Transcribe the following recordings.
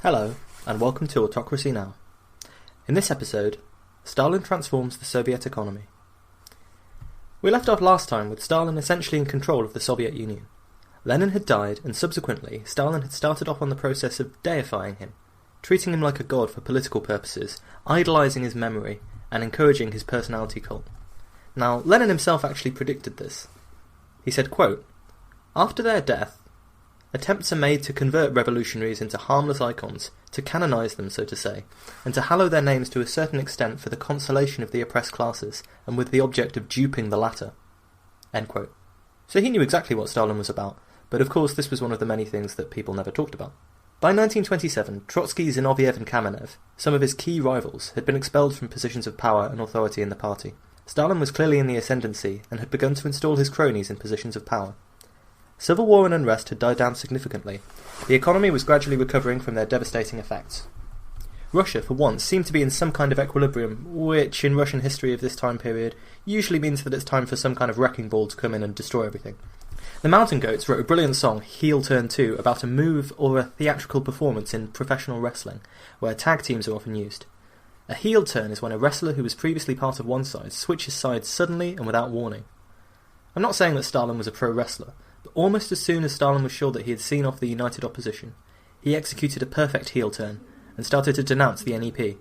Hello, and welcome to Autocracy Now. In this episode, Stalin transforms the Soviet economy. We left off last time with Stalin essentially in control of the Soviet Union. Lenin had died, and subsequently, Stalin had started off on the process of deifying him, treating him like a god for political purposes, idolising his memory, and encouraging his personality cult. Now, Lenin himself actually predicted this. He said, quote, "After their death, attempts are made to convert revolutionaries into harmless icons, to canonise them, so to say, and to hallow their names to a certain extent for the consolation of the oppressed classes, and with the object of duping the latter." End quote. So he knew exactly what Stalin was about, but of course this was one of the many things that people never talked about. By 1927, Trotsky, Zinoviev and Kamenev, some of his key rivals, had been expelled from positions of power and authority in the party. Stalin was clearly in the ascendancy, and had begun to install his cronies in positions of power. Civil war and unrest had died down significantly. The economy was gradually recovering from their devastating effects. Russia, for once, seemed to be in some kind of equilibrium, which, in Russian history of this time period, usually means that it's time for some kind of wrecking ball to come in and destroy everything. The Mountain Goats wrote a brilliant song, Heel Turn 2, about a move or a theatrical performance in professional wrestling, where tag teams are often used. A heel turn is when a wrestler who was previously part of one side switches sides suddenly and without warning. I'm not saying that Stalin was a pro-wrestler, but almost as soon as Stalin was sure that he had seen off the united opposition, he executed a perfect heel turn, and started to denounce the NEP.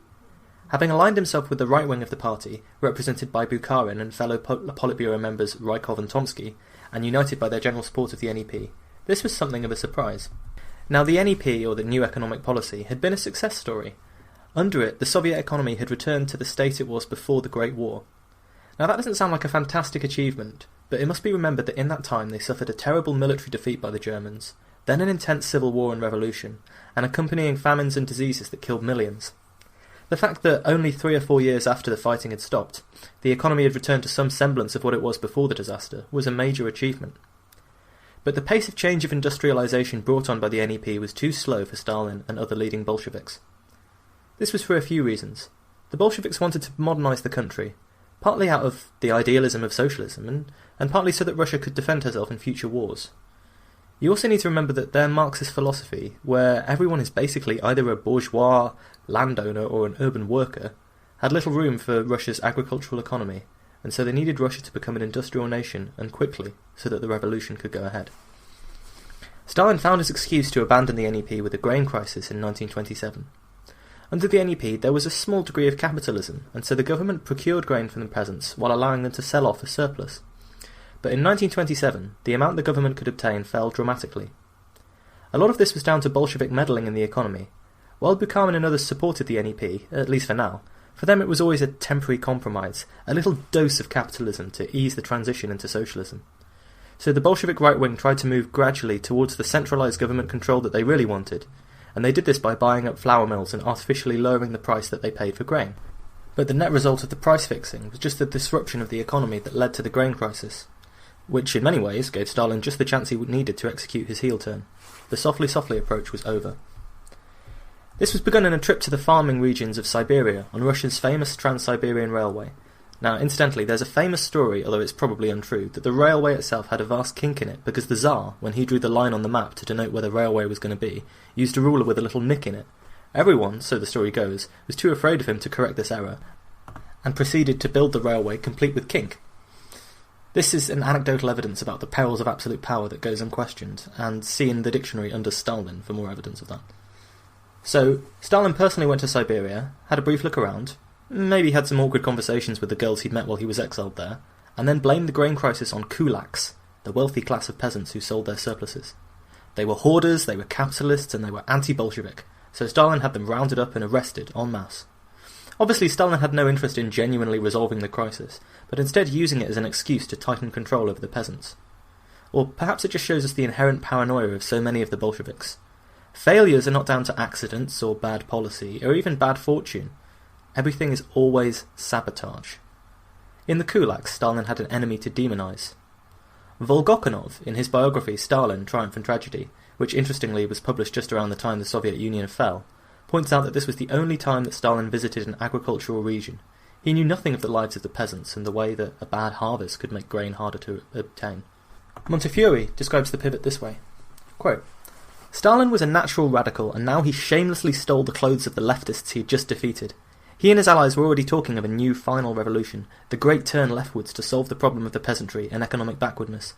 Having aligned himself with the right wing of the party, represented by Bukharan and fellow Politburo members Rykov and Tomsky, and united by their general support of the NEP, this was something of a surprise. Now the NEP, or the New Economic Policy, had been a success story. Under it, the Soviet economy had returned to the state it was before the Great War. Now that doesn't sound like a fantastic achievement, but it must be remembered that in that time they suffered a terrible military defeat by the Germans, then an intense civil war and revolution, and accompanying famines and diseases that killed millions. The fact that only 3 or 4 years after the fighting had stopped, the economy had returned to some semblance of what it was before the disaster was a major achievement. But the pace of change of industrialisation brought on by the NEP was too slow for Stalin and other leading Bolsheviks. This was for a few reasons. The Bolsheviks wanted to modernise the country, partly out of the idealism of socialism, and partly so that Russia could defend herself in future wars. You also need to remember that their Marxist philosophy, where everyone is basically either a bourgeois, landowner or an urban worker, had little room for Russia's agricultural economy, and so they needed Russia to become an industrial nation, and quickly, so that the revolution could go ahead. Stalin found his excuse to abandon the NEP with the grain crisis in 1927. Under the NEP there was a small degree of capitalism, and so the government procured grain from the peasants while allowing them to sell off a surplus. But in 1927, the amount the government could obtain fell dramatically. A lot of this was down to Bolshevik meddling in the economy. While Bukharan and others supported the NEP, at least for now, for them it was always a temporary compromise, a little dose of capitalism to ease the transition into socialism. So the Bolshevik right wing tried to move gradually towards the centralised government control that they really wanted, and they did this by buying up flour mills and artificially lowering the price that they paid for grain. But the net result of the price fixing was just the disruption of the economy that led to the grain crisis, which in many ways gave Stalin just the chance he needed to execute his heel turn. The softly approach was over. This was begun in a trip to the farming regions of Siberia on Russia's famous Trans-Siberian Railway. Now, incidentally, there's a famous story, although it's probably untrue, that the railway itself had a vast kink in it because the Tsar, when he drew the line on the map to denote where the railway was going to be, used a ruler with a little nick in it. Everyone, so the story goes, was too afraid of him to correct this error, and proceeded to build the railway complete with kink. This is an anecdotal evidence about the perils of absolute power that goes unquestioned, and see in the dictionary under Stalin for more evidence of that. So, Stalin personally went to Siberia, had a brief look around, maybe had some awkward conversations with the girls he'd met while he was exiled there, and then blamed the grain crisis on kulaks, the wealthy class of peasants who sold their surpluses. They were hoarders, they were capitalists, and they were anti-Bolshevik, so Stalin had them rounded up and arrested en masse. Obviously, Stalin had no interest in genuinely resolving the crisis, but instead using it as an excuse to tighten control over the peasants. Or perhaps it just shows us the inherent paranoia of so many of the Bolsheviks. Failures are not down to accidents or bad policy, or even bad fortune. Everything is always sabotage. In the kulaks, Stalin had an enemy to demonize. Volgokhanov, in his biography Stalin, Triumph and Tragedy, which interestingly was published just around the time the Soviet Union fell, points out that this was the only time that Stalin visited an agricultural region. He knew nothing of the lives of the peasants and the way that a bad harvest could make grain harder to obtain. Montefiore describes the pivot this way, quote, Stalin was a natural radical, and now he shamelessly stole the clothes of the leftists he had just defeated. He and his allies were already talking of a new final revolution, the great turn leftwards to solve the problem of the peasantry and economic backwardness.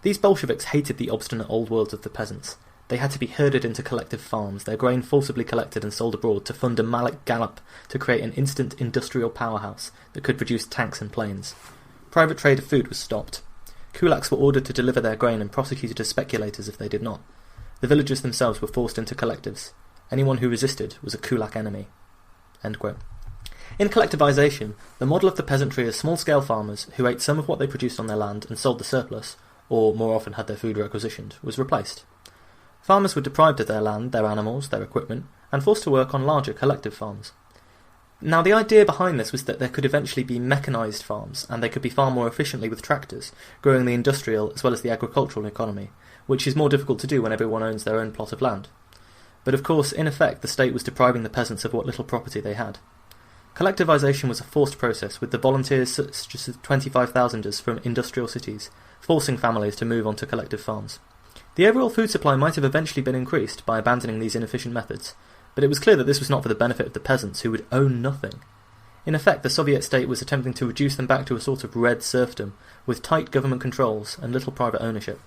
These Bolsheviks hated the obstinate old world of the peasants. They had to be herded into collective farms, their grain forcibly collected and sold abroad to fund a Malik gallop to create an instant industrial powerhouse that could produce tanks and planes. Private trade of food was stopped. Kulaks were ordered to deliver their grain and prosecuted as speculators if they did not. The villagers themselves were forced into collectives. Anyone who resisted was a kulak enemy." End quote. In Collectivization, the model of the peasantry as small-scale farmers who ate some of what they produced on their land and sold the surplus, or more often had their food requisitioned, was replaced. Farmers were deprived of their land, their animals, their equipment, and forced to work on larger collective farms. Now, the idea behind this was that there could eventually be mechanised farms, and they could be farmed more efficiently with tractors, growing the industrial as well as the agricultural economy, which is more difficult to do when everyone owns their own plot of land. But of course, in effect, the state was depriving the peasants of what little property they had. Collectivization was a forced process, with the volunteers such as 25,000ers from industrial cities, forcing families to move onto collective farms. The overall food supply might have eventually been increased by abandoning these inefficient methods, but it was clear that this was not for the benefit of the peasants, who would own nothing. In effect, the Soviet state was attempting to reduce them back to a sort of red serfdom, with tight government controls and little private ownership.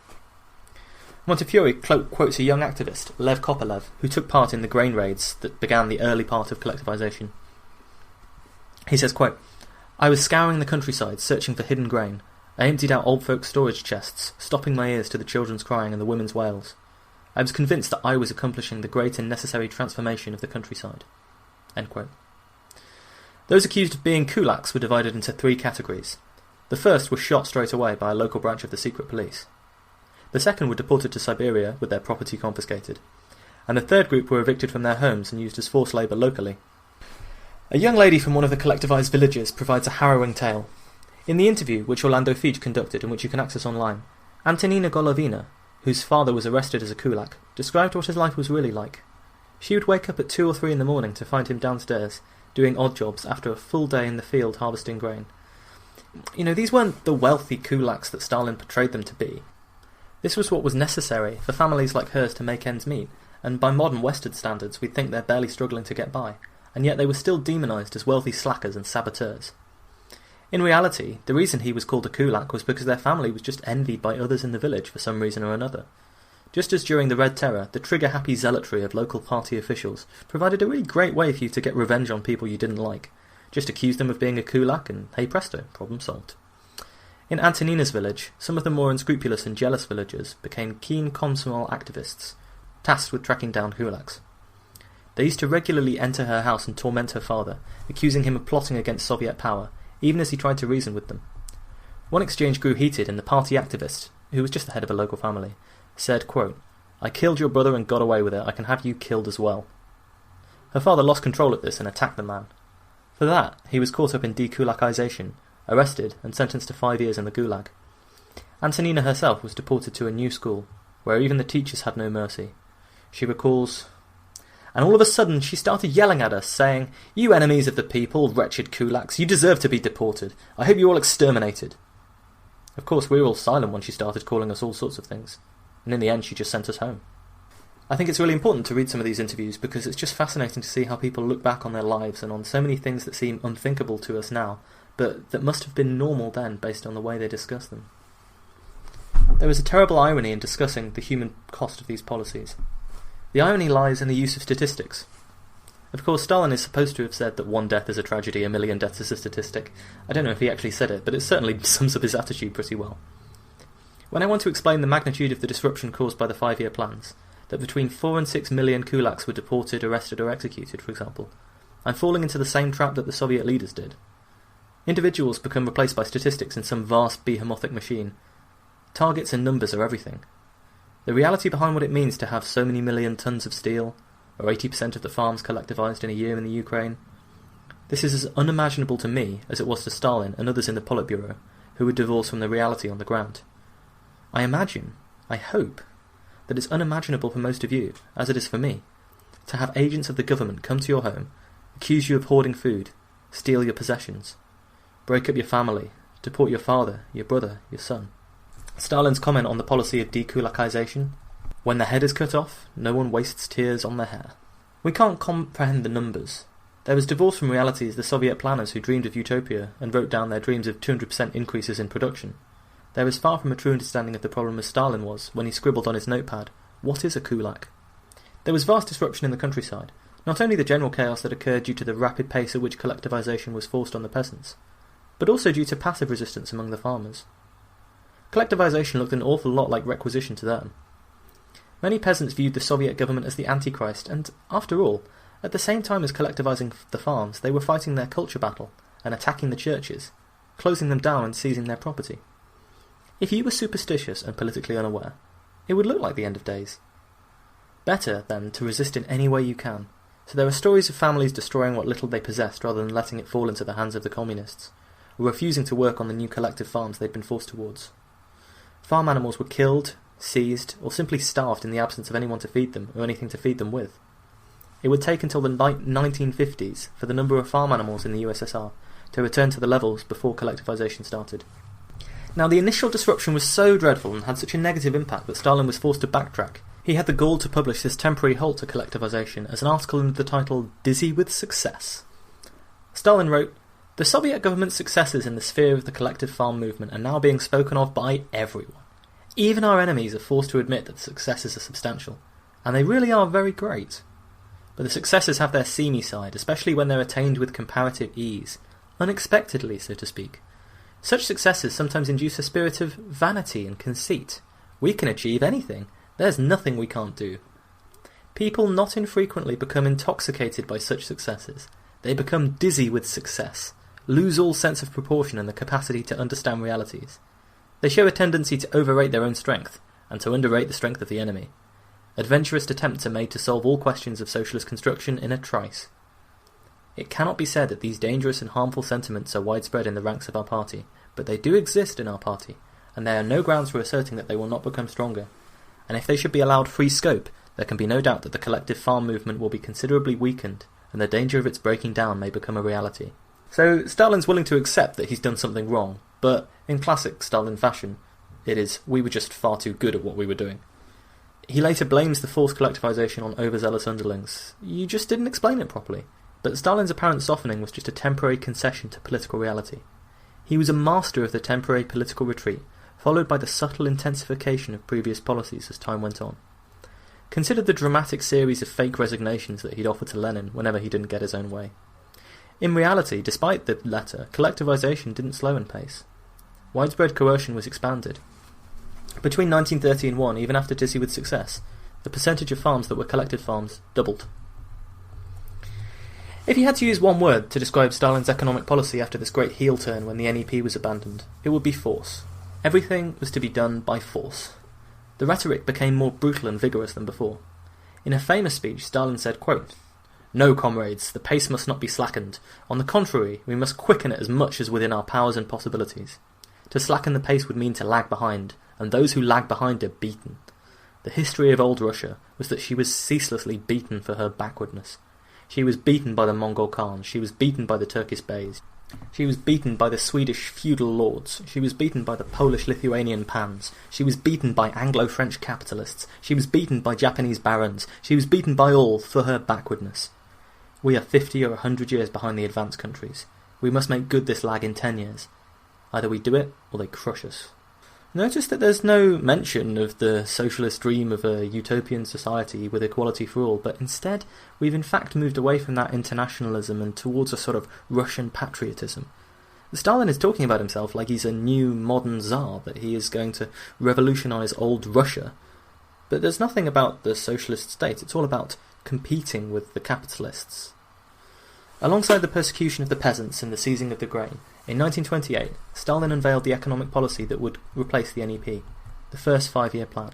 Montefiore quotes a young activist, Lev Kopelev, who took part in the grain raids that began the early part of collectivization. He says, quote, "I was scouring the countryside, searching for hidden grain. I emptied out old folks' storage chests, stopping my ears to the children's crying and the women's wails. I was convinced that I was accomplishing the great and necessary transformation of the countryside." End quote. Those accused of being kulaks were divided into three categories. The first were shot straight away by a local branch of the secret police. The second were deported to Siberia with their property confiscated. And the third group were evicted from their homes and used as forced labour locally. A young lady from one of the collectivised villages provides a harrowing tale. In the interview, which Orlando Feige conducted and which you can access online, Antonina Golovina, whose father was arrested as a kulak, described what his life was really like. She would wake up at 2 or 3 in the morning to find him downstairs, doing odd jobs after a full day in the field harvesting grain. You know, these weren't the wealthy kulaks that Stalin portrayed them to be. This was what was necessary for families like hers to make ends meet, and by modern Western standards we'd think they're barely struggling to get by, and yet they were still demonised as wealthy slackers and saboteurs. In reality, the reason he was called a kulak was because their family was just envied by others in the village for some reason or another. Just as during the Red Terror, the trigger-happy zealotry of local party officials provided a really great way for you to get revenge on people you didn't like. Just accuse them of being a kulak and, hey presto, problem solved. In Antonina's village, some of the more unscrupulous and jealous villagers became keen Komsomol activists, tasked with tracking down kulaks. They used to regularly enter her house and torment her father, accusing him of plotting against Soviet power, even as he tried to reason with them. One exchange grew heated, and the party activist, who was just the head of a local family, said, quote, "I killed your brother and got away with it. I can have you killed as well." Her father lost control of this and attacked the man. For that, he was caught up in dekulakization, arrested and sentenced to 5 years in the Gulag. Antonina herself was deported to a new school, where even the teachers had no mercy. She recalls, "And all of a sudden she started yelling at us, saying, 'You enemies of the people, wretched kulaks, you deserve to be deported. I hope you're all exterminated.' Of course, we were all silent when she started calling us all sorts of things, and in the end she just sent us home." I think it's really important to read some of these interviews because it's just fascinating to see how people look back on their lives and on so many things that seem unthinkable to us now, but that must have been normal then based on the way they discuss them. There is a terrible irony in discussing the human cost of these policies. The irony lies in the use of statistics. Of course, Stalin is supposed to have said that 1 death is a tragedy, 1,000,000 deaths is a statistic. I don't know if he actually said it, but it certainly sums up his attitude pretty well. When I want to explain the magnitude of the disruption caused by the 5-year plans, that between 4 and 6 million kulaks were deported, arrested or executed, for example, I'm falling into the same trap that the Soviet leaders did. Individuals become replaced by statistics in some vast behemothic machine. Targets and numbers are everything. The reality behind what it means to have so many million tons of steel, or 80% of the farms collectivized in a year in the Ukraine, this is as unimaginable to me as it was to Stalin and others in the Politburo, who were divorced from the reality on the ground. I imagine, I hope, that it's unimaginable for most of you, as it is for me, to have agents of the government come to your home, accuse you of hoarding food, steal your possessions, break up your family, deport your father, your brother, your son. Stalin's comment on the policy of dekulakization, When the head is cut off, no one wastes tears on their hair. We can't comprehend the numbers. There was divorce from reality as the Soviet planners who dreamed of utopia and wrote down their dreams of 200% increases in production. There was far from a true understanding of the problem as Stalin was when he scribbled on his notepad, "What is a kulak?" There was vast disruption in the countryside, not only the general chaos that occurred due to the rapid pace at which collectivization was forced on the peasants, but also due to passive resistance among the farmers. Collectivization looked an awful lot like requisition to them. Many peasants viewed the Soviet government as the Antichrist, and, after all, at the same time as collectivizing the farms, they were fighting their culture battle and attacking the churches, closing them down and seizing their property. If you were superstitious and politically unaware, it would look like the end of days. Better, then, to resist in any way you can. So there are stories of families destroying what little they possessed rather than letting it fall into the hands of the communists, or refusing to work on the new collective farms they'd been forced towards. Farm animals were killed, seized, or simply starved in the absence of anyone to feed them or anything to feed them with. It would take until the 1950s for the number of farm animals in the USSR to return to the levels before collectivization started. Now, the initial disruption was so dreadful and had such a negative impact that Stalin was forced to backtrack. He had the gall to publish this temporary halt to collectivization as an article under the title "Dizzy with Success." Stalin wrote, "The Soviet government's successes in the sphere of the collective farm movement are now being spoken of by everyone. Even our enemies are forced to admit that the successes are substantial, and they really are very great. But the successes have their seamy side, especially when they're attained with comparative ease, unexpectedly, so to speak. Such successes sometimes induce a spirit of vanity and conceit. We can achieve anything. There's nothing we can't do. People not infrequently become intoxicated by such successes. They become dizzy with success, lose all sense of proportion and the capacity to understand realities. They show a tendency to overrate their own strength, and to underrate the strength of the enemy. Adventurous attempts are made to solve all questions of socialist construction in a trice. It cannot be said that these dangerous and harmful sentiments are widespread in the ranks of our party, but they do exist in our party, and there are no grounds for asserting that they will not become stronger. And if they should be allowed free scope, there can be no doubt that the collective farm movement will be considerably weakened, and the danger of its breaking down may become a reality." So Stalin's willing to accept that he's done something wrong, but in classic Stalin fashion, it is, we were just far too good at what we were doing. He later blames the forced collectivization on overzealous underlings. You just didn't explain it properly. But Stalin's apparent softening was just a temporary concession to political reality. He was a master of the temporary political retreat, followed by the subtle intensification of previous policies as time went on. Consider the dramatic series of fake resignations that he'd offered to Lenin whenever he didn't get his own way. In reality, despite the latter, collectivization didn't slow in pace. Widespread coercion was expanded. Between 1930 and 1, even after Dizzy with Success, the percentage of farms that were collective farms doubled. If you had to use one word to describe Stalin's economic policy after this great heel turn when the NEP was abandoned, it would be force. Everything was to be done by force. The rhetoric became more brutal and vigorous than before. In a famous speech, Stalin said, quote, "No, comrades, the pace must not be slackened. On the contrary, we must quicken it as much as within our powers and possibilities. To slacken the pace would mean to lag behind, and those who lag behind are beaten. The history of old Russia was that she was ceaselessly beaten for her backwardness. She was beaten by the Mongol Khans, she was beaten by the Turkish Beys, she was beaten by the Swedish feudal lords, she was beaten by the Polish-Lithuanian pans, she was beaten by Anglo-French capitalists, she was beaten by Japanese barons, she was beaten by all for her backwardness. We are 50 or 100 years behind the advanced countries. We must make good this lag in 10 years. Either we do it, or they crush us." Notice that there's no mention of the socialist dream of a utopian society with equality for all, but instead we've in fact moved away from that internationalism and towards a sort of Russian patriotism. Stalin is talking about himself like he's a new modern Tsar, that he is going to revolutionise old Russia. But there's nothing about the socialist state, it's all about competing with the capitalists. Alongside the persecution of the peasants and the seizing of the grain, in 1928, Stalin unveiled the economic policy that would replace the NEP, the first 5-year plan.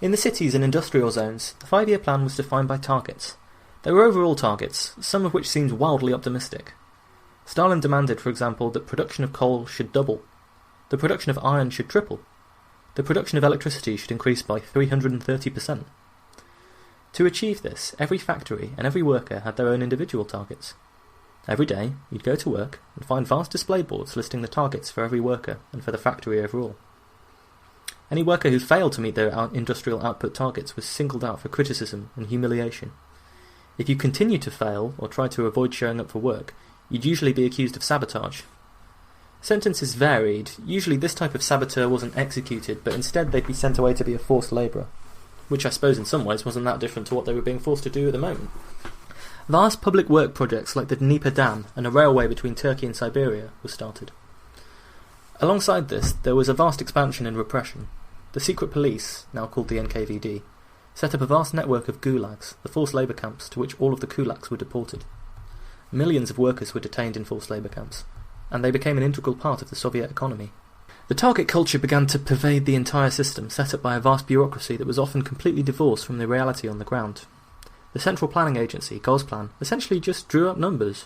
In the cities and industrial zones, the 5-year plan was defined by targets. There were overall targets, some of which seemed wildly optimistic. Stalin demanded, for example, that production of coal should double, the production of iron should triple, the production of electricity should increase by 330%. To achieve this, every factory and every worker had their own individual targets. Every day, you'd go to work and find vast display boards listing the targets for every worker and for the factory overall. Any worker who failed to meet their industrial output targets was singled out for criticism and humiliation. If you continued to fail or tried to avoid showing up for work, you'd usually be accused of sabotage. Sentences varied. Usually this type of saboteur wasn't executed, but instead they'd be sent away to be a forced labourer, which I suppose in some ways wasn't that different to what they were being forced to do at the moment. Vast public work projects like the Dnieper Dam and a railway between Turkey and Siberia were started. Alongside this, there was a vast expansion in repression. The secret police, now called the NKVD, set up a vast network of gulags, the forced labour camps to which all of the kulaks were deported. Millions of workers were detained in forced labour camps, and they became an integral part of the Soviet economy. The target culture began to pervade the entire system, set up by a vast bureaucracy that was often completely divorced from the reality on the ground. The Central Planning Agency, Gosplan, essentially just drew up numbers.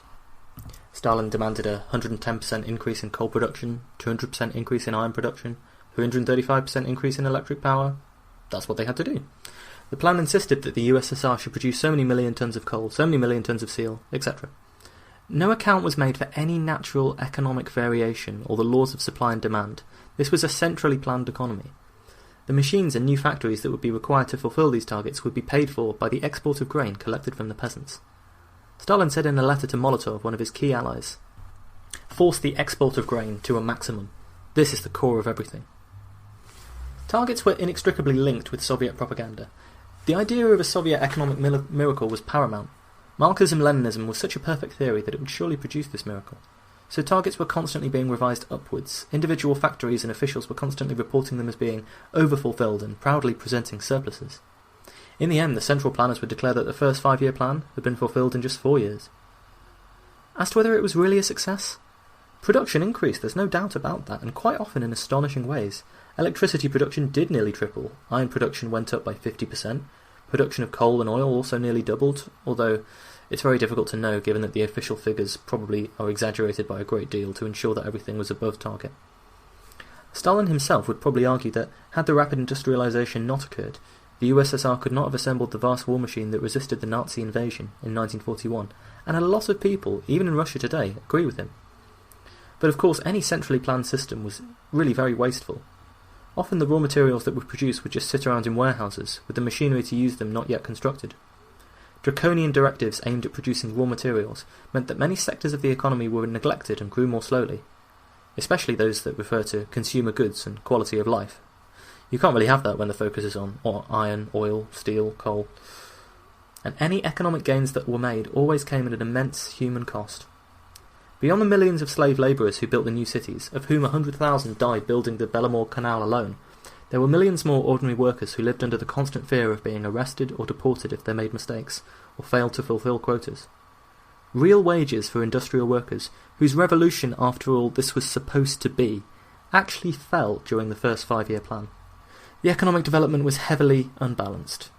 Stalin demanded a 110% increase in coal production, 200% increase in iron production, 335% increase in electric power. That's what they had to do. The plan insisted that the USSR should produce so many million tons of coal, so many million tons of steel, etc. No account was made for any natural economic variation or the laws of supply and demand. This was a centrally planned economy. The machines and new factories that would be required to fulfill these targets would be paid for by the export of grain collected from the peasants. Stalin said in a letter to Molotov, one of his key allies, "Force the export of grain to a maximum. This is the core of everything." Targets were inextricably linked with Soviet propaganda. The idea of a Soviet economic miracle was paramount. Marxism-Leninism was such a perfect theory that it would surely produce this miracle. So targets were constantly being revised upwards. Individual factories and officials were constantly reporting them as being overfulfilled and proudly presenting surpluses. In the end, the central planners would declare that the first 5-year plan had been fulfilled in just 4 years. As to whether it was really a success? Production increased, there's no doubt about that, and quite often in astonishing ways. Electricity production did nearly triple, iron production went up by 50%, production of coal and oil also nearly doubled, although it's very difficult to know given that the official figures probably are exaggerated by a great deal to ensure that everything was above target. Stalin himself would probably argue that, had the rapid industrialization not occurred, the USSR could not have assembled the vast war machine that resisted the Nazi invasion in 1941, and a lot of people, even in Russia today, agree with him. But of course any centrally planned system was really very wasteful. Often the raw materials that were produced would just sit around in warehouses, with the machinery to use them not yet constructed. Draconian directives aimed at producing raw materials meant that many sectors of the economy were neglected and grew more slowly, especially those that refer to consumer goods and quality of life. You can't really have that when the focus is on iron, oil, steel, coal. And any economic gains that were made always came at an immense human cost. Beyond the millions of slave labourers who built the new cities, of whom 100,000 died building the Belomor Canal alone, there were millions more ordinary workers who lived under the constant fear of being arrested or deported if they made mistakes, or failed to fulfil quotas. Real wages for industrial workers, whose revolution, after all this was supposed to be, actually fell during the first 5-year plan. The economic development was heavily unbalanced.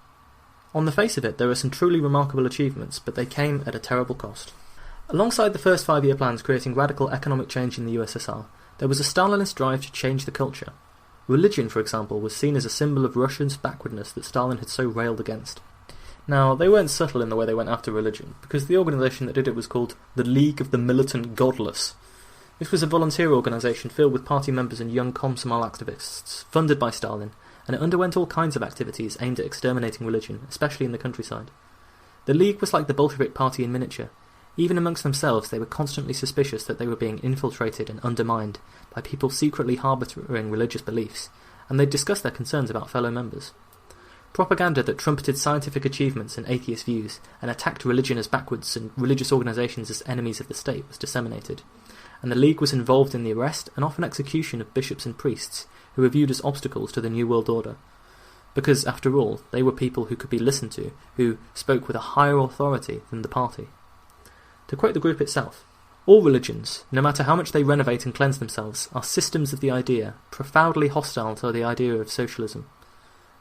On the face of it, there are some truly remarkable achievements, but they came at a terrible cost. Alongside the first 5-year plans creating radical economic change in the USSR, there was a Stalinist drive to change the culture. Religion, for example, was seen as a symbol of Russia's backwardness that Stalin had so railed against. Now, they weren't subtle in the way they went after religion, because the organisation that did it was called the League of the Militant Godless. This was a volunteer organisation filled with party members and young Komsomol activists, funded by Stalin, and it underwent all kinds of activities aimed at exterminating religion, especially in the countryside. The League was like the Bolshevik party in miniature. Even amongst themselves, they were constantly suspicious that they were being infiltrated and undermined by people secretly harbouring religious beliefs, and they'd discuss their concerns about fellow members. Propaganda that trumpeted scientific achievements and atheist views, and attacked religion as backwards and religious organisations as enemies of the state was disseminated, and the League was involved in the arrest and often execution of bishops and priests who were viewed as obstacles to the New World Order. Because, after all, they were people who could be listened to, who spoke with a higher authority than the party. To quote the group itself, "All religions, no matter how much they renovate and cleanse themselves, are systems of the idea, profoundly hostile to the idea of socialism.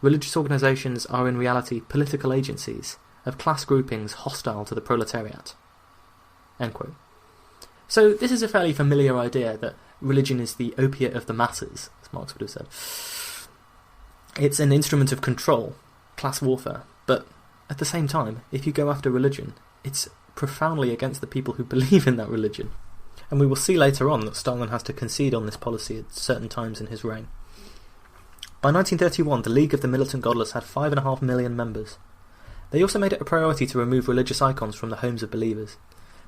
Religious organisations are in reality political agencies of class groupings hostile to the proletariat." End quote. So this is a fairly familiar idea that religion is the opiate of the masses, as Marx would have said. It's an instrument of control, class warfare, but at the same time, if you go after religion, it's profoundly against the people who believe in that religion. And we will see later on that Stalin has to concede on this policy at certain times in his reign. By 1931, the League of the Militant Godless had 5.5 million members. They also made it a priority to remove religious icons from the homes of believers.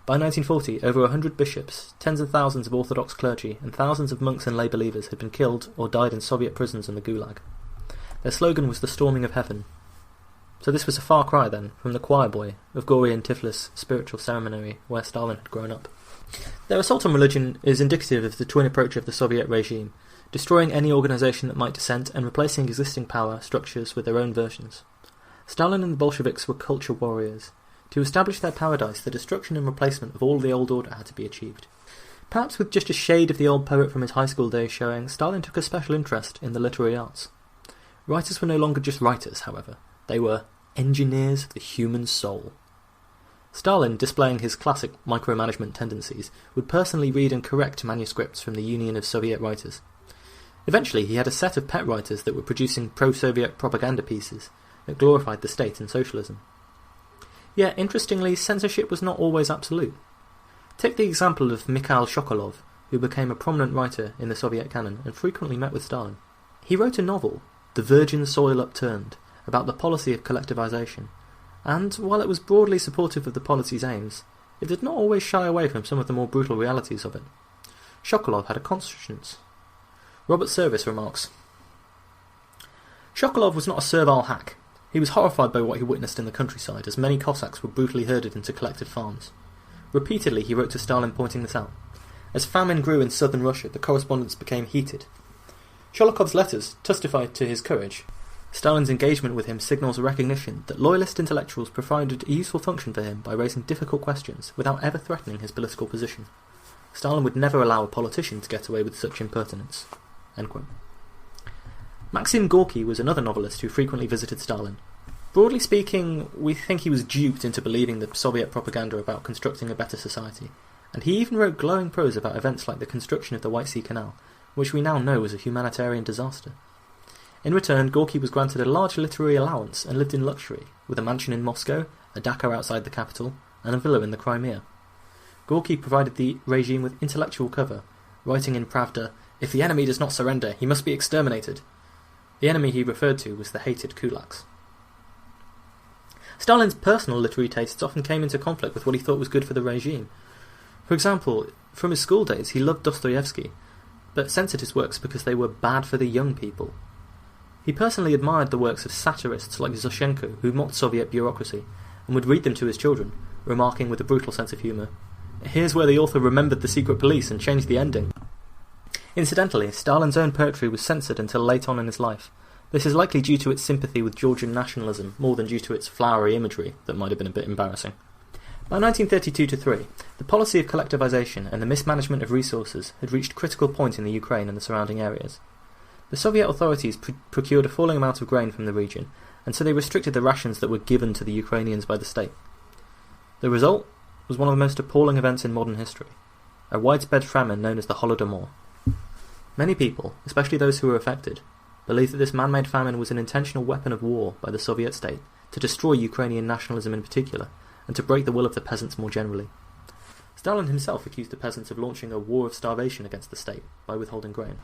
By 1940, over 100 bishops, tens of thousands of Orthodox clergy, and thousands of monks and lay believers had been killed or died in Soviet prisons and the Gulag. Their slogan was the storming of heaven. So this was a far cry, then, from the choir boy of Gori and Tiflis spiritual seminary where Stalin had grown up. Their assault on religion is indicative of the twin approach of the Soviet regime, destroying any organisation that might dissent and replacing existing power structures with their own versions. Stalin and the Bolsheviks were culture warriors. To establish their paradise, the destruction and replacement of all the old order had to be achieved. Perhaps with just a shade of the old poet from his high school days showing, Stalin took a special interest in the literary arts. Writers were no longer just writers, however. They were engineers of the human soul. Stalin, displaying his classic micromanagement tendencies, would personally read and correct manuscripts from the Union of Soviet Writers. Eventually, he had a set of pet writers that were producing pro-Soviet propaganda pieces that glorified the state and socialism. Yet, interestingly, censorship was not always absolute. Take the example of Mikhail Sokolov, who became a prominent writer in the Soviet canon and frequently met with Stalin. He wrote a novel, The Virgin Soil Upturned, about the policy of collectivization, and, while it was broadly supportive of the policy's aims, it did not always shy away from some of the more brutal realities of it. Sokolov had a conscience. Robert Service remarks, Sokolov was not a servile hack. He was horrified by what he witnessed in the countryside, as many Cossacks were brutally herded into collective farms. Repeatedly he wrote to Stalin pointing this out. As famine grew in southern Russia, the correspondence became heated. Sholokov's letters testified to his courage. Stalin's engagement with him signals a recognition that loyalist intellectuals provided a useful function for him by raising difficult questions without ever threatening his political position. Stalin would never allow a politician to get away with such impertinence. End quote. Maxim Gorky was another novelist who frequently visited Stalin. Broadly speaking, we think he was duped into believing the Soviet propaganda about constructing a better society, and he even wrote glowing prose about events like the construction of the White Sea Canal, which we now know was a humanitarian disaster. In return, Gorky was granted a large literary allowance and lived in luxury, with a mansion in Moscow, a dacha outside the capital, and a villa in the Crimea. Gorky provided the regime with intellectual cover, writing in Pravda, "If the enemy does not surrender, he must be exterminated." The enemy he referred to was the hated kulaks. Stalin's personal literary tastes often came into conflict with what he thought was good for the regime. For example, from his school days he loved Dostoevsky, but censored his works because they were bad for the young people. He personally admired the works of satirists like Zoshenko, who mocked Soviet bureaucracy, and would read them to his children, remarking with a brutal sense of humour, "Here's where the author remembered the secret police and changed the ending." Incidentally, Stalin's own poetry was censored until late on in his life. This is likely due to its sympathy with Georgian nationalism, more than due to its flowery imagery that might have been a bit embarrassing. By 1932-3, the policy of collectivization and the mismanagement of resources had reached a critical point in the Ukraine and the surrounding areas. The Soviet authorities procured a falling amount of grain from the region, and so they restricted the rations that were given to the Ukrainians by the state. The result was one of the most appalling events in modern history, a widespread famine known as the Holodomor. Many people, especially those who were affected, believed that this man-made famine was an intentional weapon of war by the Soviet state to destroy Ukrainian nationalism in particular, and to break the will of the peasants more generally. Stalin himself accused the peasants of launching a war of starvation against the state by withholding grain.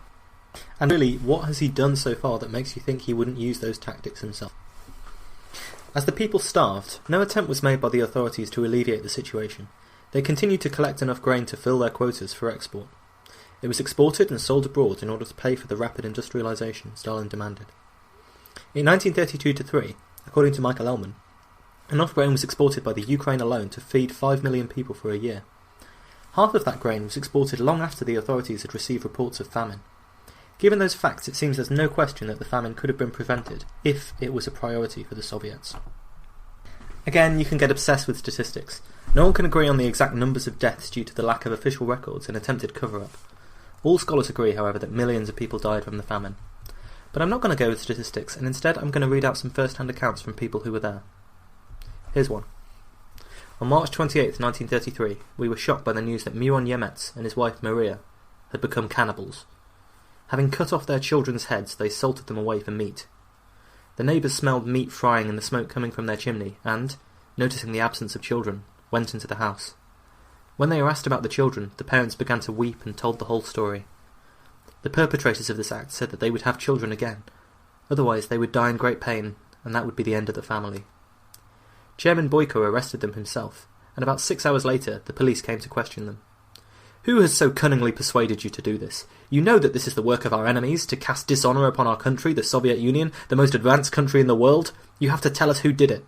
And really, what has he done so far that makes you think he wouldn't use those tactics himself? As the people starved, no attempt was made by the authorities to alleviate the situation. They continued to collect enough grain to fill their quotas for export. It was exported and sold abroad in order to pay for the rapid industrialization Stalin demanded. In 1932-3, according to Michael Ellman, enough grain was exported by the Ukraine alone to feed 5 million people for a year. Half of that grain was exported long after the authorities had received reports of famine. Given those facts, it seems there's no question that the famine could have been prevented if it was a priority for the Soviets. Again, you can get obsessed with statistics. No one can agree on the exact numbers of deaths due to the lack of official records and attempted cover-up. All scholars agree, however, that millions of people died from the famine. But I'm not going to go with statistics, and instead I'm going to read out some first-hand accounts from people who were there. Here's one. On March 28, 1933, we were shocked by the news that Miron Yemets and his wife Maria had become cannibals. Having cut off their children's heads, they salted them away for meat. The neighbours smelled meat frying and the smoke coming from their chimney, and, noticing the absence of children, went into the house. When they were asked about the children, the parents began to weep and told the whole story. The perpetrators of this act said that they would have children again, Otherwise they would die in great pain, and that would be the end of the family. Chairman Boyko arrested them himself, and about 6 hours later the police came to question them. "Who has so cunningly persuaded you to do this? You know that this is the work of our enemies, to cast dishonour upon our country, the Soviet Union, the most advanced country in the world. You have to tell us who did it."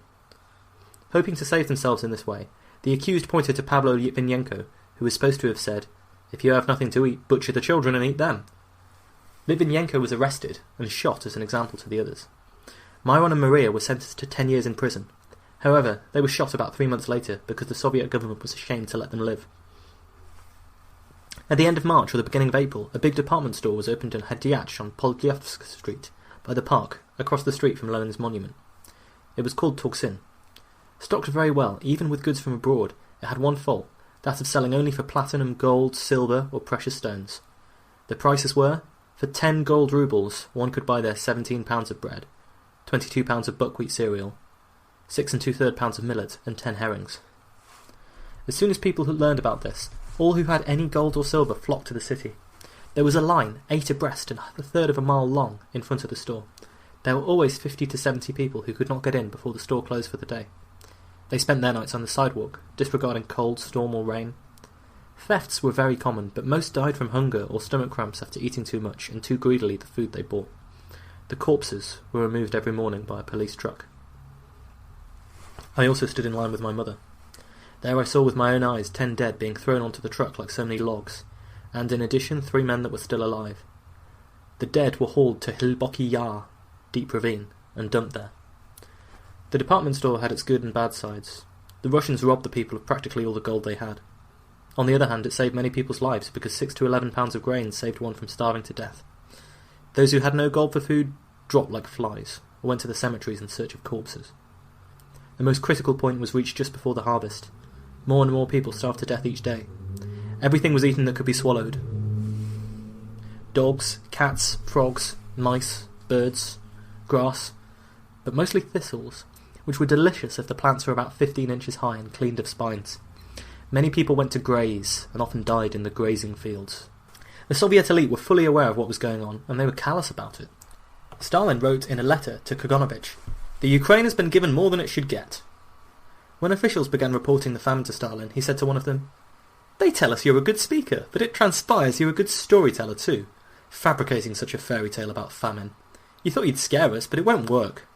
Hoping to save themselves in this way, the accused pointed to Pavlo Litvinenko, who was supposed to have said, "If you have nothing to eat, butcher the children and eat them." Litvinenko was arrested and shot as an example to the others. Myron and Maria were sentenced to 10 years in prison. However, they were shot about 3 months later because the Soviet government was ashamed to let them live. At the end of March or the beginning of April, a big department store was opened in Hadyach on Polyevsk Street, by the park, across the street from Lenin's monument. It was called Turksin. Stocked very well, even with goods from abroad, it had one fault, that of selling only for platinum, gold, silver, or precious stones. The prices were, for 10 gold rubles, one could buy there 17 pounds of bread, 22 pounds of buckwheat cereal, 6 2/3 pounds of millet, and 10 herrings. As soon as people had learned about this, all who had any gold or silver flocked to the city. There was a line, 8 abreast and 1/3 of a mile long, in front of the store. There were always 50 to 70 people who could not get in before the store closed for the day. They spent their nights on the sidewalk, disregarding cold, storm or rain. Thefts were very common, but most died from hunger or stomach cramps after eating too much and too greedily the food they bought. The corpses were removed every morning by a police truck. I also stood in line with my mother. There I saw with my own eyes 10 dead being thrown onto the truck like so many logs, and in addition 3 men that were still alive. The dead were hauled to Hilboki Yar, deep ravine, and dumped there. The department store had its good and bad sides. The Russians robbed the people of practically all the gold they had. On the other hand, it saved many people's lives because 6 to 11 pounds of grain saved one from starving to death. Those who had no gold for food dropped like flies, or went to the cemeteries in search of corpses. The most critical point was reached just before the harvest. More and more people starved to death each day. Everything was eaten that could be swallowed. Dogs, cats, frogs, mice, birds, grass, but mostly thistles, which were delicious if the plants were about 15 inches high and cleaned of spines. Many people went to graze, and often died in the grazing fields. The Soviet elite were fully aware of what was going on, and they were callous about it. Stalin wrote in a letter to Kaganovich, "The Ukraine has been given more than it should get." When officials began reporting the famine to Stalin, he said to one of them, "They tell us you're a good speaker, but it transpires you're a good storyteller too, fabricating such a fairy tale about famine. You thought you'd scare us, but it won't work.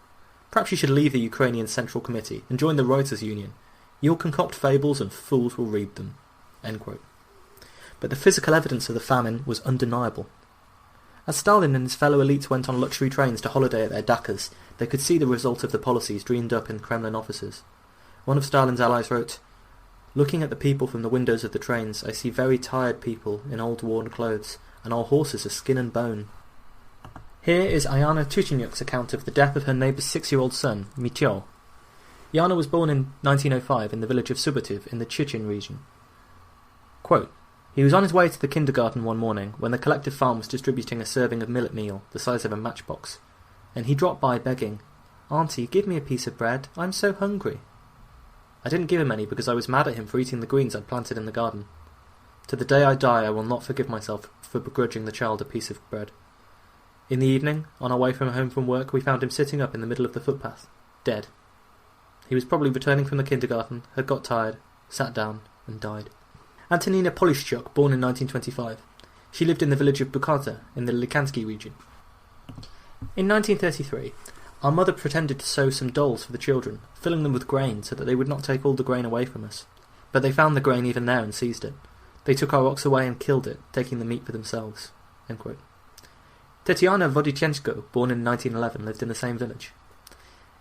Perhaps you should leave the Ukrainian Central Committee and join the Writers' Union. You'll concoct fables and fools will read them." End quote. But the physical evidence of the famine was undeniable. As Stalin and his fellow elites went on luxury trains to holiday at their dachas, they could see the result of the policies dreamed up in Kremlin offices. One of Stalin's allies wrote, "Looking at the people from the windows of the trains, I see very tired people in old worn clothes, and our horses are skin and bone." Here is Ayana Tuchenyuk's account of the death of her neighbour's 6-year-old son, Mityo. Yana was born in 1905 in the village of Subotiv in the Chechen region. Quote, "He was on his way to the kindergarten one morning when the collective farm was distributing a serving of millet meal the size of a matchbox, and he dropped by begging, 'Auntie, give me a piece of bread, I'm so hungry.' I didn't give him any because I was mad at him for eating the greens I'd planted in the garden. To the day I die I will not forgive myself for begrudging the child a piece of bread." In the evening, on our way home from work, we found him sitting up in the middle of the footpath, dead. He was probably returning from the kindergarten, had got tired, sat down, and died. Antonina Polishchuk, born in 1925. She lived in the village of Bukharan in the Likansky region. In 1933, our mother pretended to sew some dolls for the children, filling them with grain so that they would not take all the grain away from us. But they found the grain even there and seized it. They took our ox away and killed it, taking the meat for themselves. End quote. Tetiana Vodichenko, born in 1911, lived in the same village.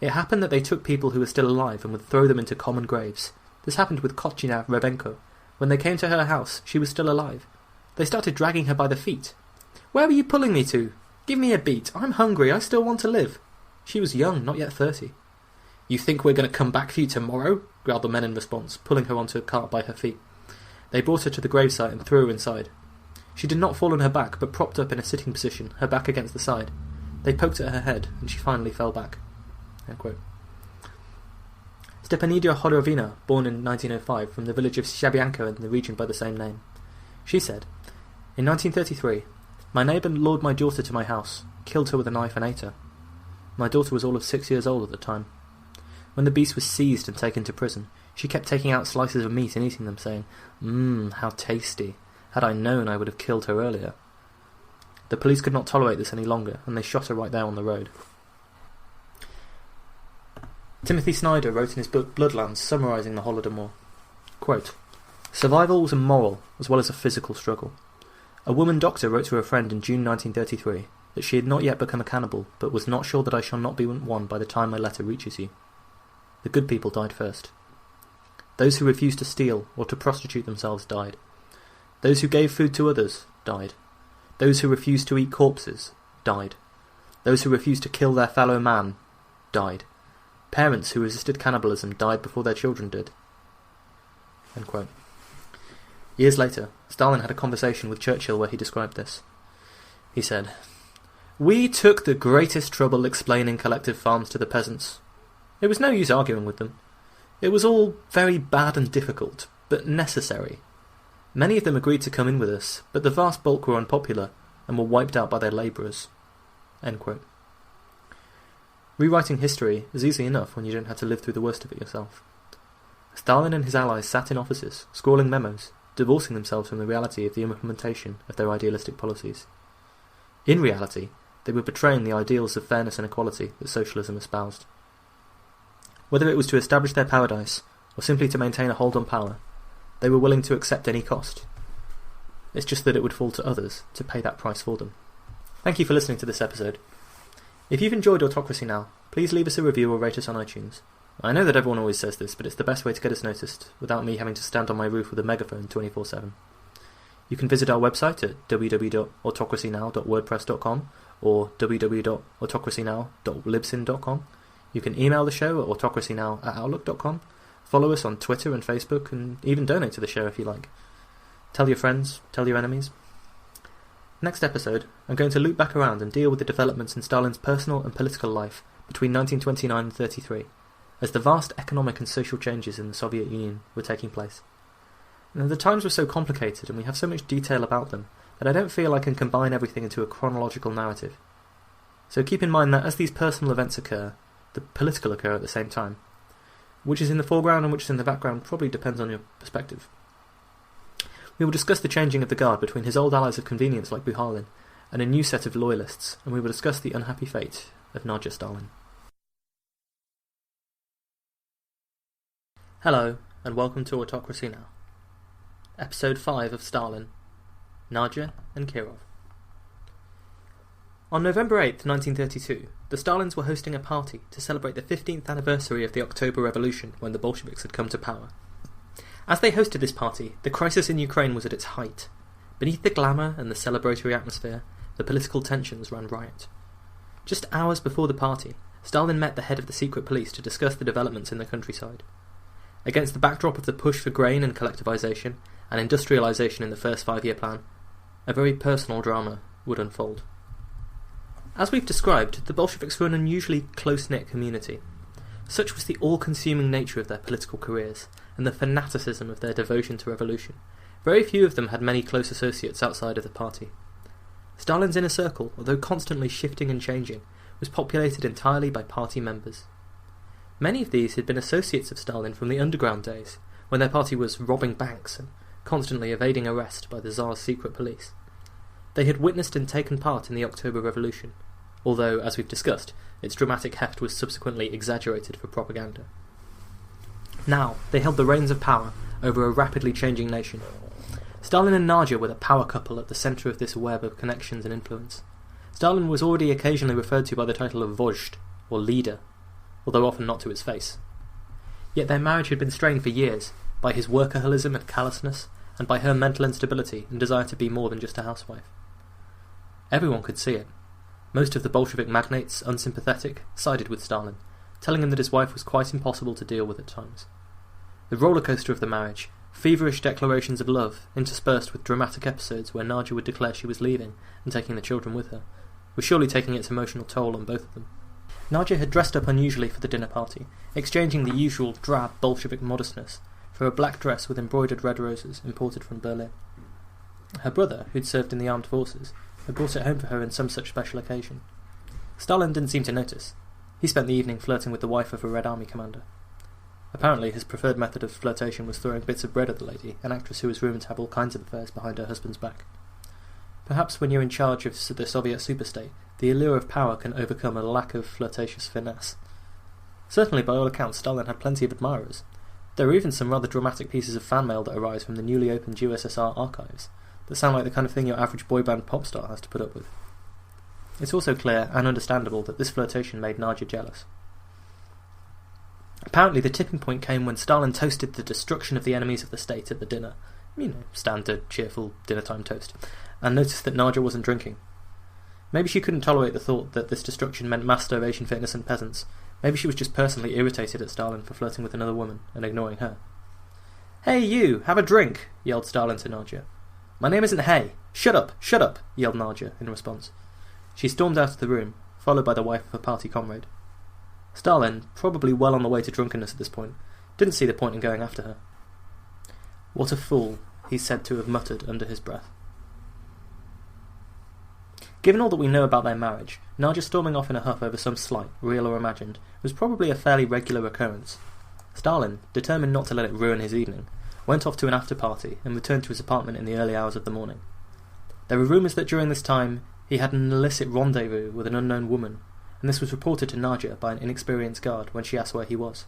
It happened that they took people who were still alive and would throw them into common graves. This happened with Kochina Rebenko. When they came to her house, she was still alive. They started dragging her by the feet. "Where are you pulling me to? Give me a beat. I'm hungry. I still want to live." She was young, not yet 30. "You think we're going to come back for you tomorrow?" growled the men in response, pulling her onto a cart by her feet. They brought her to the gravesite and threw her inside. She did not fall on her back, but propped up in a sitting position, her back against the side. They poked at her head, and she finally fell back. End quote. Stepanida Hodorovina, born in 1905, from the village of Shabyanka in the region by the same name. She said, "In 1933, my neighbour lured my daughter to my house, killed her with a knife and ate her. My daughter was all of 6 years old at the time. When the beast was seized and taken to prison, she kept taking out slices of meat and eating them, saying, how tasty. Had I known, I would have killed her earlier." The police could not tolerate this any longer, and they shot her right there on the road. Timothy Snyder wrote in his book Bloodlands, summarising the Holodomor, quote, "Survival was a moral as well as a physical struggle. A woman doctor wrote to her friend in June 1933 that she had not yet become a cannibal, but was not sure that I shall not be one by the time my letter reaches you. The good people died first. Those who refused to steal or to prostitute themselves died. Those who gave food to others died. Those who refused to eat corpses died. Those who refused to kill their fellow man died. Parents who resisted cannibalism died before their children did." End quote. Years later, Stalin had a conversation with Churchill where he described this. He said, "We took the greatest trouble explaining collective farms to the peasants. It was no use arguing with them. It was all very bad and difficult, but necessary. Many of them agreed to come in with us, but the vast bulk were unpopular and were wiped out by their labourers." End quote. Rewriting history is easy enough when you don't have to live through the worst of it yourself. Stalin and his allies sat in offices, scrawling memos, divorcing themselves from the reality of the implementation of their idealistic policies. In reality, they were betraying the ideals of fairness and equality that socialism espoused. Whether it was to establish their paradise, or simply to maintain a hold on power, they were willing to accept any cost. It's just that it would fall to others to pay that price for them. Thank you for listening to this episode. If you've enjoyed Autocracy Now, please leave us a review or rate us on iTunes. I know that everyone always says this, but it's the best way to get us noticed, without me having to stand on my roof with a megaphone 24/7. You can visit our website at www.autocracynow.wordpress.com or www.autocracynow.libsyn.com. You can email the show at autocracynow@outlook.com, follow us on Twitter and Facebook, and even donate to the show if you like. Tell your friends, tell your enemies. Next episode, I'm going to loop back around and deal with the developments in Stalin's personal and political life between 1929 and 33, as the vast economic and social changes in the Soviet Union were taking place. Now, the times were so complicated and we have so much detail about them that I don't feel I can combine everything into a chronological narrative. So keep in mind that as these personal events occur, the political occur at the same time. Which is in the foreground and which is in the background probably depends on your perspective. We will discuss the changing of the guard between his old allies of convenience like Bukharan and a new set of loyalists, and we will discuss the unhappy fate of Nadya Stalin. Hello, and welcome to Autocracy Now. Episode 5 of Stalin, Nadya and Kirov. On November 8th, 1932, the Stalins were hosting a party to celebrate the 15th anniversary of the October Revolution when the Bolsheviks had come to power. As they hosted this party, the crisis in Ukraine was at its height. Beneath the glamour and the celebratory atmosphere, the political tensions ran riot. Just hours before the party, Stalin met the head of the secret police to discuss the developments in the countryside. Against the backdrop of the push for grain and collectivization and industrialization in the first 5-year plan, a very personal drama would unfold. As we've described, the Bolsheviks were an unusually close-knit community. Such was the all-consuming nature of their political careers, and the fanaticism of their devotion to revolution. Very few of them had many close associates outside of the party. Stalin's inner circle, although constantly shifting and changing, was populated entirely by party members. Many of these had been associates of Stalin from the underground days, when their party was robbing banks and constantly evading arrest by the Tsar's secret police. They had witnessed and taken part in the October Revolution, although, as we've discussed, its dramatic heft was subsequently exaggerated for propaganda. Now, they held the reins of power over a rapidly changing nation. Stalin and Nadya were the power couple at the centre of this web of connections and influence. Stalin was already occasionally referred to by the title of vozhd, or leader, although often not to his face. Yet their marriage had been strained for years, by his workaholism and callousness, and by her mental instability and desire to be more than just a housewife. Everyone could see it. Most of the Bolshevik magnates, unsympathetic, sided with Stalin, telling him that his wife was quite impossible to deal with at times. The rollercoaster of the marriage, feverish declarations of love, interspersed with dramatic episodes where Nadya would declare she was leaving and taking the children with her, was surely taking its emotional toll on both of them. Nadya had dressed up unusually for the dinner party, exchanging the usual drab Bolshevik modestness for a black dress with embroidered red roses imported from Berlin. Her brother, who'd served in the armed forces, had brought it home for her in some such special occasion. Stalin didn't seem to notice, He spent the evening flirting with the wife of a Red Army commander. Apparently his preferred method of flirtation was throwing bits of bread at the lady, an actress who was rumoured to have all kinds of affairs behind her husband's back. Perhaps when you're in charge of the Soviet superstate, the allure of power can overcome a lack of flirtatious finesse. Certainly, by all accounts, Stalin had plenty of admirers. There are even some rather dramatic pieces of fan mail that arise from the newly opened USSR archives that sound like the kind of thing your average boy band pop star has to put up with. It's also clear and understandable that this flirtation made Nadya jealous. Apparently the tipping point came when Stalin toasted the destruction of the enemies of the state at the dinner, standard, cheerful, dinner-time toast, and noticed that Nadya wasn't drinking. Maybe she couldn't tolerate the thought that this destruction meant mass starvation for innocent peasants. Maybe she was just personally irritated at Stalin for flirting with another woman and ignoring her. "Hey you, have a drink!" yelled Stalin to Nadya. "My name isn't Hey! Shut up!" yelled Nadya in response. She stormed out of the room, followed by the wife of a party comrade. Stalin, probably well on the way to drunkenness at this point, didn't see the point in going after her. "What a fool," he's said to have muttered under his breath. Given all that we know about their marriage, Nadya storming off in a huff over some slight, real or imagined, was probably a fairly regular occurrence. Stalin, determined not to let it ruin his evening, went off to an after-party and returned to his apartment in the early hours of the morning. There were rumours that during this time he had an illicit rendezvous with an unknown woman, and this was reported to Nadya by an inexperienced guard when she asked where he was.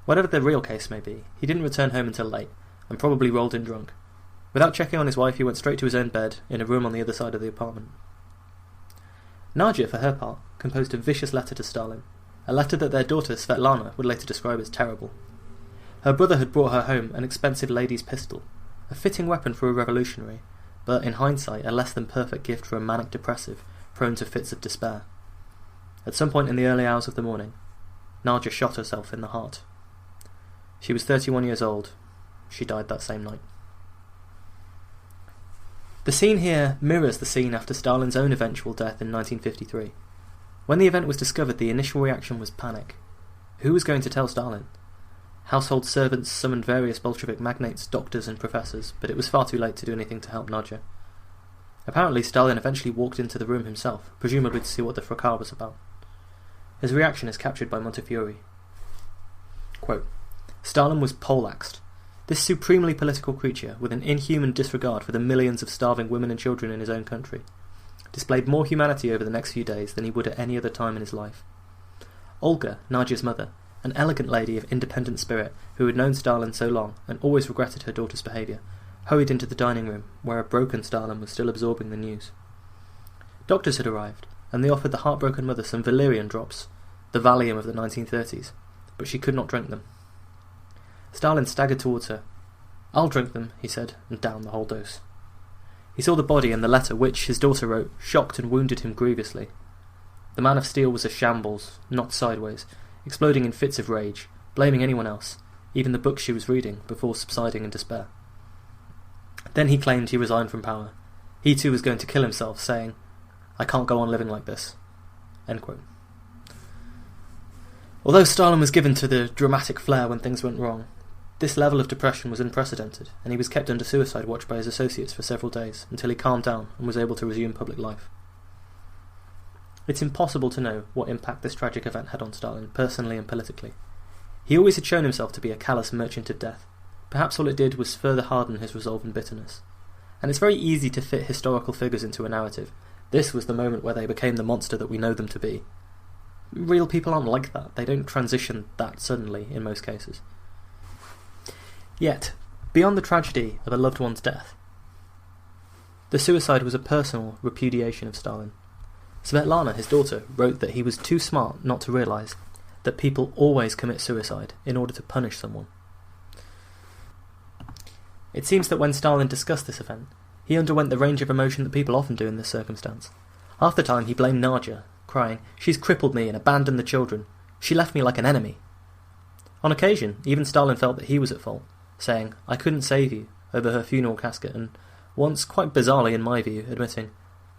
Whatever the real case may be, he didn't return home until late, and probably rolled in drunk. Without checking on his wife, he went straight to his own bed, in a room on the other side of the apartment. Nadya, for her part, composed a vicious letter to Stalin, a letter that their daughter Svetlana would later describe as terrible. Her brother had brought her home an expensive lady's pistol, a fitting weapon for a revolutionary, but in hindsight a less than perfect gift for a manic depressive prone to fits of despair. At some point in the early hours of the morning, Nadya shot herself in the heart. She was 31 years old. She died that same night. The scene here mirrors the scene after Stalin's own eventual death in 1953. When the event was discovered, the initial reaction was panic. Who was going to tell Stalin? Household servants summoned various Bolshevik magnates, doctors and professors, but it was far too late to do anything to help Nadya. Apparently Stalin eventually walked into the room himself, presumably to see what the fracas was about. His reaction is captured by Montefiore. Quote, "Stalin was poleaxed. This supremely political creature, with an inhuman disregard for the millions of starving women and children in his own country, displayed more humanity over the next few days than he would at any other time in his life. Olga, Nadya's mother, an elegant lady of independent spirit who had known Stalin so long and always regretted her daughter's behaviour, hurried into the dining room, where a broken Stalin was still absorbing the news. Doctors had arrived, and they offered the heartbroken mother some valerian drops, the Valium of the 1930s, but she could not drink them. Stalin staggered towards her. "I'll drink them," he said, and downed the whole dose. He saw the body and the letter which, his daughter wrote, shocked and wounded him grievously. The man of steel was a shambles, knocked sideways, exploding in fits of rage, blaming anyone else, even the books she was reading, before subsiding in despair. Then he claimed he resigned from power. He too was going to kill himself, saying, "I can't go on living like this." End quote. Although Stalin was given to the dramatic flair when things went wrong, this level of depression was unprecedented, and he was kept under suicide watch by his associates for several days, until he calmed down and was able to resume public life. It's impossible to know what impact this tragic event had on Stalin, personally and politically. He always had shown himself to be a callous merchant of death. Perhaps all it did was further harden his resolve and bitterness. And it's very easy to fit historical figures into a narrative. This was the moment where they became the monster that we know them to be. Real people aren't like that. They don't transition that suddenly, in most cases. Yet, beyond the tragedy of a loved one's death, the suicide was a personal repudiation of Stalin. Svetlana, his daughter, wrote that he was too smart not to realise that people always commit suicide in order to punish someone. It seems that when Stalin discussed this event, he underwent the range of emotion that people often do in this circumstance. Half the time he blamed Nadya, crying, "She's crippled me and abandoned the children. She left me like an enemy." On occasion, even Stalin felt that he was at fault, saying, "I couldn't save you," over her funeral casket, and once, quite bizarrely in my view, admitting,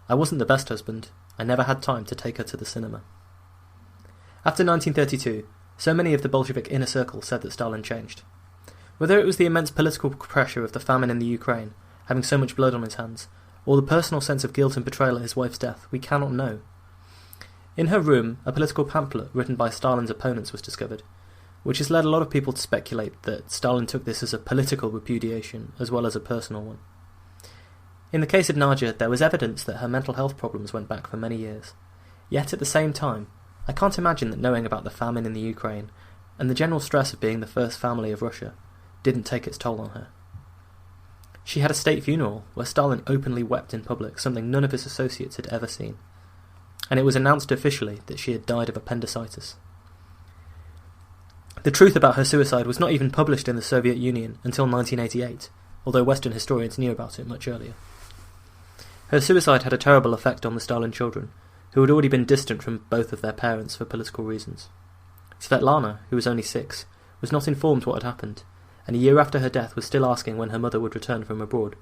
"I wasn't the best husband. I never had time to take her to the cinema." After 1932, so many of the Bolshevik inner circle said that Stalin changed. Whether it was the immense political pressure of the famine in the Ukraine, having so much blood on his hands, or the personal sense of guilt and betrayal at his wife's death, we cannot know. In her room, a political pamphlet written by Stalin's opponents was discovered, which has led a lot of people to speculate that Stalin took this as a political repudiation as well as a personal one. In the case of Nadya, there was evidence that her mental health problems went back for many years. Yet at the same time, I can't imagine that knowing about the famine in the Ukraine and the general stress of being the first family of Russia didn't take its toll on her. She had a state funeral where Stalin openly wept in public, something none of his associates had ever seen, and it was announced officially that she had died of appendicitis. The truth about her suicide was not even published in the Soviet Union until 1988, although Western historians knew about it much earlier. Her suicide had a terrible effect on the Stalin children, who had already been distant from both of their parents for political reasons. Svetlana, who was only 6, was not informed what had happened, and a year after her death was still asking when her mother would return from abroad.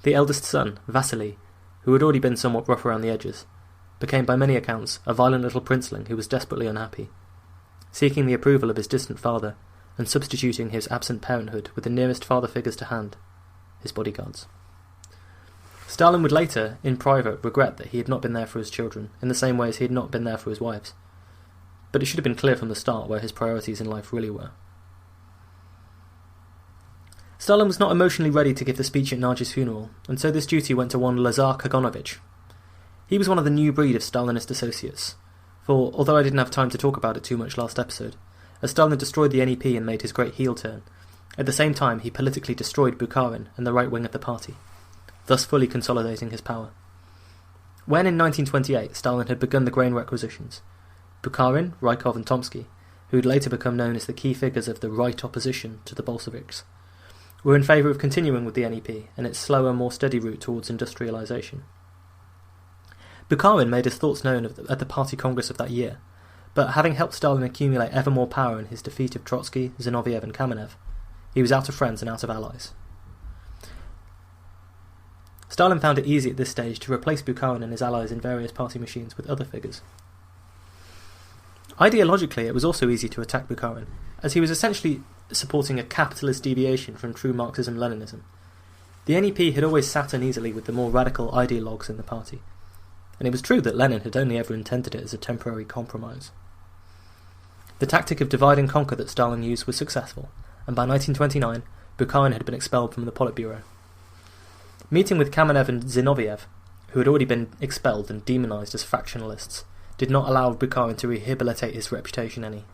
The eldest son, Vasily, who had already been somewhat rough around the edges, became by many accounts a violent little princeling who was desperately unhappy, seeking the approval of his distant father and substituting his absent parenthood with the nearest father figures to hand, his bodyguards. Stalin would later, in private, regret that he had not been there for his children, in the same way as he had not been there for his wives. But it should have been clear from the start where his priorities in life really were. Stalin was not emotionally ready to give the speech at Nadya's funeral, and so this duty went to one Lazar Kaganovich. He was one of the new breed of Stalinist associates, for, although I didn't have time to talk about it too much last episode, as Stalin destroyed the NEP and made his great heel turn, at the same time he politically destroyed Bukharin and the right wing of the party, thus fully consolidating his power. When in 1928 Stalin had begun the grain requisitions, Bukharin, Rykov and Tomsky, who would later become known as the key figures of the right opposition to the Bolsheviks, were in favour of continuing with the NEP and its slower, more steady route towards industrialisation. Bukharin made his thoughts known at the party congress of that year, but having helped Stalin accumulate ever more power in his defeat of Trotsky, Zinoviev and Kamenev, he was out of friends and out of allies. Stalin found it easy at this stage to replace Bukharin and his allies in various party machines with other figures. Ideologically, it was also easy to attack Bukharin, as he was essentially supporting a capitalist deviation from true Marxism-Leninism. The NEP had always sat uneasily with the more radical ideologues in the party, and it was true that Lenin had only ever intended it as a temporary compromise. The tactic of divide and conquer that Stalin used was successful, and by 1929, Bukharin had been expelled from the Politburo. Meeting with Kamenev and Zinoviev, who had already been expelled and demonized as factionalists, did not allow Bukharin to rehabilitate his reputation any.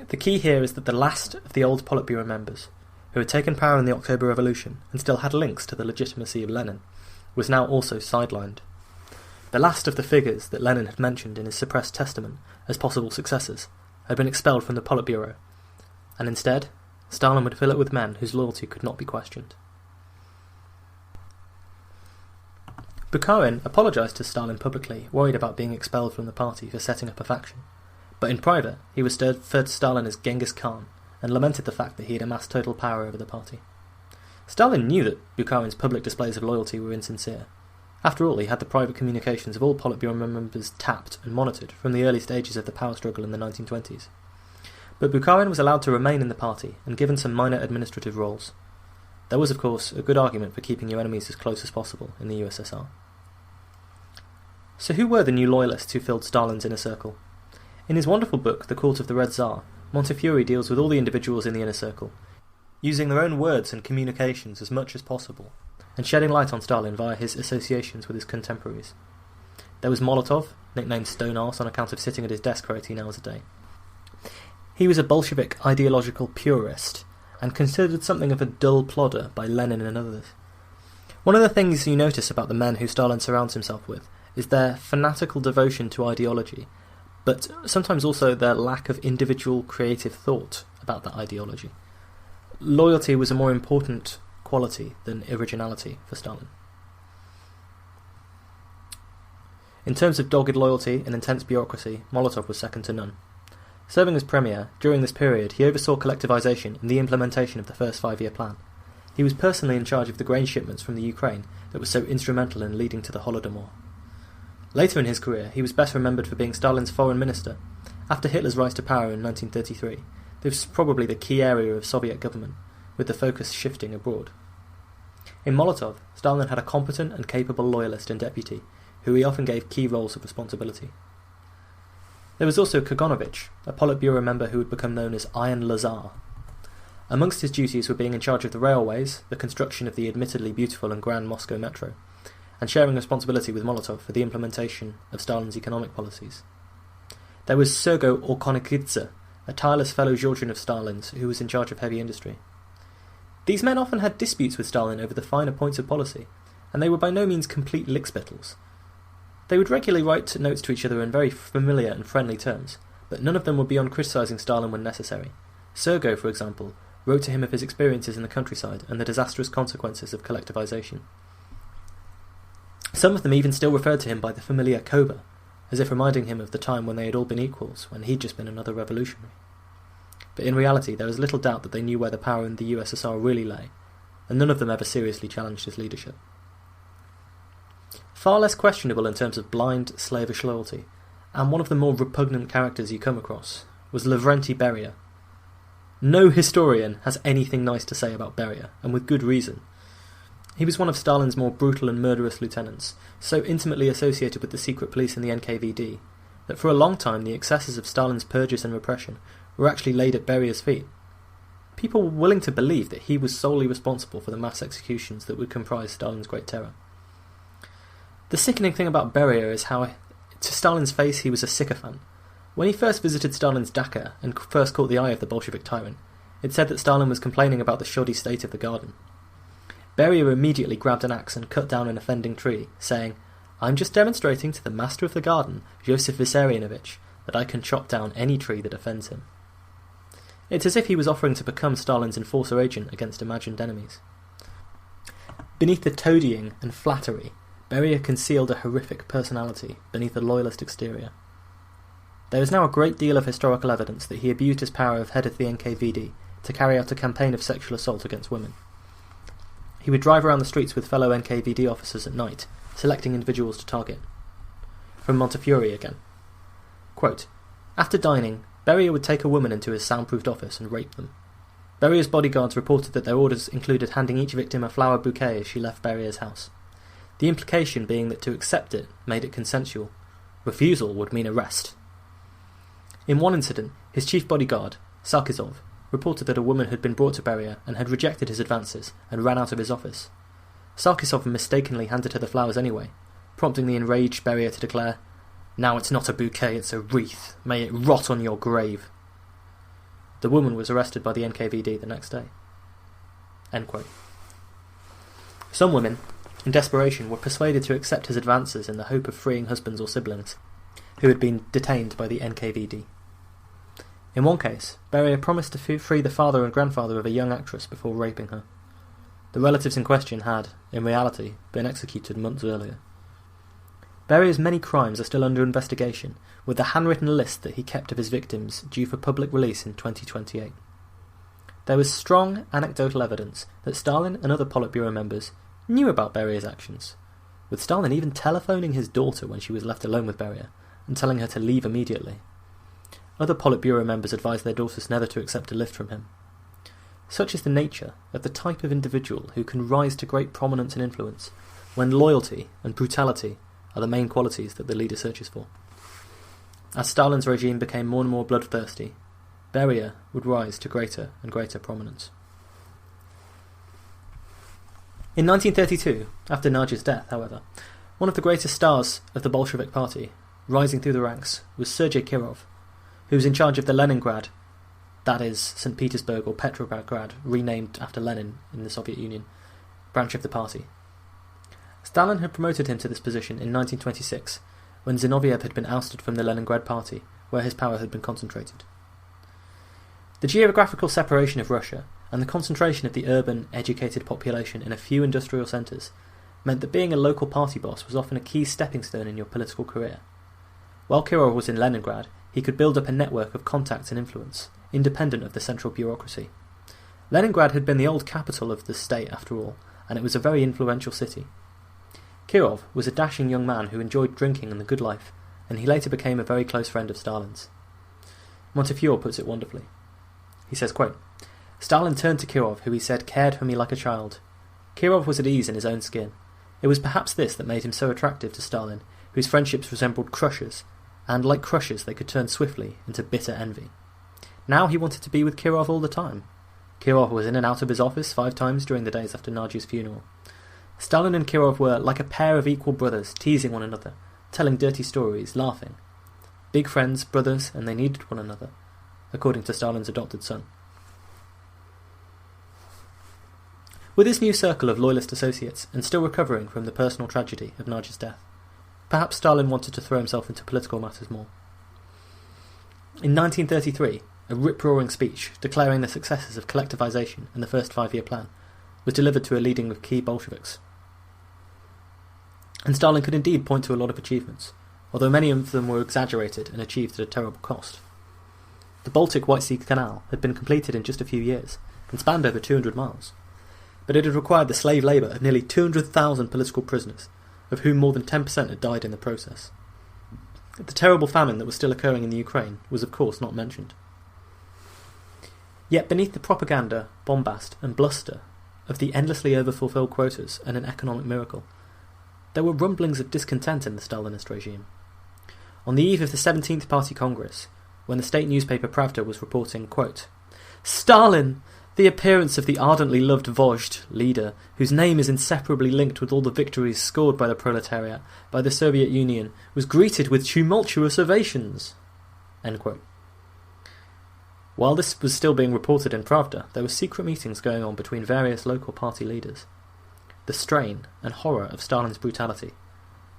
The key here is that the last of the old Politburo members, who had taken power in the October Revolution and still had links to the legitimacy of Lenin, was now also sidelined. The last of the figures that Lenin had mentioned in his suppressed testament as possible successors had been expelled from the Politburo, and instead, Stalin would fill it with men whose loyalty could not be questioned. Bukharin apologised to Stalin publicly, worried about being expelled from the party for setting up a faction, but in private he referred to Stalin as Genghis Khan and lamented the fact that he had amassed total power over the party. Stalin knew that Bukharin's public displays of loyalty were insincere. After all, he had the private communications of all Politburo members tapped and monitored from the early stages of the power struggle in the 1920s. But Bukharin was allowed to remain in the party and given some minor administrative roles. There was, of course, a good argument for keeping your enemies as close as possible in the USSR. So who were the new loyalists who filled Stalin's inner circle? In his wonderful book, The Court of the Red Tsar, Montefiore deals with all the individuals in the inner circle, using their own words and communications as much as possible, and shedding light on Stalin via his associations with his contemporaries. There was Molotov, nicknamed Stone Arse on account of sitting at his desk for 18 hours a day. He was a Bolshevik ideological purist, and considered something of a dull plodder by Lenin and others. One of the things you notice about the men who Stalin surrounds himself with is their fanatical devotion to ideology, but sometimes also their lack of individual creative thought about that ideology. Loyalty was a more important quality than originality for Stalin. In terms of dogged loyalty and intense bureaucracy, Molotov was second to none. Serving as premier, during this period he oversaw collectivization and the implementation of the first 5-year plan. He was personally in charge of the grain shipments from the Ukraine that was so instrumental in leading to the Holodomor. Later in his career, he was best remembered for being Stalin's foreign minister. After Hitler's rise to power in 1933, this was probably the key area of Soviet government, with the focus shifting abroad. In Molotov, Stalin had a competent and capable loyalist and deputy, who he often gave key roles of responsibility. There was also Kaganovich, a Politburo member who would become known as Iron Lazar. Amongst his duties were being in charge of the railways, the construction of the admittedly beautiful and grand Moscow metro, and sharing responsibility with Molotov for the implementation of Stalin's economic policies. There was Sergo Orkonakidze, a tireless fellow Georgian of Stalin's who was in charge of heavy industry. These men often had disputes with Stalin over the finer points of policy, and they were by no means complete lickspittles. They would regularly write notes to each other in very familiar and friendly terms, but none of them would beyond criticising Stalin when necessary. Sergo, for example, wrote to him of his experiences in the countryside and the disastrous consequences of collectivization. Some of them even still referred to him by the familiar Koba, as if reminding him of the time when they had all been equals, when he'd just been another revolutionary. But in reality there was little doubt that they knew where the power in the USSR really lay, and none of them ever seriously challenged his leadership. Far less questionable in terms of blind, slavish loyalty, and one of the more repugnant characters you come across, was Lavrenti Beria. No historian has anything nice to say about Beria, and with good reason. He was one of Stalin's more brutal and murderous lieutenants, so intimately associated with the secret police and the NKVD, that for a long time the excesses of Stalin's purges and repression were actually laid at Beria's feet. People were willing to believe that he was solely responsible for the mass executions that would comprise Stalin's Great Terror. The sickening thing about Beria is how, to Stalin's face, he was a sycophant. When he first visited Stalin's dacha and first caught the eye of the Bolshevik tyrant, it said that Stalin was complaining about the shoddy state of the garden. Beria immediately grabbed an axe and cut down an offending tree, saying, "I'm just demonstrating to the master of the garden, Joseph Vissarionovich, that I can chop down any tree that offends him." It's as if he was offering to become Stalin's enforcer agent against imagined enemies. Beneath the toadying and flattery, Beria concealed a horrific personality beneath a loyalist exterior. There is now a great deal of historical evidence that he abused his power of head of the NKVD to carry out a campaign of sexual assault against women. He would drive around the streets with fellow NKVD officers at night, selecting individuals to target. From Montefiore again. Quote, "After dining, Beria would take a woman into his soundproofed office and rape them. Beria's bodyguards reported that their orders included handing each victim a flower bouquet as she left Beria's house. The implication being that to accept it made it consensual. Refusal would mean arrest." In one incident, his chief bodyguard, Sarkisov, reported that a woman had been brought to Beria and had rejected his advances and ran out of his office. Sarkisov mistakenly handed her the flowers anyway, prompting the enraged Beria to declare, "Now it's not a bouquet, it's a wreath. May it rot on your grave." The woman was arrested by the NKVD the next day. End quote. Some women, in desperation, were persuaded to accept his advances in the hope of freeing husbands or siblings who had been detained by the NKVD. In one case, Beria promised to free the father and grandfather of a young actress before raping her. The relatives in question had, in reality, been executed months earlier. Beria's many crimes are still under investigation, with the handwritten list that he kept of his victims due for public release in 2028. There was strong anecdotal evidence that Stalin and other Politburo members knew about Beria's actions, with Stalin even telephoning his daughter when she was left alone with Beria and telling her to leave immediately. Other Politburo members advised their daughters never to accept a lift from him. Such is the nature of the type of individual who can rise to great prominence and influence when loyalty and brutality are the main qualities that the leader searches for. As Stalin's regime became more and more bloodthirsty, Beria would rise to greater and greater prominence. In 1932, after Nadya's death, however, one of the greatest stars of the Bolshevik party, rising through the ranks, was Sergei Kirov, who was in charge of the Leningrad, that is, St. Petersburg or Petrograd, renamed after Lenin in the Soviet Union, branch of the party. Stalin had promoted him to this position in 1926, when Zinoviev had been ousted from the Leningrad party, where his power had been concentrated. The geographical separation of Russia and the concentration of the urban, educated population in a few industrial centres meant that being a local party boss was often a key stepping stone in your political career. While Kirov was in Leningrad, he could build up a network of contacts and influence, independent of the central bureaucracy. Leningrad had been the old capital of the state, after all, and it was a very influential city. Kirov was a dashing young man who enjoyed drinking and the good life, and he later became a very close friend of Stalin's. Montefiore puts it wonderfully. He says, quote, "Stalin turned to Kirov, who he said cared for me like a child. Kirov was at ease in his own skin. It was perhaps this that made him so attractive to Stalin, whose friendships resembled crushes, and like crushes they could turn swiftly into bitter envy. Now he wanted to be with Kirov all the time. Kirov was in and out of his office 5 times during the days after Nadya's funeral. Stalin and Kirov were like a pair of equal brothers, teasing one another, telling dirty stories, laughing. Big friends, brothers, and they needed one another, according to Stalin's adopted son. With his new circle of loyalist associates, and still recovering from the personal tragedy of Nadya's death, perhaps Stalin wanted to throw himself into political matters more. In 1933, a rip-roaring speech declaring the successes of collectivization and the first 5-year plan was delivered to a leading of key Bolsheviks. And Stalin could indeed point to a lot of achievements, although many of them were exaggerated and achieved at a terrible cost. The Baltic White Sea Canal had been completed in just a few years and spanned over 200 miles, but it had required the slave labour of nearly 200,000 political prisoners, of whom more than 10% had died in the process. The terrible famine that was still occurring in the Ukraine was of course not mentioned. Yet beneath the propaganda, bombast and bluster of the endlessly overfulfilled quotas and an economic miracle, there were rumblings of discontent in the Stalinist regime. On the eve of the 17th Party Congress, when the state newspaper Pravda was reporting, quote, "Stalin, the appearance of the ardently loved Vozhd leader, whose name is inseparably linked with all the victories scored by the proletariat, by the Soviet Union, was greeted with tumultuous ovations." End quote. While this was still being reported in Pravda, there were secret meetings going on between various local party leaders. The strain and horror of Stalin's brutality,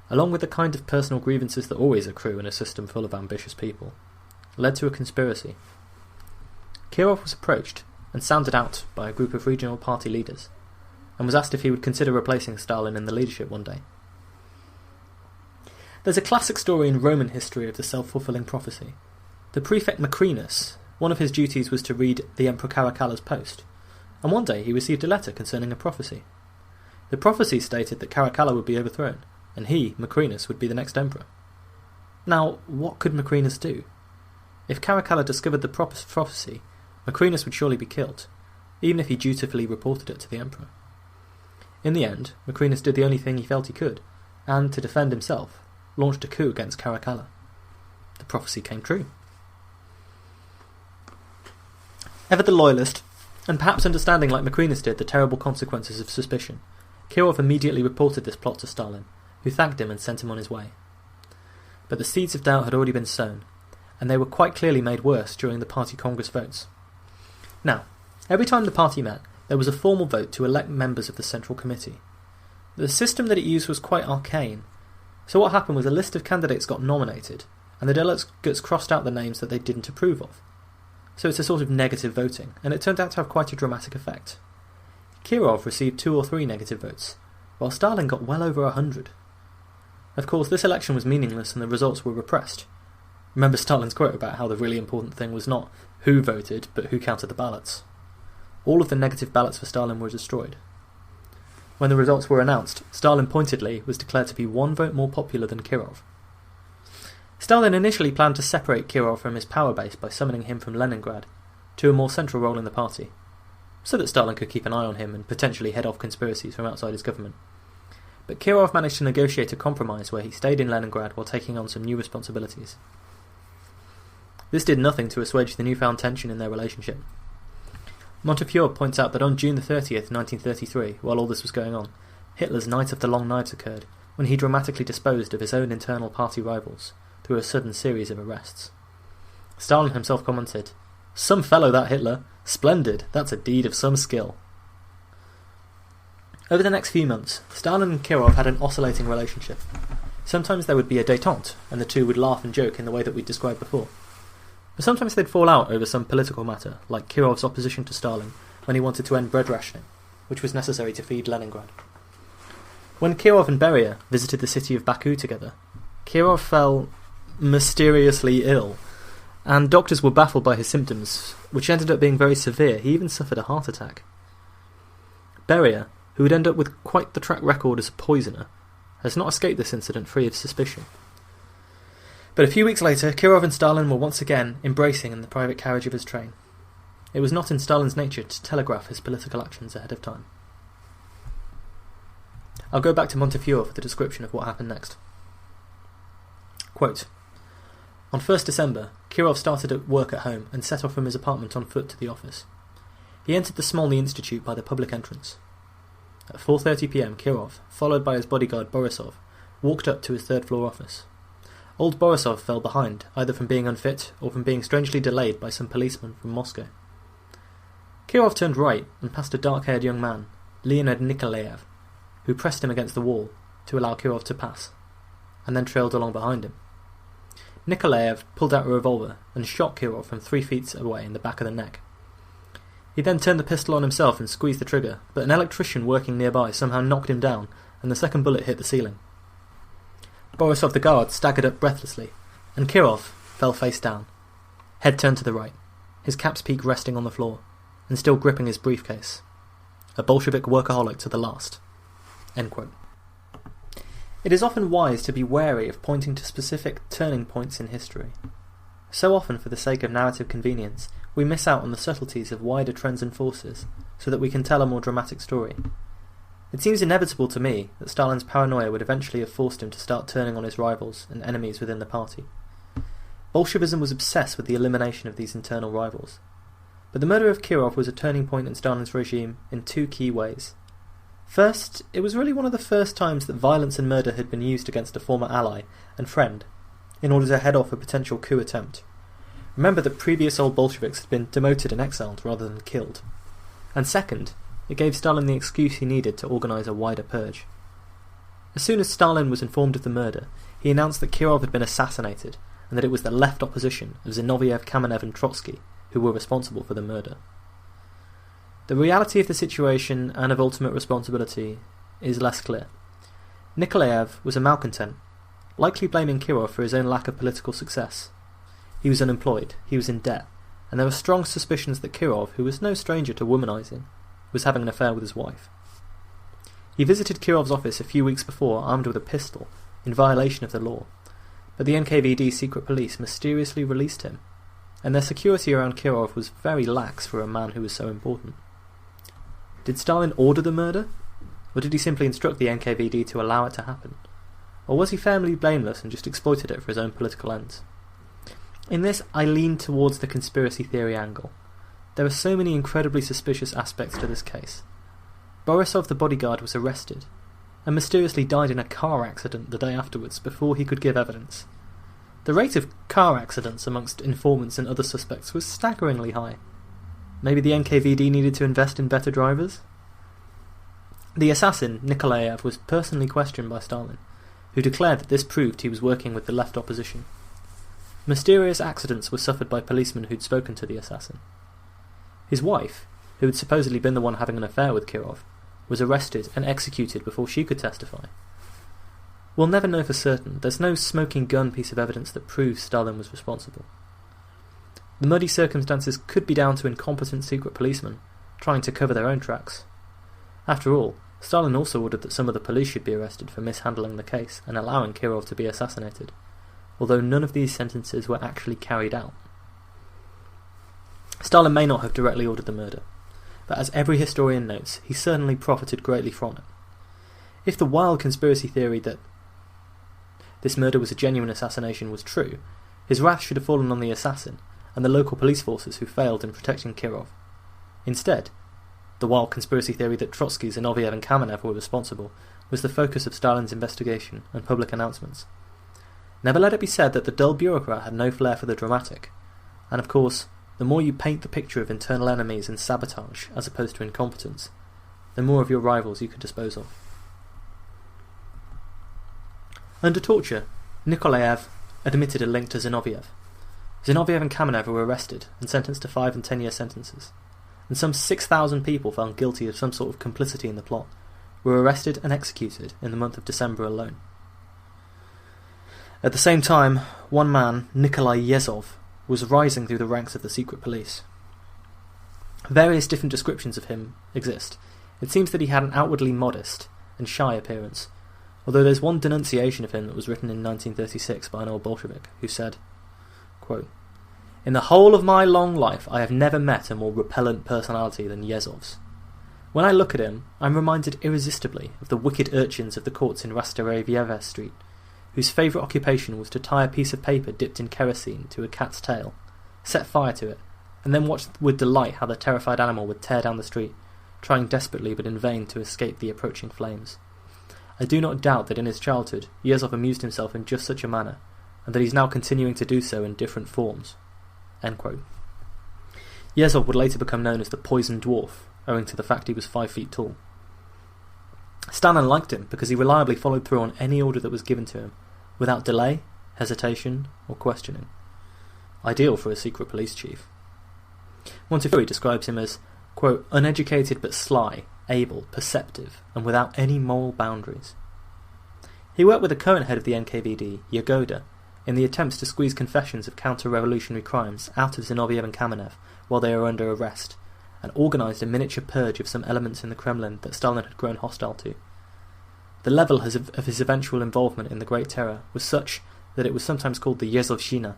along with the kind of personal grievances that always accrue in a system full of ambitious people, led to a conspiracy. Kirov was approached and sounded out by a group of regional party leaders, and was asked if he would consider replacing Stalin in the leadership one day. There's a classic story in Roman history of the self-fulfilling prophecy. The prefect Macrinus, one of his duties was to read the Emperor Caracalla's post, and one day he received a letter concerning a prophecy. The prophecy stated that Caracalla would be overthrown, and he, Macrinus, would be the next emperor. Now, what could Macrinus do? If Caracalla discovered the prophecy, Macrinus would surely be killed, even if he dutifully reported it to the emperor. In the end, Macrinus did the only thing he felt he could, and, to defend himself, launched a coup against Caracalla. The prophecy came true. Ever the loyalist, and perhaps understanding like Macrinus did the terrible consequences of suspicion, Kirov immediately reported this plot to Stalin, who thanked him and sent him on his way. But the seeds of doubt had already been sown, and they were quite clearly made worse during the party congress votes. Now, every time the party met, there was a formal vote to elect members of the Central Committee. The system that it used was quite arcane, so what happened was a list of candidates got nominated, and the delegates crossed out the names that they didn't approve of. So it's a sort of negative voting, and it turned out to have quite a dramatic effect. Kirov received 2 or 3 negative votes, while Stalin got well over 100. Of course, this election was meaningless and the results were repressed. Remember Stalin's quote about how the really important thing was not who voted, but who counted the ballots. All of the negative ballots for Stalin were destroyed. When the results were announced, Stalin pointedly was declared to be 1 vote more popular than Kirov. Stalin initially planned to separate Kirov from his power base by summoning him from Leningrad to a more central role in the party, so that Stalin could keep an eye on him and potentially head off conspiracies from outside his government. But Kirov managed to negotiate a compromise where he stayed in Leningrad while taking on some new responsibilities. This did nothing to assuage the newfound tension in their relationship. Montefiore points out that on June 30th, 1933, while all this was going on, Hitler's Night of the Long Knives occurred, when he dramatically disposed of his own internal party rivals through a sudden series of arrests. Stalin himself commented, "Some fellow that Hitler. Splendid, that's a deed of some skill." Over the next few months, Stalin and Kirov had an oscillating relationship. Sometimes there would be a détente, and the two would laugh and joke in the way that we described before. But sometimes they'd fall out over some political matter, like Kirov's opposition to Stalin when he wanted to end bread rationing, which was necessary to feed Leningrad. When Kirov and Beria visited the city of Baku together, Kirov fell mysteriously ill, and doctors were baffled by his symptoms, which ended up being very severe. He even suffered a heart attack. Beria, who would end up with quite the track record as a poisoner, has not escaped this incident free of suspicion. But a few weeks later, Kirov and Stalin were once again embracing in the private carriage of his train. It was not in Stalin's nature to telegraph his political actions ahead of time. I'll go back to Montefiore for the description of what happened next. Quote, "On 1st December, Kirov started at work at home and set off from his apartment on foot to the office. He entered the Smolny Institute by the public entrance. At 4:30 p.m, Kirov, followed by his bodyguard Borisov, walked up to his third-floor office. Old Borisov fell behind, either from being unfit or from being strangely delayed by some policemen from Moscow. Kirov turned right and passed a dark-haired young man, Leonid Nikolaev, who pressed him against the wall to allow Kirov to pass, and then trailed along behind him. Nikolaev pulled out a revolver and shot Kirov from 3 feet away in the back of the neck. He then turned the pistol on himself and squeezed the trigger, but an electrician working nearby somehow knocked him down, and the second bullet hit the ceiling. Borisov the guard staggered up breathlessly, and Kirov fell face down, head turned to the right, his cap's peak resting on the floor, and still gripping his briefcase. A Bolshevik workaholic to the last." End quote. It is often wise to be wary of pointing to specific turning points in history. So often, for the sake of narrative convenience, we miss out on the subtleties of wider trends and forces, so that we can tell a more dramatic story. It seems inevitable to me that Stalin's paranoia would eventually have forced him to start turning on his rivals and enemies within the party. Bolshevism was obsessed with the elimination of these internal rivals. But the murder of Kirov was a turning point in Stalin's regime in 2 key ways. First, it was really one of the first times that violence and murder had been used against a former ally and friend in order to head off a potential coup attempt. Remember that previous Old Bolsheviks had been demoted and exiled rather than killed. And second, it gave Stalin the excuse he needed to organise a wider purge. As soon as Stalin was informed of the murder, he announced that Kirov had been assassinated and that it was the left opposition of Zinoviev, Kamenev and Trotsky who were responsible for the murder. The reality of the situation and of ultimate responsibility is less clear. Nikolaev was a malcontent, likely blaming Kirov for his own lack of political success. He was unemployed, he was in debt, and there were strong suspicions that Kirov, who was no stranger to womanizing, was having an affair with his wife. He visited Kirov's office a few weeks before armed with a pistol, in violation of the law, but the NKVD secret police mysteriously released him, and their security around Kirov was very lax for a man who was so important. Did Stalin order the murder? Or did he simply instruct the NKVD to allow it to happen? Or was he fairly blameless and just exploited it for his own political ends? In this, I lean towards the conspiracy theory angle. There are so many incredibly suspicious aspects to this case. Borisov the bodyguard was arrested, and mysteriously died in a car accident the day afterwards before he could give evidence. The rate of car accidents amongst informants and other suspects was staggeringly high. Maybe the NKVD needed to invest in better drivers? The assassin, Nikolaev, was personally questioned by Stalin, who declared that this proved he was working with the left opposition. Mysterious accidents were suffered by policemen who'd spoken to the assassin. His wife, who had supposedly been the one having an affair with Kirov, was arrested and executed before she could testify. We'll never know for certain. There's no smoking gun piece of evidence that proves Stalin was responsible. The muddy circumstances could be down to incompetent secret policemen trying to cover their own tracks. After all, Stalin also ordered that some of the police should be arrested for mishandling the case and allowing Kirov to be assassinated, although none of these sentences were actually carried out. Stalin may not have directly ordered the murder, but as every historian notes, he certainly profited greatly from it. If the wild conspiracy theory that this murder was a genuine assassination was true, his wrath should have fallen on the assassin and the local police forces who failed in protecting Kirov. Instead, the wild conspiracy theory that Trotsky, Zinoviev and Kamenev were responsible was the focus of Stalin's investigation and public announcements. Never let it be said that the dull bureaucrat had no flair for the dramatic, and of course, the more you paint the picture of internal enemies and sabotage as opposed to incompetence, the more of your rivals you can dispose of. Under torture, Nikolaev admitted a link to Zinoviev. Zinoviev and Kamenev were arrested and sentenced to 5 and 10-year sentences, and some 6,000 people found guilty of some sort of complicity in the plot were arrested and executed in the month of December alone. At the same time, one man, Nikolai Yezhov, was rising through the ranks of the secret police. Various different descriptions of him exist. It seems that he had an outwardly modest and shy appearance, although there's one denunciation of him that was written in 1936 by an old Bolshevik, who said, quote, "In the whole of my long life I have never met a more repellent personality than Yezhov's. When I look at him, I'm reminded irresistibly of the wicked urchins of the courts in Rastarevieva Street, whose favourite occupation was to tie a piece of paper dipped in kerosene to a cat's tail, set fire to it, and then watch with delight how the terrified animal would tear down the street, trying desperately but in vain to escape the approaching flames. I do not doubt that in his childhood Yezhov amused himself in just such a manner, and that he is now continuing to do so in different forms." End quote. Yezhov would later become known as the Poison Dwarf, owing to the fact he was 5 feet tall. Stalin liked him because he reliably followed through on any order that was given to him, without delay, hesitation, or questioning. Ideal for a secret police chief. Montefiore describes him as, quote, "uneducated but sly, able, perceptive, and without any moral boundaries." He worked with the current head of the NKVD, Yagoda, in the attempts to squeeze confessions of counter-revolutionary crimes out of Zinoviev and Kamenev while they were under arrest, and organised a miniature purge of some elements in the Kremlin that Stalin had grown hostile to. The level of his eventual involvement in the Great Terror was such that it was sometimes called the Yezhovshchina,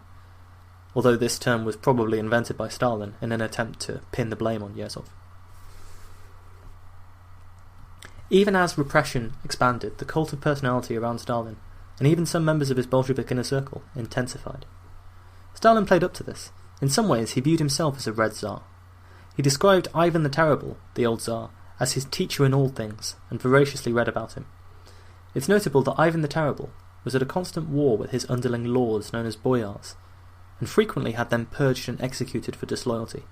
although this term was probably invented by Stalin in an attempt to pin the blame on Yezhov. Even as repression expanded, the cult of personality around Stalin, and even some members of his Bolshevik inner circle, intensified. Stalin played up to this. In some ways he viewed himself as a Red Tsar. He described Ivan the Terrible, the old Tsar, as his teacher in all things, and voraciously read about him. It's notable that Ivan the Terrible was at a constant war with his underling lords known as boyars, and frequently had them purged and executed for disloyalty.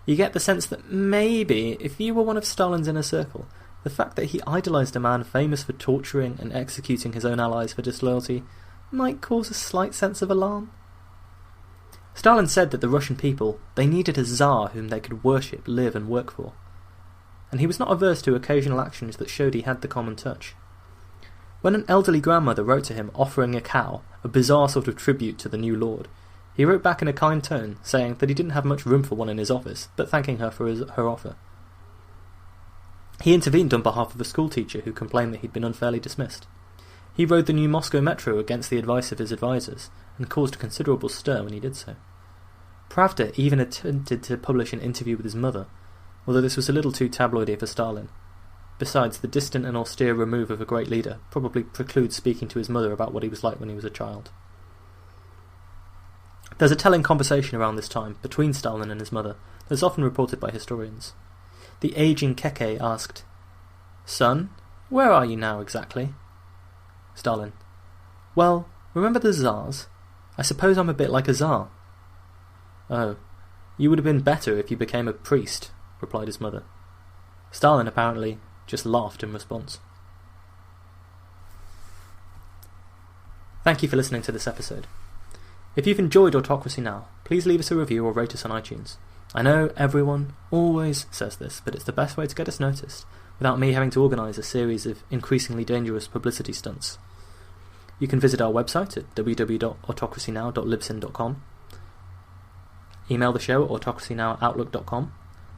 You get the sense that maybe, if you were one of Stalin's inner circle, the fact that he idolised a man famous for torturing and executing his own allies for disloyalty might cause a slight sense of alarm. Stalin said that the Russian people, they needed a Tsar whom they could worship, live and work for. And he was not averse to occasional actions that showed he had the common touch. When an elderly grandmother wrote to him offering a cow, a bizarre sort of tribute to the new lord, he wrote back in a kind tone, saying that he didn't have much room for one in his office, but thanking her for her offer. He intervened on behalf of a schoolteacher who complained that he'd been unfairly dismissed. He rode the new Moscow metro against the advice of his advisers, and caused a considerable stir when he did so. Pravda even attempted to publish an interview with his mother, although this was a little too tabloidy for Stalin. Besides, the distant and austere remove of a great leader probably precludes speaking to his mother about what he was like when he was a child. There's a telling conversation around this time between Stalin and his mother that's often reported by historians. The aging Keke asked, "Son, where are you now exactly?" Stalin, "Well, remember the Tsars? I suppose I'm a bit like a Tsar." "Oh, you would have been better if you became a priest," replied his mother. Stalin apparently just laughed in response. Thank you for listening to this episode. If you've enjoyed Autocracy Now, please leave us a review or rate us on iTunes. I know everyone always says this, but it's the best way to get us noticed, without me having to organise a series of increasingly dangerous publicity stunts. You can visit our website at www.autocracynow.libsyn.com, email the show at autocracynow@outlook.com,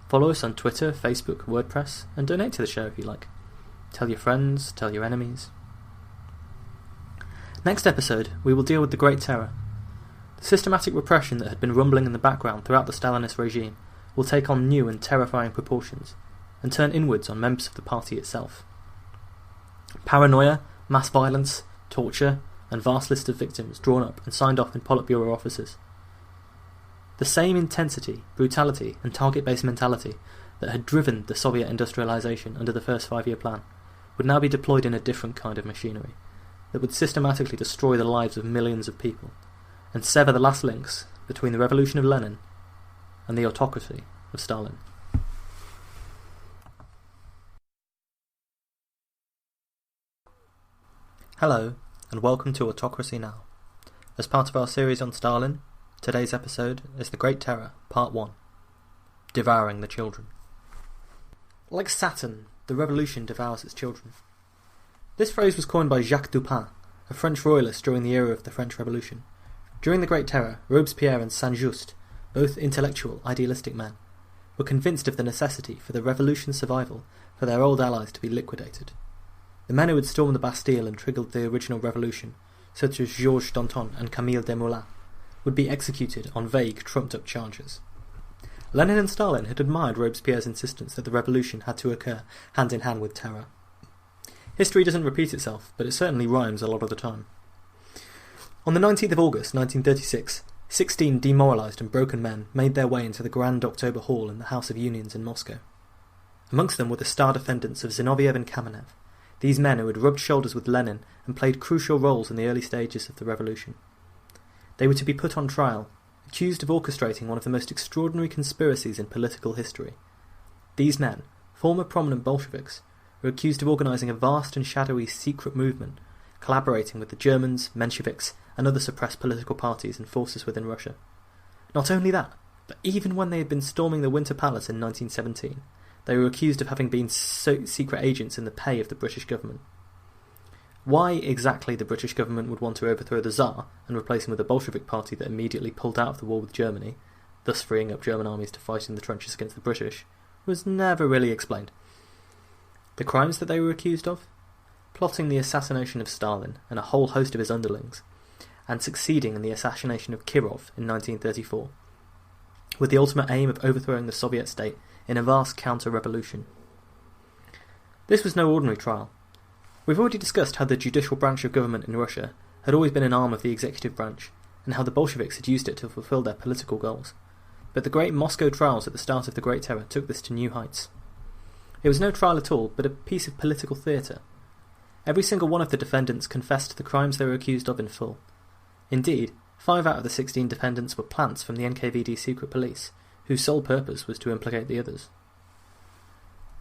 follow us on Twitter, Facebook, WordPress, and donate to the show if you like. Tell your friends, tell your enemies. Next episode, we will deal with the Great Terror. The systematic repression that had been rumbling in the background throughout the Stalinist regime will take on new and terrifying proportions, and turn inwards on members of the party itself. Paranoia, mass violence, torture, and vast list of victims drawn up and signed off in Politburo offices. The same intensity, brutality, and target-based mentality that had driven the Soviet industrialization under the first 5-year plan would now be deployed in a different kind of machinery that would systematically destroy the lives of millions of people and sever the last links between the revolution of Lenin and the autocracy of Stalin. Hello, and welcome to Autocracy Now. As part of our series on Stalin, today's episode is The Great Terror, Part 1, Devouring the Children. Like Saturn, the revolution devours its children. This phrase was coined by Jacques Dupin, a French royalist during the era of the French Revolution. During the Great Terror, Robespierre and Saint-Just, both intellectual, idealistic men, were convinced of the necessity for the revolution's survival for their old allies to be liquidated. The men who had stormed the Bastille and triggered the original revolution, such as Georges Danton and Camille Desmoulins, would be executed on vague, trumped-up charges. Lenin and Stalin had admired Robespierre's insistence that the revolution had to occur hand-in-hand with terror. History doesn't repeat itself, but it certainly rhymes a lot of the time. On the 19th of August 1936, 16 demoralised and broken men made their way into the Grand October Hall in the House of Unions in Moscow. Amongst them were the star defendants of Zinoviev and Kamenev, these men who had rubbed shoulders with Lenin and played crucial roles in the early stages of the revolution. They were to be put on trial, accused of orchestrating one of the most extraordinary conspiracies in political history. These men, former prominent Bolsheviks, were accused of organising a vast and shadowy secret movement, collaborating with the Germans, Mensheviks, and other suppressed political parties and forces within Russia. Not only that, but even when they had been storming the Winter Palace in 1917, they were accused of having been secret agents in the pay of the British government. Why exactly the British government would want to overthrow the Tsar and replace him with a Bolshevik party that immediately pulled out of the war with Germany, thus freeing up German armies to fight in the trenches against the British, was never really explained. The crimes that they were accused of? Plotting the assassination of Stalin and a whole host of his underlings, and succeeding in the assassination of Kirov in 1934, with the ultimate aim of overthrowing the Soviet state in a vast counter-revolution. This was no ordinary trial. We've already discussed how the judicial branch of government in Russia had always been an arm of the executive branch, and how the Bolsheviks had used it to fulfill their political goals. But the great Moscow trials at the start of the Great Terror took this to new heights. It was no trial at all, but a piece of political theatre. Every single one of the defendants confessed to the crimes they were accused of in full. Indeed, 5 out of the 16 defendants were plants from the NKVD secret police, whose sole purpose was to implicate the others.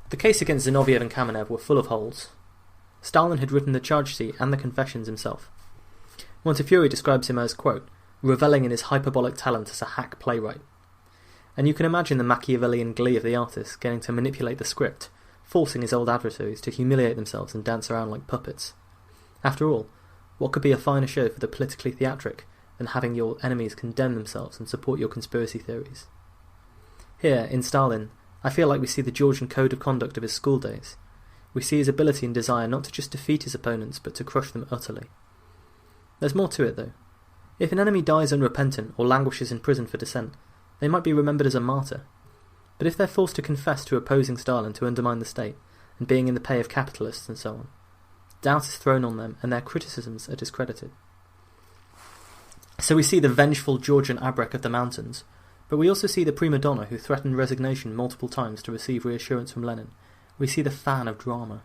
The case against Zinoviev and Kamenev were full of holes. Stalin had written the charge sheet and the confessions himself. Montefiore describes him as, quote, revelling in his hyperbolic talent as a hack playwright. And you can imagine the Machiavellian glee of the artist getting to manipulate the script, forcing his old adversaries to humiliate themselves and dance around like puppets. After all, what could be a finer show for the politically theatric than having your enemies condemn themselves and support your conspiracy theories? Here, in Stalin, I feel like we see the Georgian code of conduct of his school days. We see his ability and desire not to just defeat his opponents, but to crush them utterly. There's more to it, though. If an enemy dies unrepentant or languishes in prison for dissent, they might be remembered as a martyr. But if they're forced to confess to opposing Stalin to undermine the state, and being in the pay of capitalists and so on, doubt is thrown on them and their criticisms are discredited. So we see the vengeful Georgian Abrek of the mountains, but we also see the prima donna who threatened resignation multiple times to receive reassurance from Lenin. We see the fan of drama.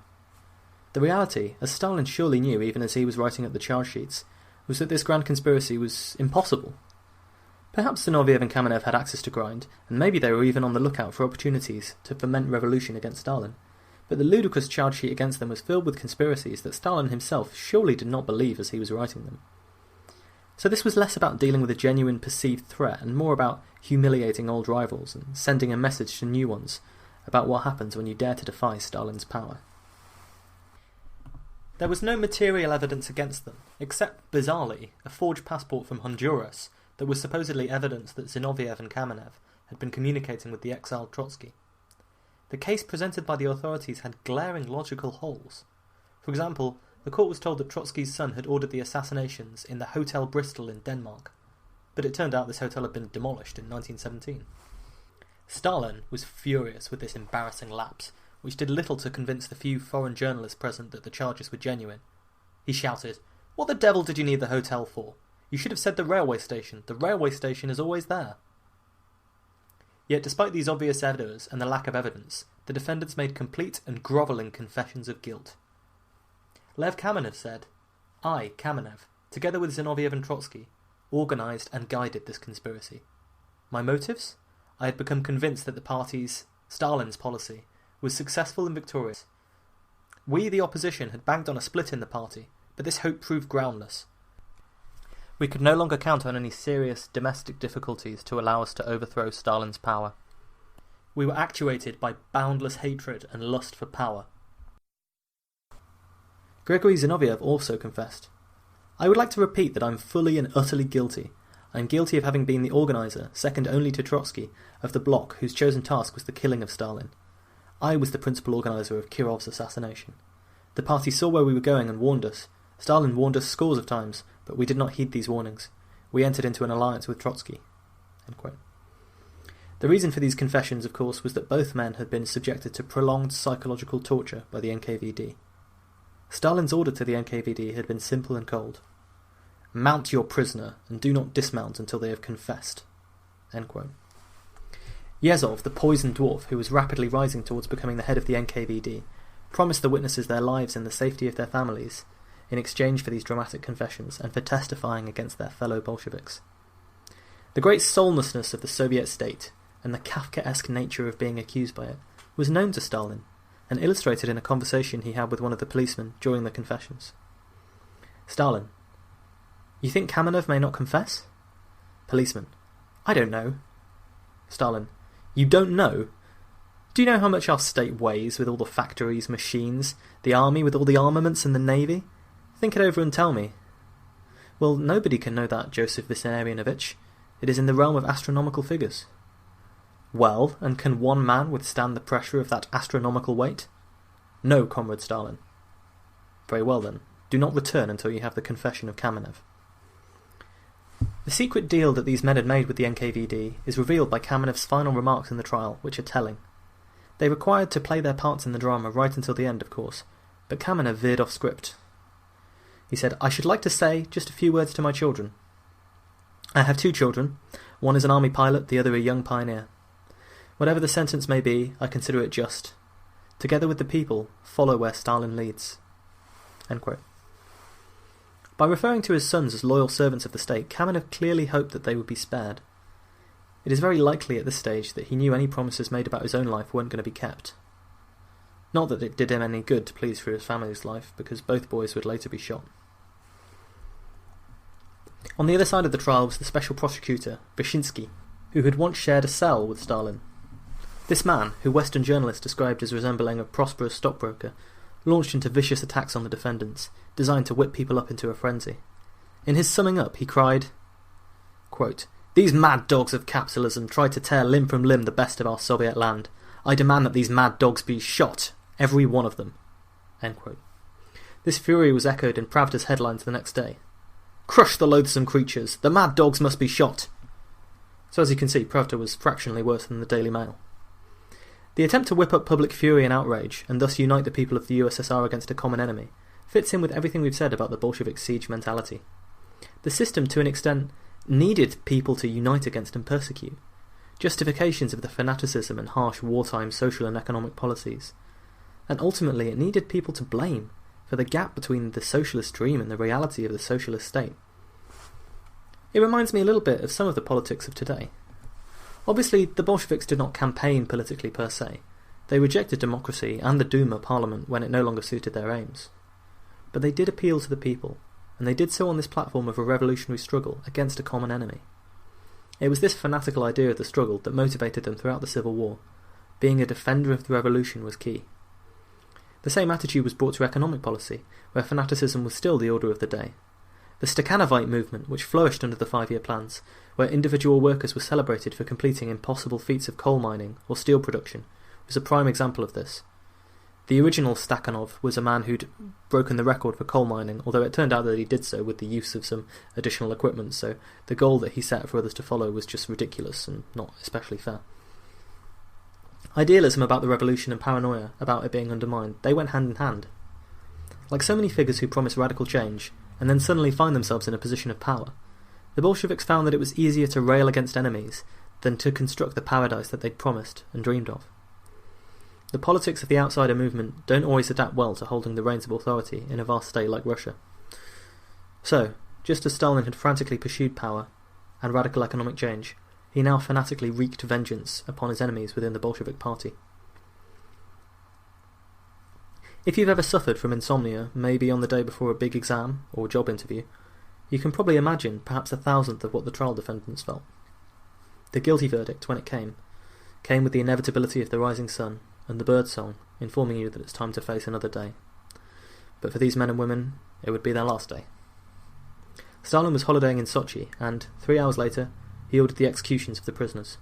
The reality, as Stalin surely knew even as he was writing up the charge sheets, was that this grand conspiracy was impossible. Perhaps Zinoviev and Kamenev had access to grind, and maybe they were even on the lookout for opportunities to foment revolution against Stalin, but the ludicrous charge sheet against them was filled with conspiracies that Stalin himself surely did not believe as he was writing them. So this was less about dealing with a genuine perceived threat and more about humiliating old rivals and sending a message to new ones about what happens when you dare to defy Stalin's power. There was no material evidence against them, except, bizarrely, a forged passport from Honduras that was supposedly evidence that Zinoviev and Kamenev had been communicating with the exiled Trotsky. The case presented by the authorities had glaring logical holes. For example, the court was told that Trotsky's son had ordered the assassinations in the Hotel Bristol in Denmark, but it turned out this hotel had been demolished in 1917. Stalin was furious with this embarrassing lapse, which did little to convince the few foreign journalists present that the charges were genuine. He shouted, "What the devil did you need the hotel for? You should have said the railway station. The railway station is always there." Yet despite these obvious errors and the lack of evidence, the defendants made complete and grovelling confessions of guilt. Lev Kamenev said, "I, Kamenev, together with Zinoviev and Trotsky, organised and guided this conspiracy. My motives? I had become convinced that the party's, Stalin's policy, was successful and victorious. We, the opposition, had banked on a split in the party, but this hope proved groundless. We could no longer count on any serious domestic difficulties to allow us to overthrow Stalin's power. We were actuated by boundless hatred and lust for power." Grigory Zinoviev also confessed, "I would like to repeat that I am fully and utterly guilty. I am guilty of having been the organiser, second only to Trotsky, of the bloc whose chosen task was the killing of Stalin. I was the principal organiser of Kirov's assassination. The party saw where we were going and warned us. Stalin warned us scores of times, but we did not heed these warnings. We entered into an alliance with Trotsky." End quote. The reason for these confessions, of course, was that both men had been subjected to prolonged psychological torture by the NKVD. Stalin's order to the NKVD had been simple and cold. "Mount your prisoner, and do not dismount until they have confessed." End quote. Yezhov, the poisoned dwarf who was rapidly rising towards becoming the head of the NKVD, promised the witnesses their lives and the safety of their families in exchange for these dramatic confessions and for testifying against their fellow Bolsheviks. The great soullessness of the Soviet state and the Kafkaesque nature of being accused by it was known to Stalin and illustrated in a conversation he had with one of the policemen during the confessions. Stalin: "You think Kamenev may not confess?" Policeman: "I don't know." Stalin: "You don't know? Do you know how much our state weighs with all the factories, machines, the army with all the armaments and the navy? Think it over and tell me." "Well, nobody can know that, Joseph Vissarionovich. It is in the realm of astronomical figures." "Well, and can one man withstand the pressure of that astronomical weight?" "No, Comrade Stalin." "Very well then, do not return until you have the confession of Kamenev." The secret deal that these men had made with the NKVD is revealed by Kamenev's final remarks in the trial, which are telling. They required to play their parts in the drama right until the end, of course, but Kamenev veered off script. He said, "I should like to say just a few words to my children. I have 2 children. One is an army pilot, the other a young pioneer. Whatever the sentence may be, I consider it just. Together with the people, follow where Stalin leads." End quote. By referring to his sons as loyal servants of the state, Kamenev clearly hoped that they would be spared. It is very likely at this stage that he knew any promises made about his own life weren't going to be kept. Not that it did him any good to please for his family's life, because both boys would later be shot. On the other side of the trial was the special prosecutor, Vyshinsky, who had once shared a cell with Stalin. This man, who Western journalists described as resembling a prosperous stockbroker, launched into vicious attacks on the defendants, designed to whip people up into a frenzy. In his summing up, he cried, quote, "These mad dogs of capitalism tried to tear limb from limb the best of our Soviet land. I demand that these mad dogs be shot, every one of them." End quote. This fury was echoed in Pravda's headlines the next day. "Crush the loathsome creatures, the mad dogs must be shot." So as you can see, Pravda was fractionally worse than the Daily Mail. The attempt to whip up public fury and outrage, and thus unite the people of the USSR against a common enemy, fits in with everything we've said about the Bolshevik siege mentality. The system, to an extent, needed people to unite against and persecute, justifications of the fanaticism and harsh wartime social and economic policies, and ultimately it needed people to blame for the gap between the socialist dream and the reality of the socialist state. It reminds me a little bit of some of the politics of today. Obviously, the Bolsheviks did not campaign politically per se. They rejected democracy and the Duma parliament when it no longer suited their aims. But they did appeal to the people, and they did so on this platform of a revolutionary struggle against a common enemy. It was this fanatical idea of the struggle that motivated them throughout the Civil War. Being a defender of the revolution was key. The same attitude was brought to economic policy, where fanaticism was still the order of the day. The Stakhanovite movement, which flourished under the 5-year plans, where individual workers were celebrated for completing impossible feats of coal mining or steel production, was a prime example of this. The original Stakhanov was a man who'd broken the record for coal mining, although it turned out that he did so with the use of some additional equipment, so the goal that he set for others to follow was just ridiculous and not especially fair. Idealism about the revolution and paranoia about it being undermined, they went hand in hand. Like so many figures who promise radical change, and then suddenly find themselves in a position of power, the Bolsheviks found that it was easier to rail against enemies than to construct the paradise that they'd promised and dreamed of. The politics of the outsider movement don't always adapt well to holding the reins of authority in a vast state like Russia. So, just as Stalin had frantically pursued power and radical economic change, he now fanatically wreaked vengeance upon his enemies within the Bolshevik party. If you've ever suffered from insomnia, maybe on the day before a big exam or job interview, you can probably imagine perhaps 1,000th of what the trial defendants felt. The guilty verdict, when it came with the inevitability of the rising sun and the bird song informing you that it's time to face another day. But for these men and women, it would be their last day. Stalin was holidaying in Sochi, and 3 hours later, he ordered the executions of the prisoners.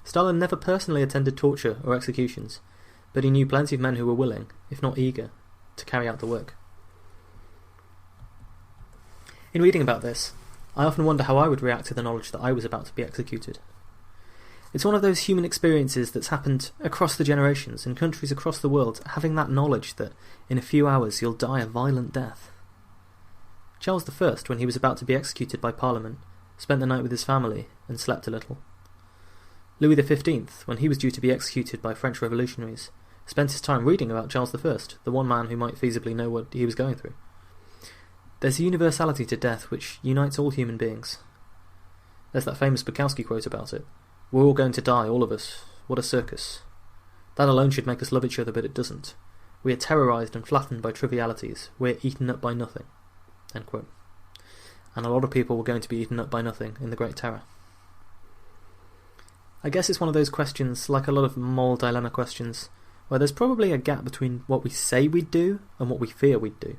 Stalin never personally attended torture or executions, but he knew plenty of men who were willing, if not eager, to carry out the work. In reading about this, I often wonder how I would react to the knowledge that I was about to be executed. It's one of those human experiences that's happened across the generations in countries across the world, having that knowledge that in a few hours you'll die a violent death. Charles I, when he was about to be executed by Parliament, spent the night with his family and slept a little. Louis XV, when he was due to be executed by French revolutionaries, spent his time reading about Charles I, the one man who might feasibly know what he was going through. There's a universality to death which unites all human beings. There's that famous Bukowski quote about it. We're all going to die, all of us. What a circus. That alone should make us love each other, but it doesn't. We are terrorised and flattened by trivialities. We're eaten up by nothing. End quote. And a lot of people were going to be eaten up by nothing in the Great Terror. I guess it's one of those questions, like a lot of moral dilemma questions, where there's probably a gap between what we say we'd do and what we fear we'd do.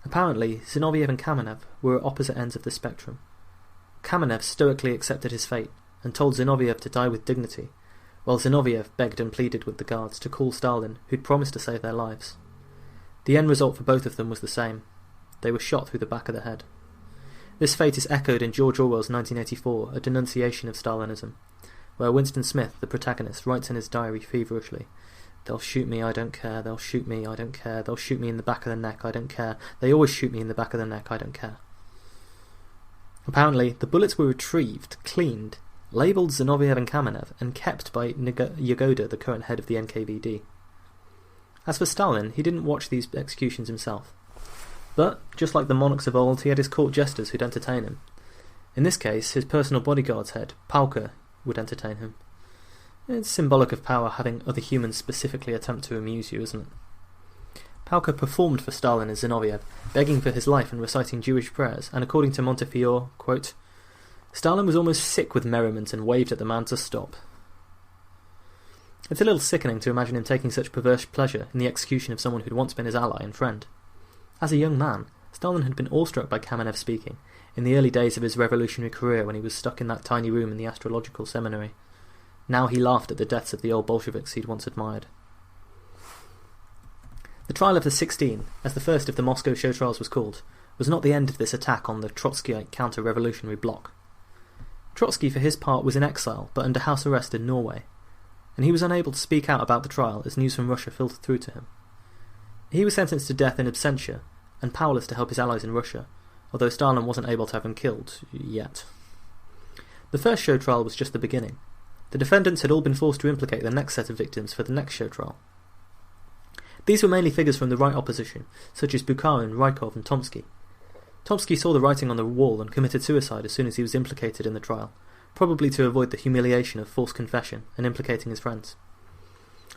Apparently, Zinoviev and Kamenev were at opposite ends of the spectrum. Kamenev stoically accepted his fate and told Zinoviev to die with dignity, while Zinoviev begged and pleaded with the guards to call Stalin, who'd promised to save their lives. The end result for both of them was the same. They were shot through the back of the head. This fate is echoed in George Orwell's 1984, A Denunciation of Stalinism, where Winston Smith, the protagonist, writes in his diary feverishly, "They'll shoot me, I don't care. They'll shoot me, I don't care. They'll shoot me in the back of the neck, I don't care. They always shoot me in the back of the neck, I don't care." Apparently, the bullets were retrieved, cleaned, labelled Zinoviev and Kamenev, and kept by Yagoda, the current head of the NKVD. As for Stalin, he didn't watch these executions himself. But, just like the monarchs of old, he had his court jesters who'd entertain him. In this case, his personal bodyguard's head, Pauka, would entertain him. It's symbolic of power having other humans specifically attempt to amuse you, isn't it? Pauka performed for Stalin as Zinoviev, begging for his life and reciting Jewish prayers, and according to Montefiore, quote, "Stalin was almost sick with merriment and waved at the man to stop." It's a little sickening to imagine him taking such perverse pleasure in the execution of someone who'd once been his ally and friend. As a young man, Stalin had been awestruck by Kamenev speaking, in the early days of his revolutionary career when he was stuck in that tiny room in the astrological seminary. Now he laughed at the deaths of the old Bolsheviks he'd once admired. The trial of the 16, as the first of the Moscow show trials was called, was not the end of this attack on the Trotskyite counter-revolutionary bloc. Trotsky, for his part, was in exile, but under house arrest in Norway, and he was unable to speak out about the trial as news from Russia filtered through to him. He was sentenced to death in absentia, and powerless to help his allies in Russia, although Stalin wasn't able to have him killed, yet. The first show trial was just the beginning. The defendants had all been forced to implicate the next set of victims for the next show trial. These were mainly figures from the right opposition, such as Bukharan, Rykov and Tomsky. Tomsky saw the writing on the wall and committed suicide as soon as he was implicated in the trial, probably to avoid the humiliation of forced confession and implicating his friends.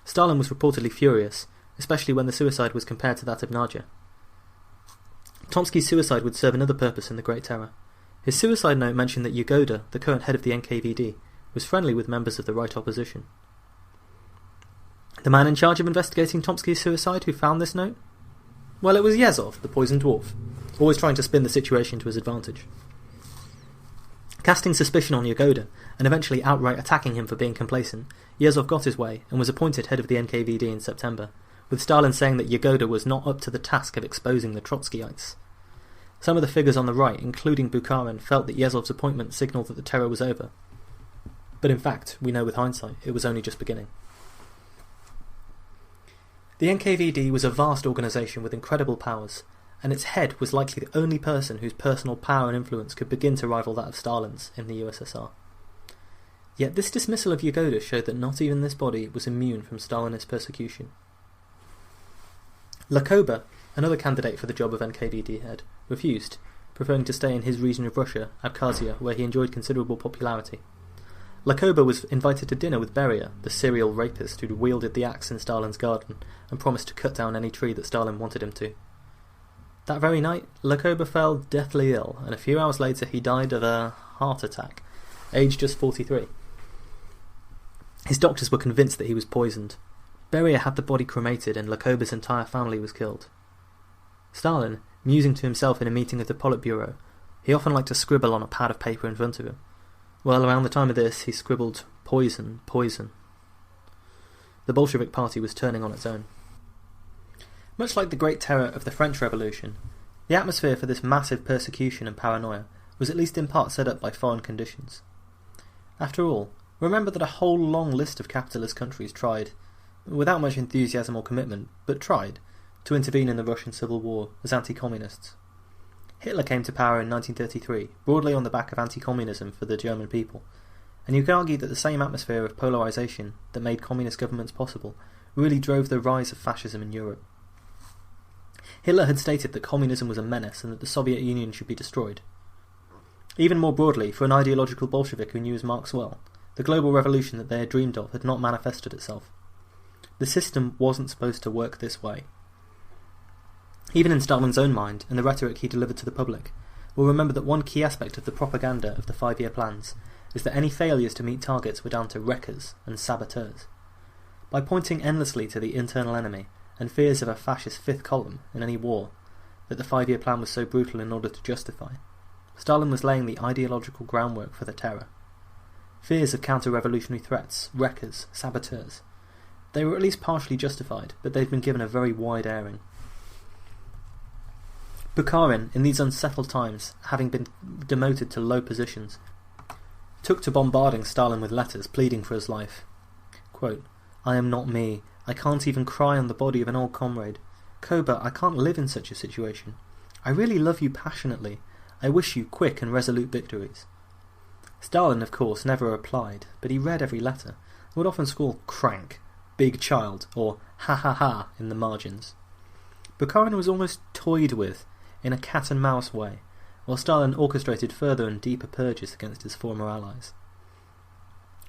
Stalin was reportedly furious, especially when the suicide was compared to that of Nadya. Tomsky's suicide would serve another purpose in the Great Terror. His suicide note mentioned that Yagoda, the current head of the NKVD, was friendly with members of the right opposition. The man in charge of investigating Tomsky's suicide who found this note? Well, it was Yezhov, the poison dwarf, always trying to spin the situation to his advantage. Casting suspicion on Yagoda, and eventually outright attacking him for being complacent, Yezhov got his way and was appointed head of the NKVD in September, with Stalin saying that Yagoda was not up to the task of exposing the Trotskyites. Some of the figures on the right, including Bukharin, felt that Yezhov's appointment signalled that the terror was over. But in fact, we know with hindsight, it was only just beginning. The NKVD was a vast organisation with incredible powers, and its head was likely the only person whose personal power and influence could begin to rival that of Stalin's in the USSR. Yet this dismissal of Yagoda showed that not even this body was immune from Stalinist persecution. Lakoba, another candidate for the job of NKVD head, refused, preferring to stay in his region of Russia, Abkhazia, where he enjoyed considerable popularity. Lakoba was invited to dinner with Beria, the serial rapist who'd wielded the axe in Stalin's garden and promised to cut down any tree that Stalin wanted him to. That very night, Lakoba fell deathly ill, and a few hours later he died of a heart attack, aged just 43. His doctors were convinced that he was poisoned. Beria had the body cremated and Lakoba's entire family was killed. Stalin, musing to himself in a meeting of the Politburo, he often liked to scribble on a pad of paper in front of him. Well, around the time of this, he scribbled, "Poison, poison." The Bolshevik party was turning on its own. Much like the Great Terror of the French Revolution, the atmosphere for this massive persecution and paranoia was at least in part set up by foreign conditions. After all, remember that a whole long list of capitalist countries tried, without much enthusiasm or commitment, but tried, to intervene in the Russian Civil War as anti-communists. Hitler came to power in 1933, broadly on the back of anti-communism for the German people, and you could argue that the same atmosphere of polarisation that made communist governments possible really drove the rise of fascism in Europe. Hitler had stated that communism was a menace and that the Soviet Union should be destroyed. Even more broadly, for an ideological Bolshevik who knew his Marx well, the global revolution that they had dreamed of had not manifested itself. The system wasn't supposed to work this way. Even in Stalin's own mind, and the rhetoric he delivered to the public, we'll remember that one key aspect of the propaganda of the 5-year plans is that any failures to meet targets were down to wreckers and saboteurs. By pointing endlessly to the internal enemy and fears of a fascist fifth column in any war that the 5-year plan was so brutal in order to justify, Stalin was laying the ideological groundwork for the terror. Fears of counter-revolutionary threats, wreckers, saboteurs. They were at least partially justified, but they'd been given a very wide airing. Bukharan, in these unsettled times, having been demoted to low positions, took to bombarding Stalin with letters pleading for his life. Quote, "I am not me. I can't even cry on the body of an old comrade. Koba, I can't live in such a situation. I really love you passionately. I wish you quick and resolute victories." Stalin, of course, never replied, but he read every letter, and would often scrawl "crank," "big child," or "ha ha ha" in the margins. Bukharin was almost toyed with, in a cat-and-mouse way, while Stalin orchestrated further and deeper purges against his former allies.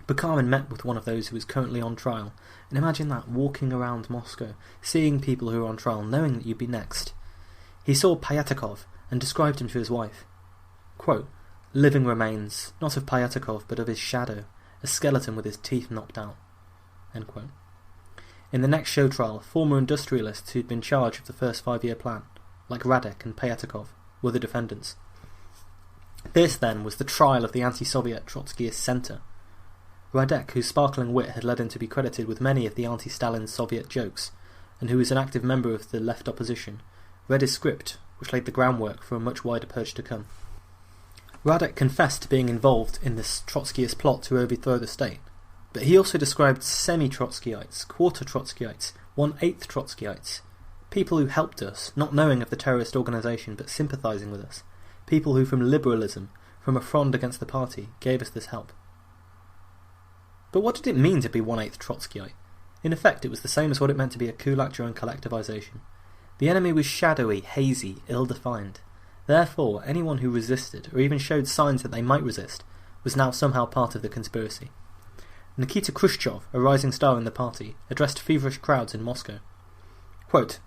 Bukharin met with one of those who was currently on trial, and imagine that, walking around Moscow, seeing people who were on trial, knowing that you'd be next. He saw Pyatakov and described him to his wife. Quote, "Living remains, not of Pyatakov, but of his shadow, a skeleton with his teeth knocked out." End quote. In the next show trial, former industrialists who'd been charged of the first 5-year plan, like Radek and Pyatakov, were the defendants. This, then, was the trial of the anti-Soviet Trotskyist centre. Radek, whose sparkling wit had led him to be credited with many of the anti-Stalin Soviet jokes, and who was an active member of the left opposition, read his script, which laid the groundwork for a much wider purge to come. Radek confessed to being involved in this Trotskyist plot to overthrow the state, but he also described semi-Trotskyites, quarter-Trotskyites, 1/8 Trotskyites, people who helped us, not knowing of the terrorist organisation but sympathising with us, people who from liberalism, from a front against the party, gave us this help. But what did it mean to be 1/8 Trotskyite? In effect, it was the same as what it meant to be a kulak during collectivization. The enemy was shadowy, hazy, ill-defined. Therefore, anyone who resisted, or even showed signs that they might resist, was now somehow part of the conspiracy. Nikita Khrushchev, a rising star in the party, addressed feverish crowds in Moscow. Quote,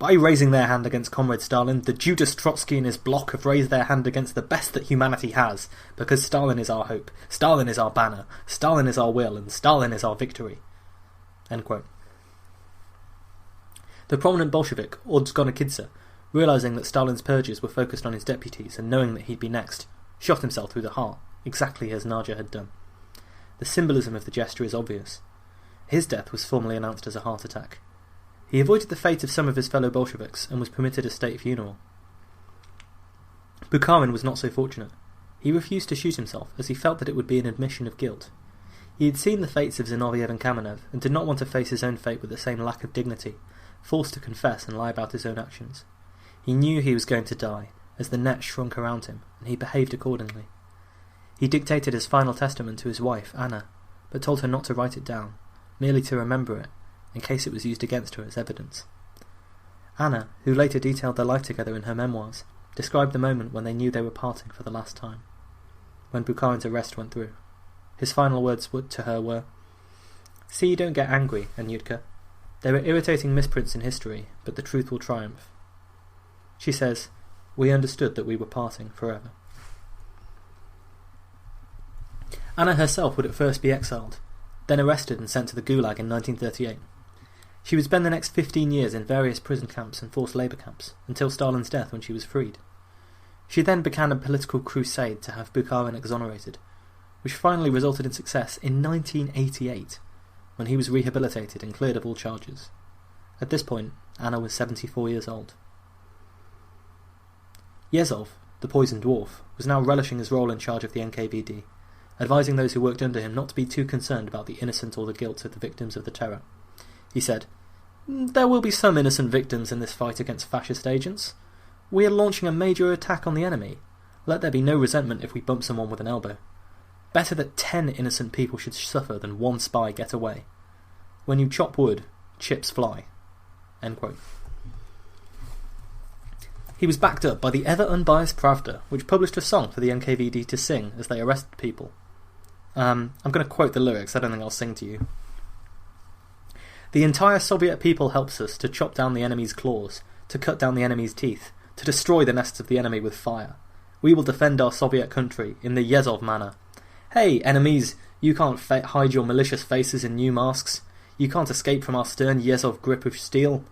"By raising their hand against Comrade Stalin, the Judas Trotsky and his bloc have raised their hand against the best that humanity has, because Stalin is our hope, Stalin is our banner, Stalin is our will, and Stalin is our victory." End quote. The prominent Bolshevik, Odzgonakidze, realising that Stalin's purges were focused on his deputies and knowing that he'd be next, shot himself through the heart, exactly as Nadya had done. The symbolism of the gesture is obvious. His death was formally announced as a heart attack. He avoided the fate of some of his fellow Bolsheviks and was permitted a state funeral. Bukharin was not so fortunate. He refused to shoot himself as he felt that it would be an admission of guilt. He had seen the fates of Zinoviev and Kamenev and did not want to face his own fate with the same lack of dignity, forced to confess and lie about his own actions. He knew he was going to die, as the net shrunk around him, and he behaved accordingly. He dictated his final testament to his wife, Anna, but told her not to write it down, merely to remember it, in case it was used against her as evidence. Anna, who later detailed their life together in her memoirs, described the moment when they knew they were parting for the last time, when Bukharin's arrest went through. His final words to her were, "See, you don't get angry, Anyutka. There are irritating misprints in history, but the truth will triumph." She says, "We understood that we were parting forever." Anna herself would at first be exiled, then arrested and sent to the Gulag in 1938. She would spend the next 15 years in various prison camps and forced labour camps, until Stalin's death when she was freed. She then began a political crusade to have Bukharin exonerated, which finally resulted in success in 1988, when he was rehabilitated and cleared of all charges. At this point, Anna was 74 years old. Yezhov, the poison dwarf, was now relishing his role in charge of the NKVD, advising those who worked under him not to be too concerned about the innocent or the guilt of the victims of the terror. He said, "There will be some innocent victims in this fight against fascist agents. We are launching a major attack on the enemy. Let there be no resentment if we bump someone with an elbow. Better that 10 innocent people should suffer than one spy get away. When you chop wood, chips fly." End quote. He was backed up by the ever-unbiased Pravda, which published a song for the NKVD to sing as they arrested people. I'm going to quote the lyrics, I don't think I'll sing to you. "The entire Soviet people helps us to chop down the enemy's claws, to cut down the enemy's teeth, to destroy the nests of the enemy with fire. We will defend our Soviet country in the Yezhov manner. Hey, enemies, you can't hide your malicious faces in new masks. You can't escape from our stern Yezhov grip of steel.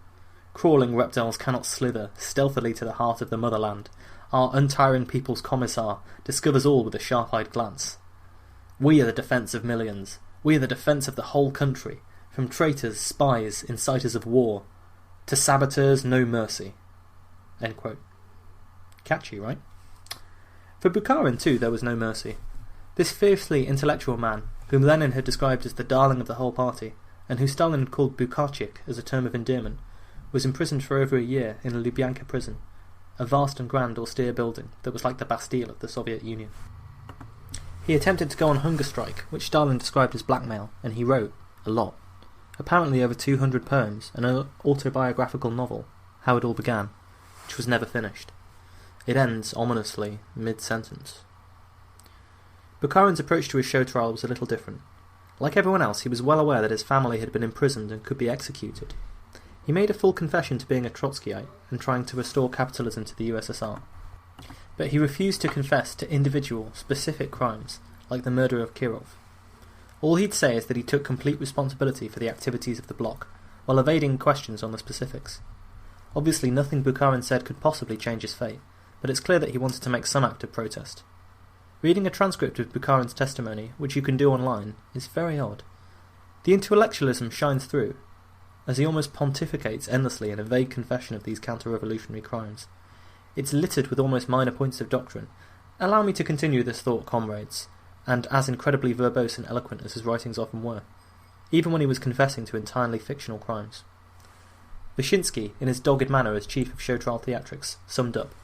Crawling reptiles cannot slither stealthily to the heart of the motherland. Our untiring people's commissar discovers all with a sharp-eyed glance. We are the defence of millions. We are the defence of the whole country. From traitors, spies, inciters of war. To saboteurs, no mercy." End quote. Catchy, right? For Bukharan, too, there was no mercy. This fiercely intellectual man, whom Lenin had described as the darling of the whole party, and who Stalin had called Bukharan as a term of endearment, was imprisoned for over a year in a Lubyanka prison, a vast and grand austere building that was like the Bastille of the Soviet Union. He attempted to go on hunger strike, which Stalin described as blackmail, and he wrote a lot. Apparently over 200 poems, and an autobiographical novel, How It All Began, which was never finished. It ends, ominously, mid-sentence. Bukharan's approach to his show trial was a little different. Like everyone else, he was well aware that his family had been imprisoned and could be executed. He made a full confession to being a Trotskyite and trying to restore capitalism to the USSR. But he refused to confess to individual, specific crimes, like the murder of Kirov. All he'd say is that he took complete responsibility for the activities of the bloc, while evading questions on the specifics. Obviously nothing Bukharan said could possibly change his fate, but it's clear that he wanted to make some act of protest. Reading a transcript of Bukharan's testimony, which you can do online, is very odd. The intellectualism shines through, as he almost pontificates endlessly in a vague confession of these counter-revolutionary crimes. It's littered with almost minor points of doctrine. Allow me to continue this thought, comrades, and as incredibly verbose and eloquent as his writings often were, even when he was confessing to entirely fictional crimes. Vyshinsky, in his dogged manner as chief of show trial theatrics, summed up.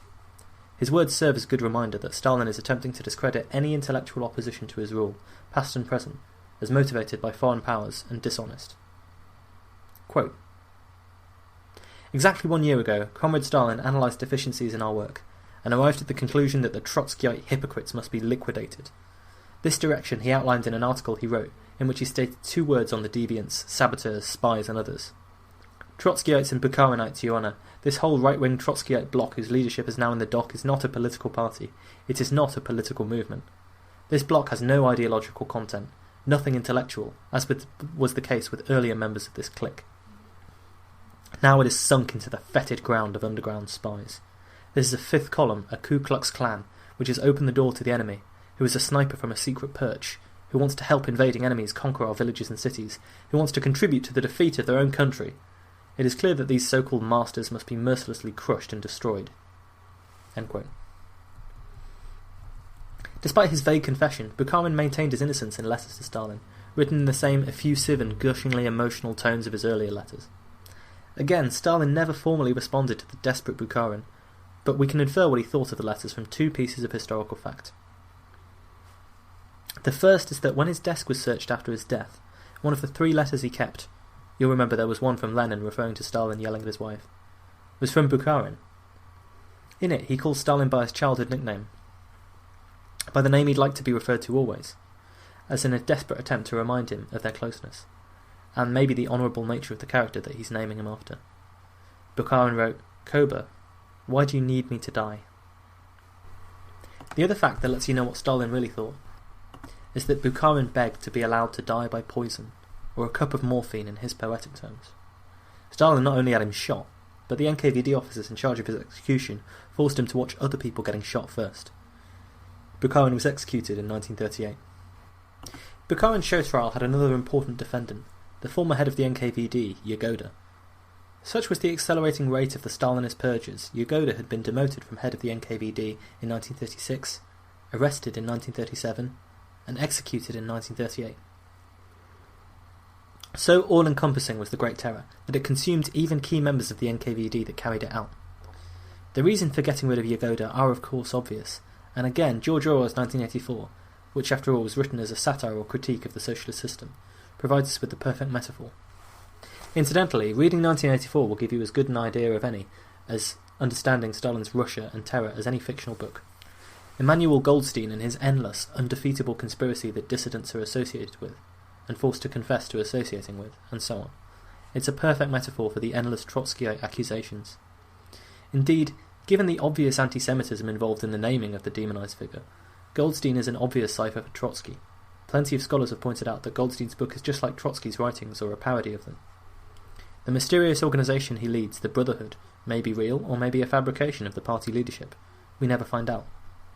His words serve as a good reminder that Stalin is attempting to discredit any intellectual opposition to his rule, past and present, as motivated by foreign powers and dishonest. Quote, "Exactly 1 year ago, Comrade Stalin analysed deficiencies in our work, and arrived at the conclusion that the Trotskyite hypocrites must be liquidated. This direction he outlined in an article he wrote, in which he stated 2 words on the deviants, saboteurs, spies and others. Trotskyites and Bukharanites, Your Honour, this whole right-wing Trotskyite bloc whose leadership is now in the dock is not a political party. It is not a political movement. This bloc has no ideological content, nothing intellectual, as was the case with earlier members of this clique. Now it is sunk into the fetid ground of underground spies. This is a 5th column, a Ku Klux Klan, which has opened the door to the enemy, who is a sniper from a secret perch, who wants to help invading enemies conquer our villages and cities, who wants to contribute to the defeat of their own country. It is clear that these so-called masters must be mercilessly crushed and destroyed." End quote. Despite his vague confession, Bukharan maintained his innocence in letters to Stalin, written in the same effusive and gushingly emotional tones of his earlier letters. Again, Stalin never formally responded to the desperate Bukharan, but we can infer what he thought of the letters from 2 pieces of historical fact. The first is that when his desk was searched after his death, one of the 3 letters he kept, you'll remember there was one from Lenin referring to Stalin yelling at his wife, was from Bukharan. In it, he calls Stalin by his childhood nickname, by the name he'd like to be referred to always, as in a desperate attempt to remind him of their closeness, and maybe the honourable nature of the character that he's naming him after. Bukharan wrote, "Koba, why do you need me to die?" The other fact that lets you know what Stalin really thought is that Bukharan begged to be allowed to die by poison, or a cup of morphine in his poetic terms. Stalin not only had him shot, but the NKVD officers in charge of his execution forced him to watch other people getting shot first. Bukharan was executed in 1938. Bukharan's show trial had another important defendant, the former head of the NKVD, Yagoda. Such was the accelerating rate of the Stalinist purges, Yagoda had been demoted from head of the NKVD in 1936, arrested in 1937, and executed in 1938. So all-encompassing was the Great Terror that it consumed even key members of the NKVD that carried it out. The reason for getting rid of Yagoda are of course obvious, and again George Orwell's 1984, which after all was written as a satire or critique of the socialist system, provides us with the perfect metaphor. Incidentally, reading 1984 will give you as good an idea of any as understanding Stalin's Russia and terror as any fictional book. Emmanuel Goldstein and his endless, undefeatable conspiracy that dissidents are associated with, and forced to confess to associating with, and so on. It's a perfect metaphor for the endless Trotskyite accusations. Indeed, given the obvious anti-Semitism involved in the naming of the demonised figure, Goldstein is an obvious cipher for Trotsky. Plenty of scholars have pointed out that Goldstein's book is just like Trotsky's writings or a parody of them. The mysterious organisation he leads, the Brotherhood, may be real or may be a fabrication of the party leadership. We never find out.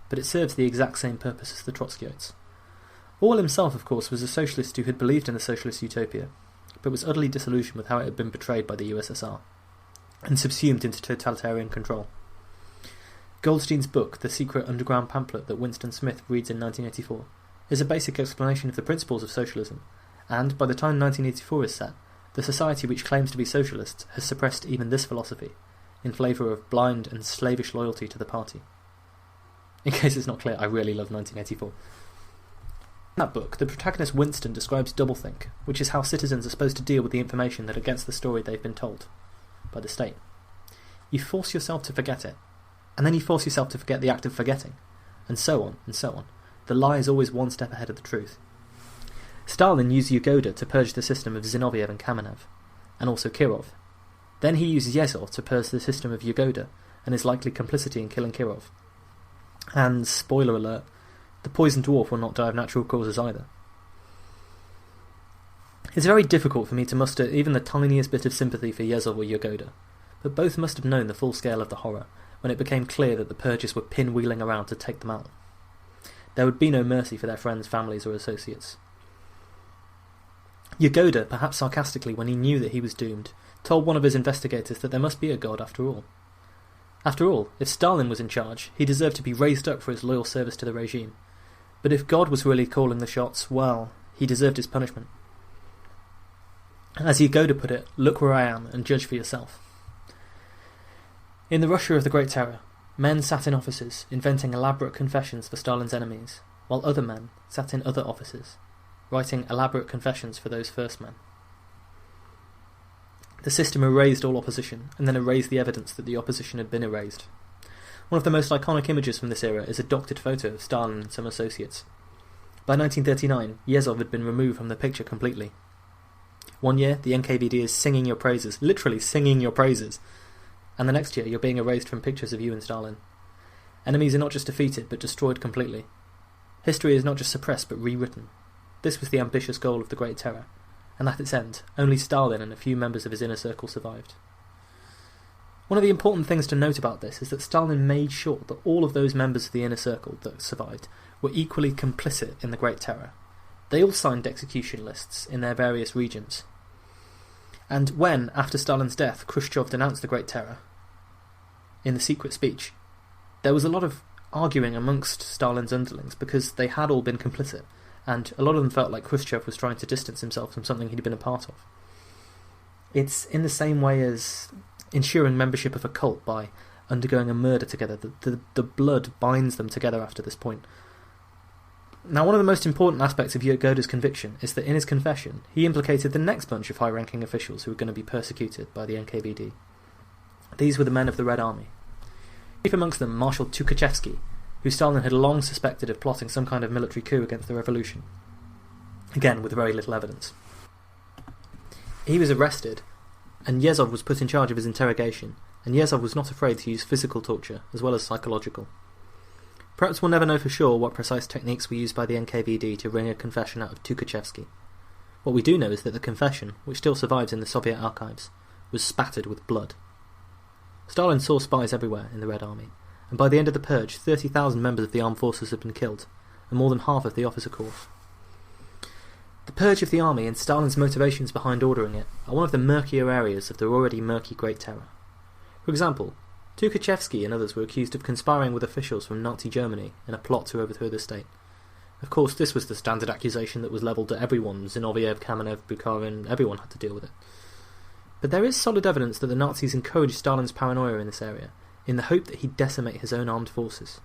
But it serves the exact same purpose as the Trotskyites. Orwell himself, of course, was a socialist who had believed in a socialist utopia, but was utterly disillusioned with how it had been betrayed by the USSR, and subsumed into totalitarian control. Goldstein's book, the secret underground pamphlet that Winston Smith reads in 1984, is a basic explanation of the principles of socialism, and, by the time 1984 is set, the society which claims to be socialist has suppressed even this philosophy, in favour of blind and slavish loyalty to the party. In case it's not clear, I really love 1984. In that book, the protagonist Winston describes doublethink, which is how citizens are supposed to deal with the information that are against the story they've been told by the state. You force yourself to forget it, and then you force yourself to forget the act of forgetting, and so on, and so on. The lie is always one step ahead of the truth. Stalin used Yagoda to purge the system of Zinoviev and Kamenev, and also Kirov. Then he used Yezhov to purge the system of Yagoda, and his likely complicity in killing Kirov. And, spoiler alert, the poison dwarf will not die of natural causes either. It's very difficult for me to muster even the tiniest bit of sympathy for Yezhov or Yagoda, but both must have known the full scale of the horror when it became clear that the purges were pinwheeling around to take them out. There would be no mercy for their friends, families, or associates. Yagoda, perhaps sarcastically when he knew that he was doomed, told one of his investigators that there must be a god after all. After all, if Stalin was in charge, he deserved to be raised up for his loyal service to the regime. But if God was really calling the shots, well, he deserved his punishment. As Yagoda put it, look where I am and judge for yourself. In the Russia of the Great Terror, men sat in offices, inventing elaborate confessions for Stalin's enemies, while other men sat in other offices, writing elaborate confessions for those first men. The system erased all opposition, and then erased the evidence that the opposition had been erased. One of the most iconic images from this era is a doctored photo of Stalin and some associates. By 1939, Yezhov had been removed from the picture completely. One year, the NKVD is singing your praises, literally singing your praises, and the next year you're being erased from pictures of you and Stalin. Enemies are not just defeated, but destroyed completely. History is not just suppressed, but rewritten. This was the ambitious goal of the Great Terror, and at its end, only Stalin and a few members of his inner circle survived. One of the important things to note about this is that Stalin made sure that all of those members of the inner circle that survived were equally complicit in the Great Terror. They all signed execution lists in their various regions. And when, after Stalin's death, Khrushchev denounced the Great Terror, in the secret speech, there was a lot of arguing amongst Stalin's underlings because they had all been complicit, and a lot of them felt like Khrushchev was trying to distance himself from something he'd been a part of. It's in the same way as ensuring membership of a cult by undergoing a murder together. The blood binds them together after this point. Now, one of the most important aspects of Yagoda's conviction is that in his confession, he implicated the next bunch of high-ranking officials who were going to be persecuted by the NKVD. These were the men of the Red Army. Chief amongst them, Marshal Tukhachevsky, who Stalin had long suspected of plotting some kind of military coup against the revolution. Again, with very little evidence. He was arrested, and Yezhov was put in charge of his interrogation, and Yezhov was not afraid to use physical torture, as well as psychological. Perhaps we'll never know for sure what precise techniques were used by the NKVD to wring a confession out of Tukhachevsky. What we do know is that the confession, which still survives in the Soviet archives, was spattered with blood. Stalin saw spies everywhere in the Red Army, and by the end of the purge, 30,000 members of the armed forces had been killed, and more than half of the officer corps. The purge of the army and Stalin's motivations behind ordering it are one of the murkier areas of the already murky Great Terror. For example, Tukhachevsky and others were accused of conspiring with officials from Nazi Germany in a plot to overthrow the state. Of course, this was the standard accusation that was levelled at everyone. Zinoviev, Kamenev, Bukharan, everyone had to deal with it. But there is solid evidence that the Nazis encouraged Stalin's paranoia in this area, in the hope that he'd decimate his own armed forces.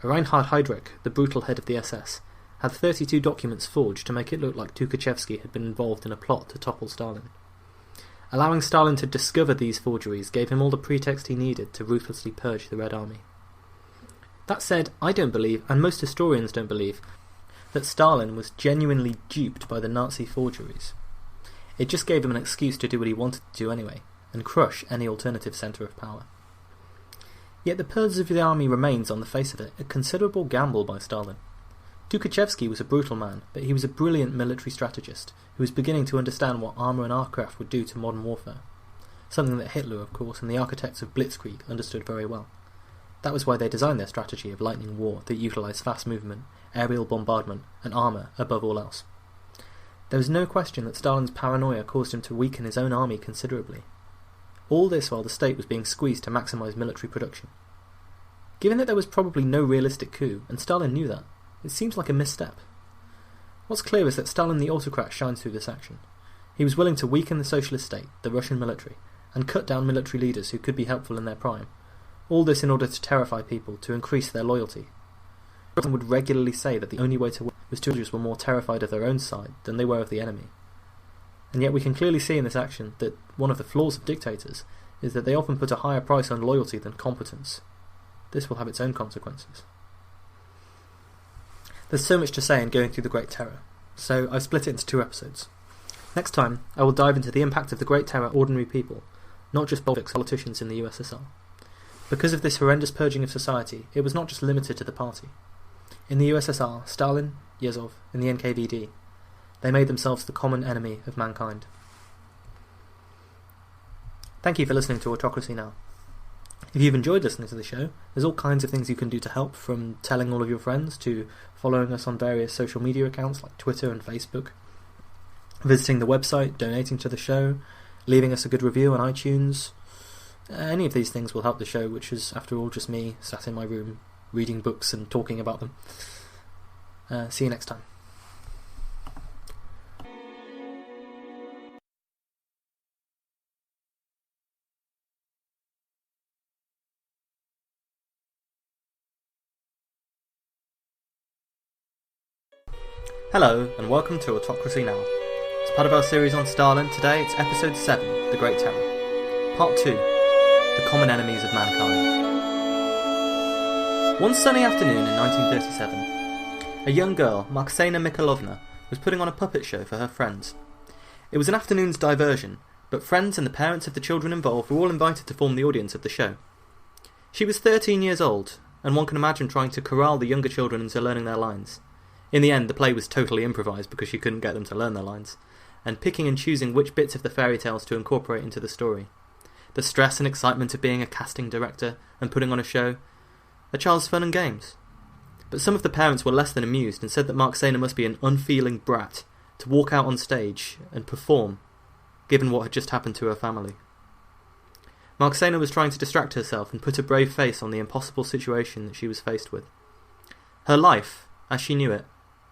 Reinhard Heydrich, the brutal head of the SS, had 32 documents forged to make it look like Tukhachevsky had been involved in a plot to topple Stalin. Allowing Stalin to discover these forgeries gave him all the pretext he needed to ruthlessly purge the Red Army. That said, I don't believe, and most historians don't believe, that Stalin was genuinely duped by the Nazi forgeries. It just gave him an excuse to do what he wanted to do anyway, and crush any alternative centre of power. Yet the purge of the army remains, on the face of it, a considerable gamble by Stalin. Tukhachevsky was a brutal man, but he was a brilliant military strategist who was beginning to understand what armour and aircraft would do to modern warfare, something that Hitler, of course, and the architects of Blitzkrieg understood very well. That was why they designed their strategy of lightning war that utilised fast movement, aerial bombardment, and armour above all else. There was no question that Stalin's paranoia caused him to weaken his own army considerably. All this while the state was being squeezed to maximise military production. Given that there was probably no realistic coup, and Stalin knew that, it seems like a misstep. What's clear is that Stalin the autocrat shines through this action. He was willing to weaken the socialist state, the Russian military, and cut down military leaders who could be helpful in their prime. All this in order to terrify people, to increase their loyalty. Britain would regularly say that the only way to win was to soldiers were more terrified of their own side than they were of the enemy. And yet we can clearly see in this action that one of the flaws of dictators is that they often put a higher price on loyalty than competence. This will have its own consequences. There's so much to say in going through the Great Terror, so I've split it into 2 episodes. Next time, I will dive into the impact of the Great Terror on ordinary people, not just Bolsheviks or politicians in the USSR. Because of this horrendous purging of society, it was not just limited to the party. In the USSR, Stalin, Yezhov, and the NKVD, they made themselves the common enemy of mankind. Thank you for listening to Autocracy Now. If you've enjoyed listening to the show, there's all kinds of things you can do to help, from telling all of your friends to following us on various social media accounts like Twitter and Facebook, visiting the website, donating to the show, leaving us a good review on iTunes. Any of these things will help the show, which is, after all, just me sat in my room reading books and talking about them. See you next time. Hello, and welcome to Autocracy Now. As part of our series on Stalin, today it's Episode 7, The Great Terror. Part 2, The Common Enemies of Mankind. One sunny afternoon in 1937, a young girl, Marksena Mikhailovna, was putting on a puppet show for her friends. It was an afternoon's diversion, but friends and the parents of the children involved were all invited to form the audience of the show. She was 13 years old, and one can imagine trying to corral the younger children into learning their lines. In the end, the play was totally improvised because she couldn't get them to learn their lines, and picking and choosing which bits of the fairy tales to incorporate into the story. The stress and excitement of being a casting director and putting on a show, a child's fun and games. But some of the parents were less than amused and said that Marksena must be an unfeeling brat to walk out on stage and perform, given what had just happened to her family. Marksena was trying to distract herself and put a brave face on the impossible situation that she was faced with. Her life, as she knew it,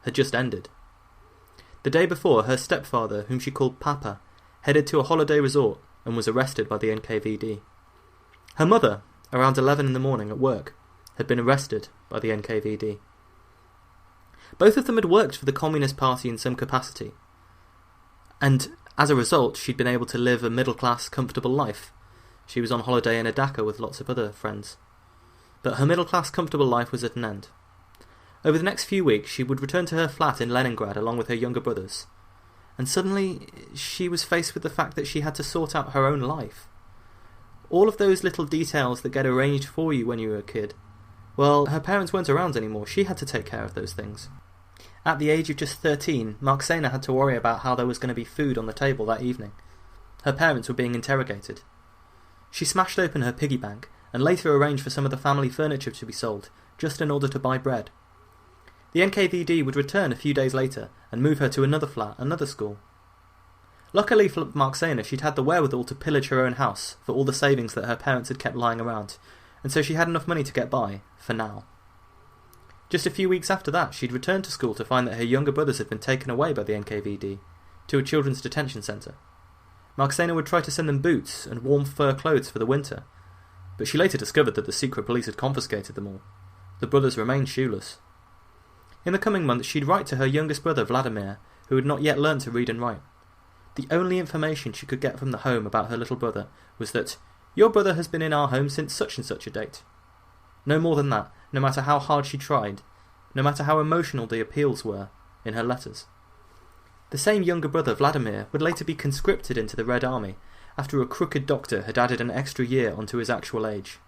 had just ended. The day before, her stepfather, whom she called Papa, headed to a holiday resort and was arrested by the NKVD. Her mother, around 11 in the morning at work, had been arrested by the NKVD. Both of them had worked for the Communist Party in some capacity, and as a result she'd been able to live a middle-class, comfortable life. She was on holiday in Dhaka with lots of other friends. But her middle-class, comfortable life was at an end. Over the next few weeks she would return to her flat in Leningrad along with her younger brothers, and suddenly she was faced with the fact that she had to sort out her own life. All of those little details that get arranged for you when you were a kid, well, her parents weren't around anymore. She had to take care of those things. At the age of just 13, Marksena had to worry about how there was going to be food on the table that evening. Her parents were being interrogated. She smashed open her piggy bank and later arranged for some of the family furniture to be sold, just in order to buy bread. The NKVD would return a few days later and move her to another flat, another school. Luckily for Marksena, she'd had the wherewithal to pillage her own house for all the savings that her parents had kept lying around, and so she had enough money to get by, for now. Just a few weeks after that, she'd returned to school to find that her younger brothers had been taken away by the NKVD to a children's detention centre. Marksena would try to send them boots and warm fur clothes for the winter, but she later discovered that the secret police had confiscated them all. The brothers remained shoeless. In the coming months, she'd write to her youngest brother, Vladimir, who had not yet learned to read and write. The only information she could get from the home about her little brother was that, "Your brother has been in our home since such and such a date." No more than that, no matter how hard she tried, no matter how emotional the appeals were in her letters. The same younger brother, Vladimir, would later be conscripted into the Red Army after a crooked doctor had added an extra year onto his actual age.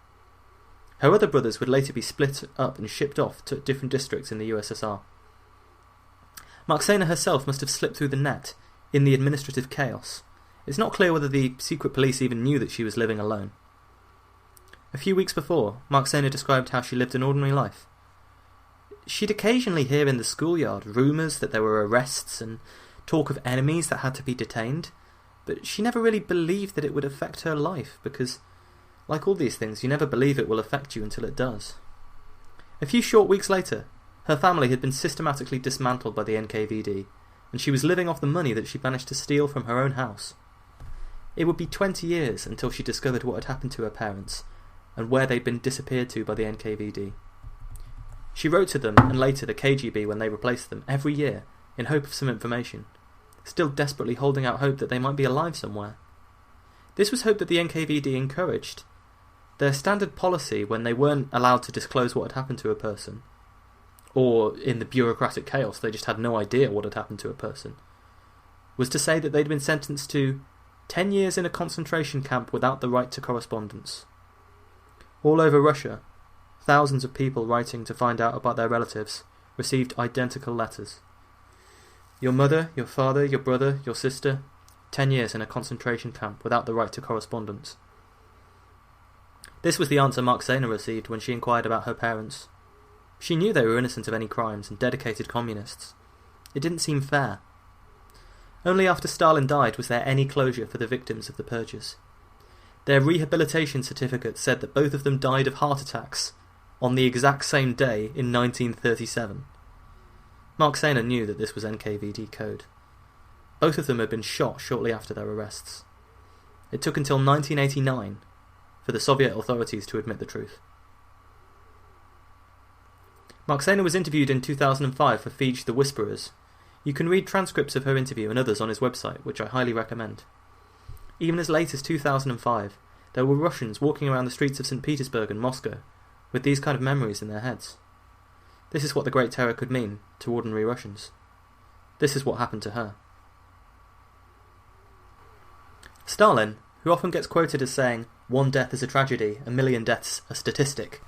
Her other brothers would later be split up and shipped off to different districts in the USSR. Marksena herself must have slipped through the net in the administrative chaos. It's not clear whether the secret police even knew that she was living alone. A few weeks before, Marksena described how she lived an ordinary life. She'd occasionally hear in the schoolyard rumours that there were arrests and talk of enemies that had to be detained, but she never really believed that it would affect her life, because, like all these things, you never believe it will affect you until it does. A few short weeks later, her family had been systematically dismantled by the NKVD, and she was living off the money that she managed to steal from her own house. It would be 20 years until she discovered what had happened to her parents, and where they'd been disappeared to by the NKVD. She wrote to them, and later the KGB when they replaced them, every year, in hope of some information, still desperately holding out hope that they might be alive somewhere. This was hope that the NKVD encouraged. Their standard policy, when they weren't allowed to disclose what had happened to a person, or in the bureaucratic chaos they just had no idea what had happened to a person, was to say that they'd been sentenced to 10 years in a concentration camp without the right to correspondence. All over Russia, thousands of people writing to find out about their relatives received identical letters. Your mother, your father, your brother, your sister, 10 years in a concentration camp without the right to correspondence. This was the answer Marksena received when she inquired about her parents. She knew they were innocent of any crimes and dedicated communists. It didn't seem fair. Only after Stalin died was there any closure for the victims of the purges. Their rehabilitation certificate said that both of them died of heart attacks on the exact same day in 1937. Marksena knew that this was NKVD code. Both of them had been shot shortly after their arrests. It took until 1989 for the Soviet authorities to admit the truth. Marksena was interviewed in 2005 for V-V-VI-VII The Whisperers. You can read transcripts of her interview and others on his website, which I highly recommend. Even as late as 2005, there were Russians walking around the streets of St. Petersburg and Moscow with these kind of memories in their heads. This is what the Great Terror could mean to ordinary Russians. This is what happened to her. Stalin, who often gets quoted as saying, "One death is a tragedy, a million deaths a statistic,"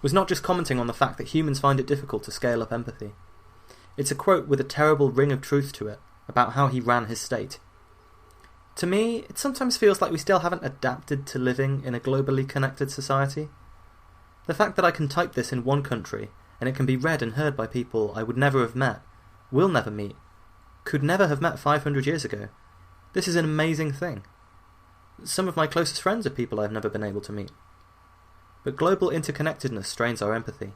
was not just commenting on the fact that humans find it difficult to scale up empathy. It's a quote with a terrible ring of truth to it about how he ran his state. To me, it sometimes feels like we still haven't adapted to living in a globally connected society. The fact that I can type this in one country and it can be read and heard by people I would never have met, will never meet, could never have met 500 years ago. This is an amazing thing. Some of my closest friends are people I've never been able to meet. But global interconnectedness strains our empathy.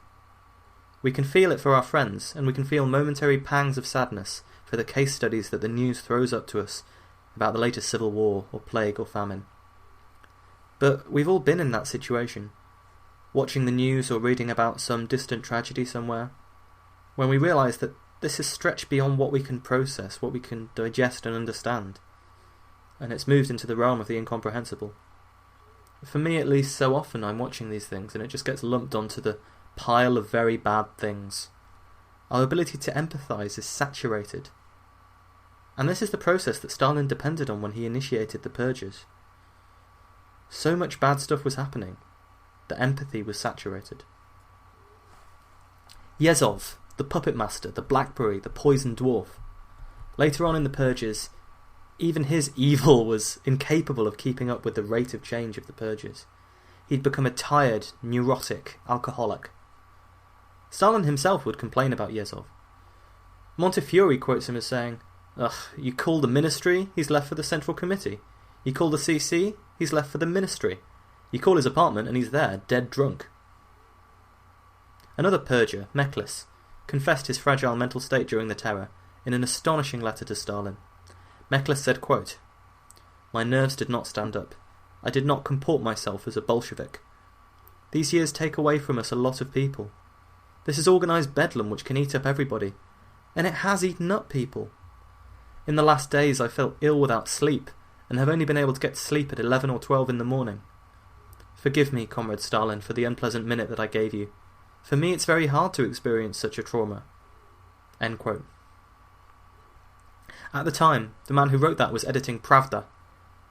We can feel it for our friends, and we can feel momentary pangs of sadness for the case studies that the news throws up to us about the latest civil war or plague or famine. But we've all been in that situation, watching the news or reading about some distant tragedy somewhere, when we realise that this is stretched beyond what we can process, what we can digest and understand, and it's moved into the realm of the incomprehensible. For me at least, so often I'm watching these things and it just gets lumped onto the pile of very bad things. Our ability to empathise is saturated. And this is the process that Stalin depended on when he initiated the purges. So much bad stuff was happening that empathy was saturated. Yezhov, the puppet master, the Blackberry, the poisoned dwarf. Later on in the purges, even his evil was incapable of keeping up with the rate of change of the purges. He'd become a tired, neurotic alcoholic. Stalin himself would complain about Yezhov. Montefiore quotes him as saying, "Ugh, you call the ministry, he's left for the Central Committee. You call the CC, he's left for the ministry. You call his apartment and he's there, dead drunk." Another purger, Meklis, confessed his fragile mental state during the terror in an astonishing letter to Stalin. Meklis said, quote, "My nerves did not stand up. I did not comport myself as a Bolshevik. These years take away from us a lot of people. This is organised bedlam which can eat up everybody. And it has eaten up people. In the last days I felt ill without sleep, and have only been able to get to sleep at 11 or 12 in the morning. Forgive me, Comrade Stalin, for the unpleasant minute that I gave you. For me it's very hard to experience such a trauma." End quote. At the time, the man who wrote that was editing Pravda,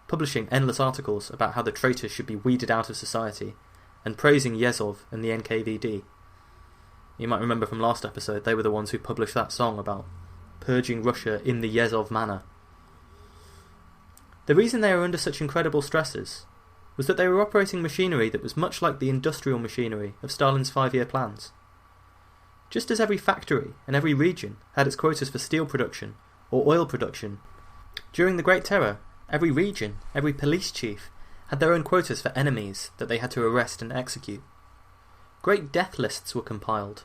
publishing endless articles about how the traitors should be weeded out of society, and praising Yezhov and the NKVD. You might remember from last episode, they were the ones who published that song about purging Russia in the Yezhov manner. The reason they were under such incredible stresses was that they were operating machinery that was much like the industrial machinery of Stalin's 5-year plans. Just as every factory and every region had its quotas for steel production or oil production, during the Great Terror, every region, every police chief, had their own quotas for enemies that they had to arrest and execute. Great death lists were compiled.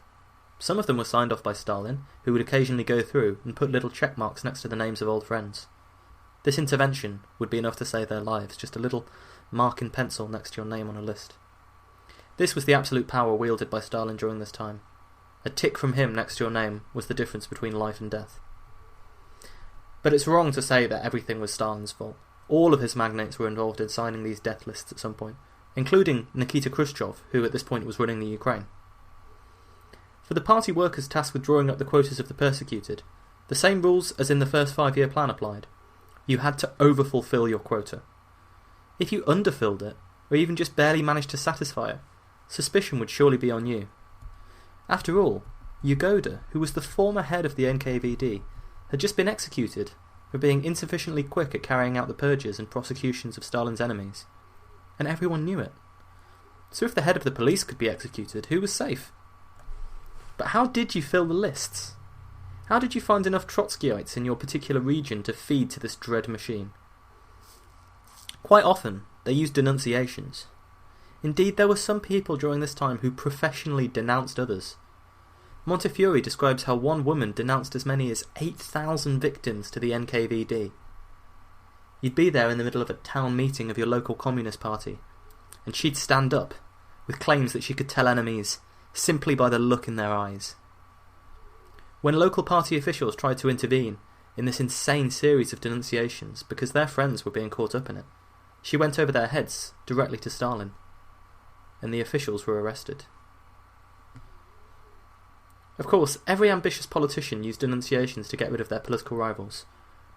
Some of them were signed off by Stalin, who would occasionally go through and put little check marks next to the names of old friends. This intervention would be enough to save their lives, just a little mark in pencil next to your name on a list. This was the absolute power wielded by Stalin during this time. A tick from him next to your name was the difference between life and death. But it's wrong to say that everything was Stalin's fault. All of his magnates were involved in signing these death lists at some point, including Nikita Khrushchev, who at this point was running the Ukraine. For the party workers tasked with drawing up the quotas of the persecuted, the same rules as in the first 5-year plan applied. You had to overfulfill your quota. If you underfilled it, or even just barely managed to satisfy it, suspicion would surely be on you. After all, Yagoda, who was the former head of the NKVD, had just been executed for being insufficiently quick at carrying out the purges and prosecutions of Stalin's enemies, and everyone knew it. So if the head of the police could be executed, who was safe? But how did you fill the lists? How did you find enough Trotskyites in your particular region to feed to this dread machine? Quite often, they used denunciations. Indeed, there were some people during this time who professionally denounced others. Montefiore describes how one woman denounced as many as 8,000 victims to the NKVD. You'd be there in the middle of a town meeting of your local Communist Party, and she'd stand up with claims that she could tell enemies simply by the look in their eyes. When local party officials tried to intervene in this insane series of denunciations because their friends were being caught up in it, she went over their heads directly to Stalin, and the officials were arrested. Of course, every ambitious politician used denunciations to get rid of their political rivals,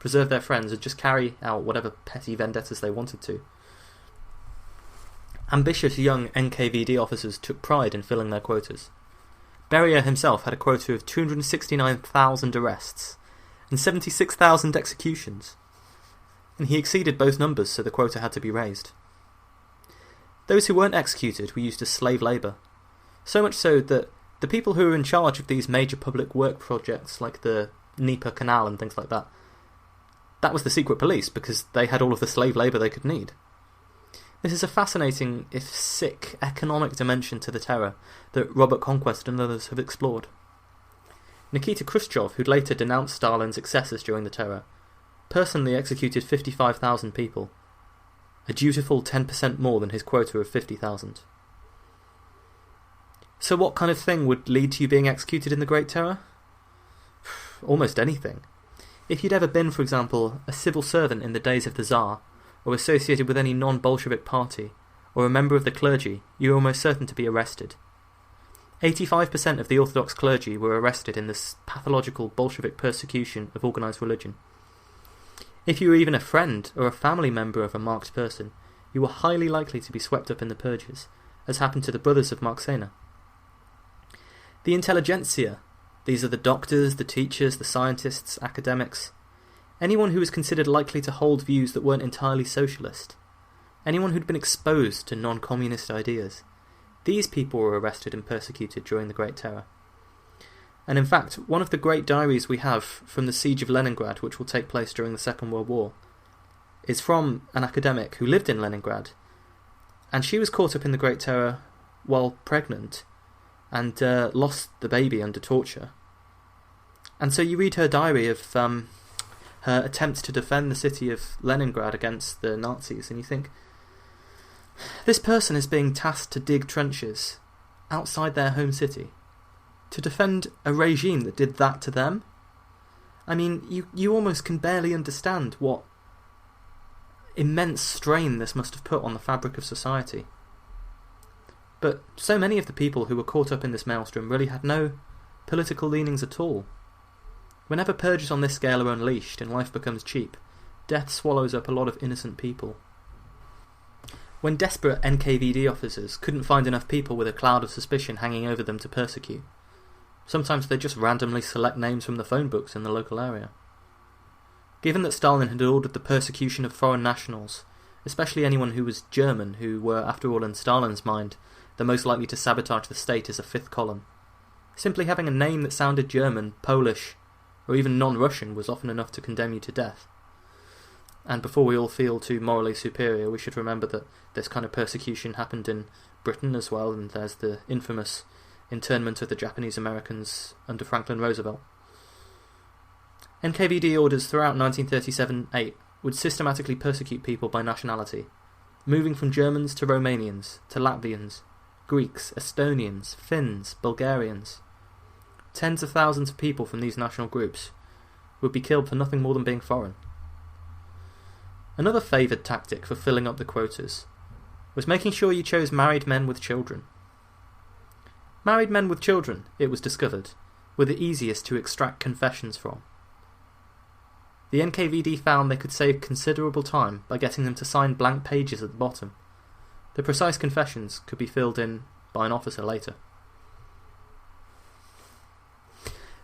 preserve their friends, and just carry out whatever petty vendettas they wanted to. Ambitious young NKVD officers took pride in filling their quotas. Beria himself had a quota of 269,000 arrests and 76,000 executions, and he exceeded both numbers, so the quota had to be raised. Those who weren't executed were used as slave labour, so much so that the people who were in charge of these major public work projects like the Dnieper Canal and things like that, that was the secret police because they had all of the slave labour they could need. This is a fascinating, if sick, economic dimension to the terror that Robert Conquest and others have explored. Nikita Khrushchev, who'd later denounced Stalin's excesses during the terror, personally executed 55,000 people, a dutiful 10% more than his quota of 50,000. So what kind of thing would lead to you being executed in the Great Terror? Almost anything. If you'd ever been, for example, a civil servant in the days of the Tsar, or associated with any non-Bolshevik party, or a member of the clergy, you were almost certain to be arrested. 85% of the Orthodox clergy were arrested in this pathological Bolshevik persecution of organised religion. If you were even a friend or a family member of a marked person, you were highly likely to be swept up in the purges, as happened to the brothers of Mark Sena. The intelligentsia, these are the doctors, the teachers, the scientists, academics, anyone who was considered likely to hold views that weren't entirely socialist, anyone who'd been exposed to non-communist ideas, these people were arrested and persecuted during the Great Terror. And in fact, one of the great diaries we have from the siege of Leningrad, which will take place during the Second World War, is from an academic who lived in Leningrad, and she was caught up in the Great Terror while pregnant, and lost the baby under torture. And so you read her diary of her attempts to defend the city of Leningrad against the Nazis, and you think, This person is being tasked to dig trenches outside their home city to defend a regime that did that to them. I mean, you almost can barely understand what immense strain this must have put on the fabric of society. But so many of the people who were caught up in this maelstrom really had no political leanings at all. Whenever purges on this scale are unleashed and life becomes cheap, death swallows up a lot of innocent people. When desperate NKVD officers couldn't find enough people with a cloud of suspicion hanging over them to persecute, sometimes they just randomly select names from the phone books in the local area. Given that Stalin had ordered the persecution of foreign nationals, especially anyone who was German, who were, after all, in Stalin's mind, the most likely to sabotage the state as a fifth column, simply having a name that sounded German, Polish, or even non-Russian was often enough to condemn you to death. And before we all feel too morally superior, we should remember that this kind of persecution happened in Britain as well, and there's the infamous internment of the Japanese Americans under Franklin Roosevelt. NKVD orders throughout 1937-8 would systematically persecute people by nationality, moving from Germans to Romanians, to Latvians, Greeks, Estonians, Finns, Bulgarians. Tens of thousands of people from these national groups would be killed for nothing more than being foreign. Another favoured tactic for filling up the quotas was making sure you chose married men with children. Married men with children, it was discovered, were the easiest to extract confessions from. The NKVD found they could save considerable time by getting them to sign blank pages at the bottom. The precise confessions could be filled in by an officer later.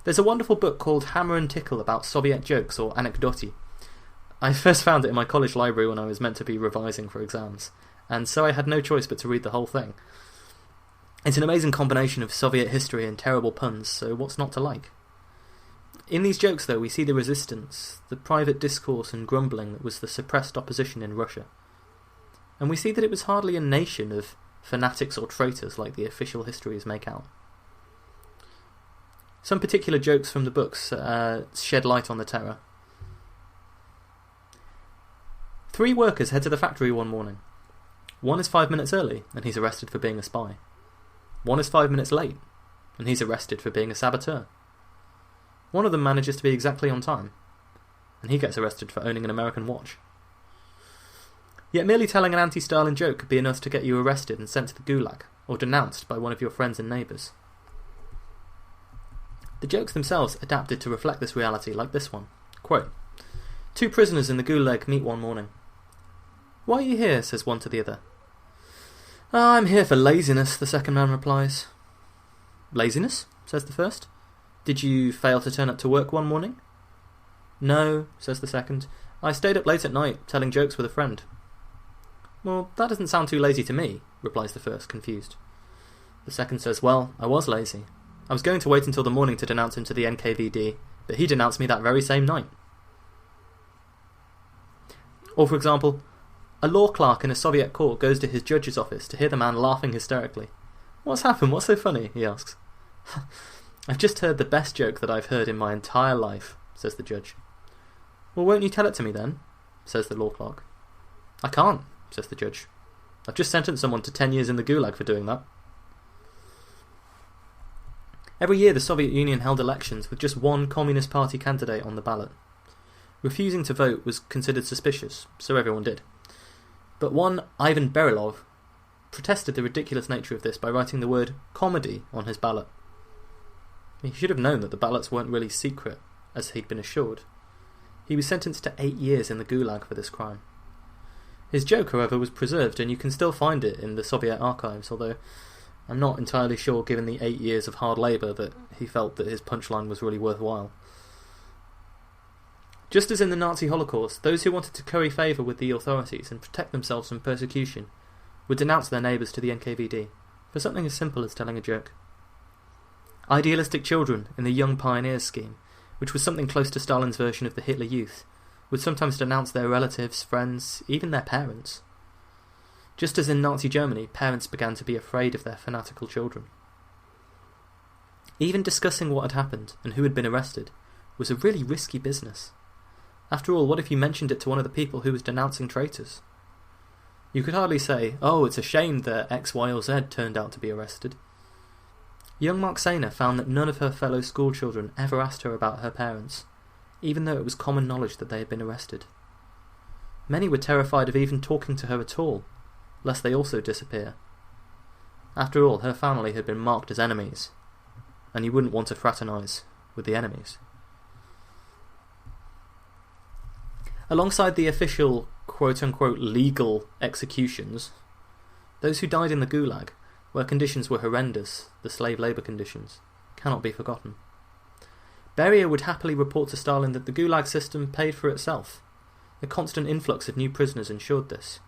There's a wonderful book called Hammer and Tickle about Soviet jokes or anekdoti. I first found it in my college library when I was meant to be revising for exams, and so I had no choice but to read the whole thing. It's an amazing combination of Soviet history and terrible puns, so what's not to like? In these jokes, though, we see the resistance, the private discourse and grumbling that was the suppressed opposition in Russia. And we see that it was hardly a nation of fanatics or traitors like the official histories make out. Some particular jokes from the books shed light on the terror. 3 workers head to the factory one morning. One is 5 minutes early, and he's arrested for being a spy. One is 5 minutes late, and he's arrested for being a saboteur. One of them manages to be exactly on time, and he gets arrested for owning an American watch. Yet merely telling an anti-Stalin joke could be enough to get you arrested and sent to the Gulag, or denounced by one of your friends and neighbours. The jokes themselves adapted to reflect this reality, like this one. Quote, 2 prisoners in the Gulag meet one morning. "Why are you here?" says one to the other. "I'm here for laziness," the second man replies. "Laziness?" says the first. "Did you fail to turn up to work one morning?" "No," says the second. "I stayed up late at night, telling jokes with a friend." "Well, that doesn't sound too lazy to me," replies the first, confused. The second says, "Well, I was lazy. I was going to wait until the morning to denounce him to the NKVD, but he denounced me that very same night." Or, for example, a law clerk in a Soviet court goes to his judge's office to hear the man laughing hysterically. "What's happened? What's so funny?" he asks. "I've just heard the best joke that I've heard in my entire life," says the judge. "Well, won't you tell it to me then?" says the law clerk. "I can't," says the judge. "I've just sentenced someone to 10 years in the Gulag for doing that." Every year the Soviet Union held elections with just one Communist Party candidate on the ballot. Refusing to vote was considered suspicious, so everyone did. But one, Ivan Berilov, protested the ridiculous nature of this by writing the word comedy on his ballot. He should have known that the ballots weren't really secret, as he'd been assured. He was sentenced to 8 years in the Gulag for this crime. His joke, however, was preserved, and you can still find it in the Soviet archives, although I'm not entirely sure, given the 8 years of hard labour, that he felt that his punchline was really worthwhile. Just as in the Nazi Holocaust, those who wanted to curry favour with the authorities and protect themselves from persecution would denounce their neighbours to the NKVD for something as simple as telling a joke. Idealistic children in the Young Pioneers scheme, which was something close to Stalin's version of the Hitler Youth, would sometimes denounce their relatives, friends, even their parents. Just as in Nazi Germany, parents began to be afraid of their fanatical children. Even discussing what had happened and who had been arrested was a really risky business. After all, what if you mentioned it to one of the people who was denouncing traitors? You could hardly say, oh, it's a shame that X, Y or Z turned out to be arrested. Young Marksana found that none of her fellow schoolchildren ever asked her about her parents, even though it was common knowledge that they had been arrested. Many were terrified of even talking to her at all, lest they also disappear. After all, her family had been marked as enemies, and you wouldn't want to fraternise with the enemies. Alongside the official quote-unquote legal executions, those who died in the Gulag, where conditions were horrendous, the slave labour conditions, cannot be forgotten. Beria would happily report to Stalin that the Gulag system paid for itself. The constant influx of new prisoners ensured this.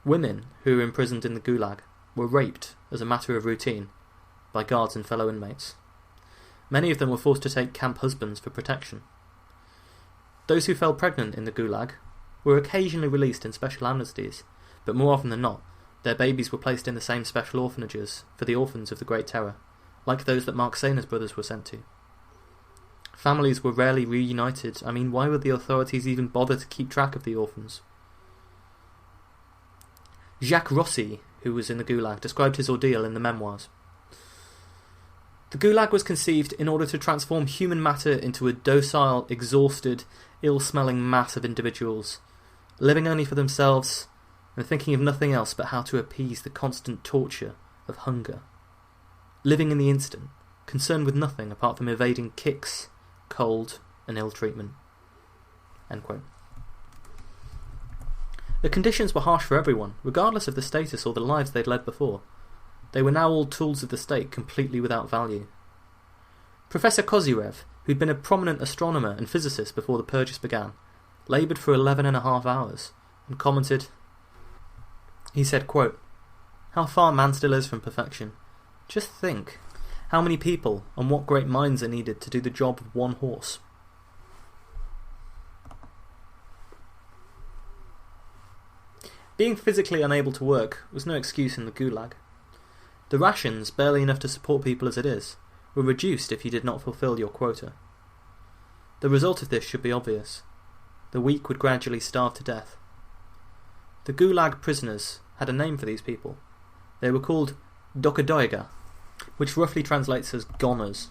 Women who were imprisoned in the Gulag were raped as a matter of routine by guards and fellow inmates. Many of them were forced to take camp husbands for protection. Those who fell pregnant in the Gulag were occasionally released in special amnesties, but more often than not, their babies were placed in the same special orphanages for the orphans of the Great Terror, like those that Marksana's brothers were sent to. Families were rarely reunited. I mean, why would the authorities even bother to keep track of the orphans? Jacques Rossi, who was in the Gulag, described his ordeal in the memoirs. The Gulag was conceived in order to transform human matter into a docile, exhausted, ill-smelling mass of individuals, living only for themselves and thinking of nothing else but how to appease the constant torture of hunger. Living in the instant, concerned with nothing apart from evading kicks, cold, and ill-treatment. End quote. The conditions were harsh for everyone, regardless of the status or the lives they'd led before. They were now all tools of the state, completely without value. Professor Kozyrev, who'd been a prominent astronomer and physicist before the purges began, laboured for 11.5 hours, and commented, he said, quote, "How far man still is from perfection. Just think, how many people and what great minds are needed to do the job of one horse." Being physically unable to work was no excuse in the Gulag. The rations, barely enough to support people as it is, were reduced if you did not fulfil your quota. The result of this should be obvious. The weak would gradually starve to death. The Gulag prisoners had a name for these people. They were called Dokadoiga, which roughly translates as goners.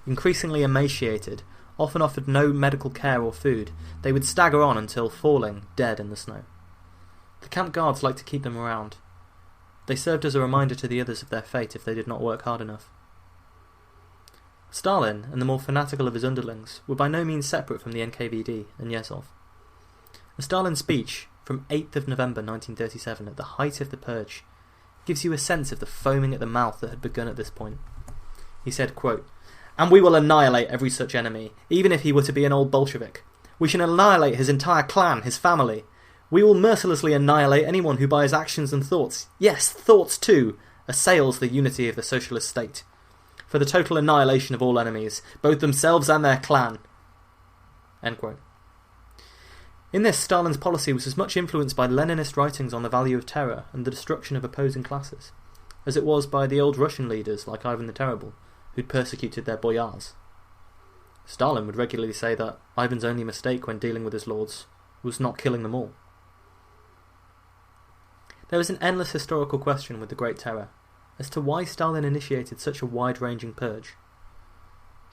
Increasingly emaciated, often offered no medical care or food, they would stagger on until falling dead in the snow. The camp guards liked to keep them around. They served as a reminder to the others of their fate if they did not work hard enough. Stalin and the more fanatical of his underlings were by no means separate from the NKVD and Yezhov. A Stalin speech from 8th of November 1937 at the height of the purge gives you a sense of the foaming at the mouth that had begun at this point. He said, quote, "And we will annihilate every such enemy, even if he were to be an old Bolshevik. We shall annihilate his entire clan, his family. We will mercilessly annihilate anyone who by his actions and thoughts, yes, thoughts too, assails the unity of the socialist state. For the total annihilation of all enemies, both themselves and their clan." End quote. In this, Stalin's policy was as much influenced by Leninist writings on the value of terror and the destruction of opposing classes, as it was by the old Russian leaders like Ivan the Terrible, who'd persecuted their boyars. Stalin would regularly say that Ivan's only mistake when dealing with his lords was not killing them all. There was an endless historical question with the Great Terror, as to why Stalin initiated such a wide-ranging purge.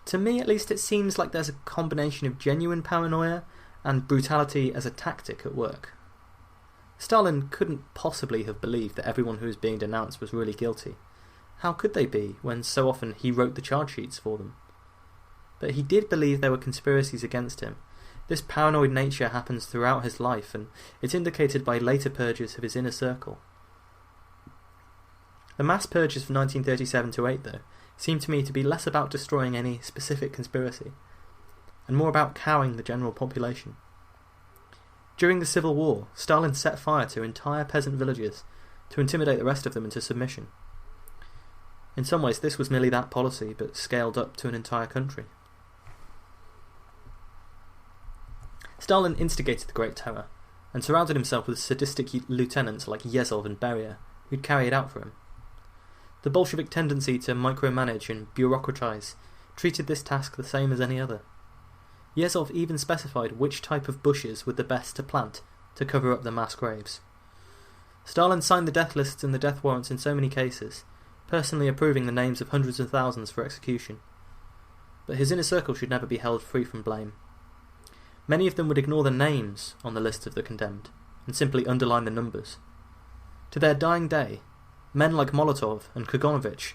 To me, at least, it seems like there's a combination of genuine paranoia and brutality as a tactic at work. Stalin couldn't possibly have believed that everyone who was being denounced was really guilty. How could they be, when so often he wrote the charge sheets for them? But he did believe there were conspiracies against him. This paranoid nature happens throughout his life, and it's indicated by later purges of his inner circle. The mass purges from 1937-8, though, seemed to me to be less about destroying any specific conspiracy, and more about cowing the general population. During the Civil War, Stalin set fire to entire peasant villages to intimidate the rest of them into submission. In some ways, this was merely that policy, but scaled up to an entire country. Stalin instigated the Great Terror, and surrounded himself with sadistic lieutenants like Yezhov and Beria, who'd carry it out for him. The Bolshevik tendency to micromanage and bureaucratize treated this task the same as any other. Yezhov even specified which type of bushes were the best to plant to cover up the mass graves. Stalin signed the death lists and the death warrants in so many cases, personally approving the names of hundreds of thousands for execution. But his inner circle should never be held free from blame. Many of them would ignore the names on the lists of the condemned, and simply underline the numbers. To their dying day, men like Molotov and Kaganovich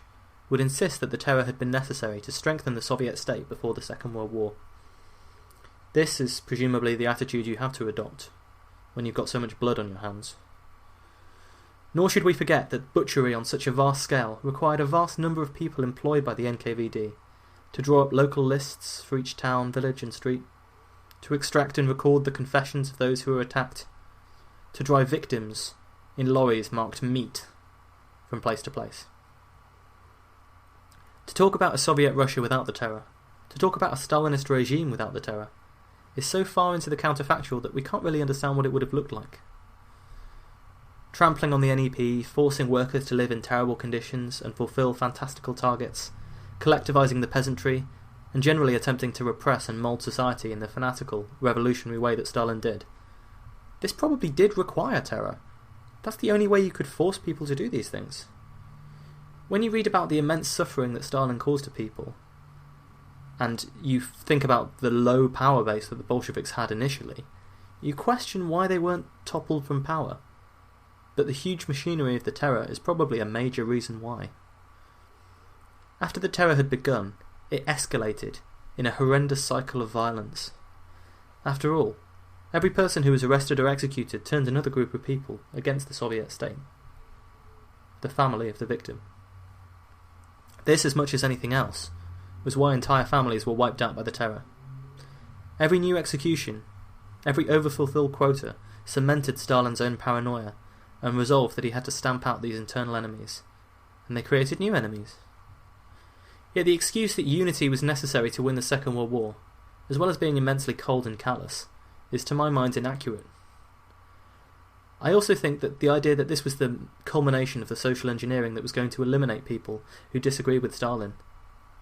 would insist that the terror had been necessary to strengthen the Soviet state before the Second World War. This is presumably the attitude you have to adopt when you've got so much blood on your hands. Nor should we forget that butchery on such a vast scale required a vast number of people employed by the NKVD to draw up local lists for each town, village and street, to extract and record the confessions of those who were attacked, to drive victims in lorries marked meat from place to place. To talk about a Soviet Russia without the terror, to talk about a Stalinist regime without the terror, is so far into the counterfactual that we can't really understand what it would have looked like. Trampling on the NEP, forcing workers to live in terrible conditions and fulfill fantastical targets, collectivizing the peasantry, and generally attempting to repress and mould society in the fanatical, revolutionary way that Stalin did. This probably did require terror. That's the only way you could force people to do these things. When you read about the immense suffering that Stalin caused to people, and you think about the low power base that the Bolsheviks had initially, you question why they weren't toppled from power. But the huge machinery of the terror is probably a major reason why. After the terror had begun, it escalated in a horrendous cycle of violence. After all, every person who was arrested or executed turned another group of people against the Soviet state. The family of the victim. This, as much as anything else, was why entire families were wiped out by the terror. Every new execution, every overfulfilled quota, cemented Stalin's own paranoia and resolved that he had to stamp out these internal enemies, and they created new enemies. Yet the excuse that unity was necessary to win the Second World War, as well as being immensely cold and callous, is to my mind inaccurate. I also think that the idea that this was the culmination of the social engineering that was going to eliminate people who disagree with Stalin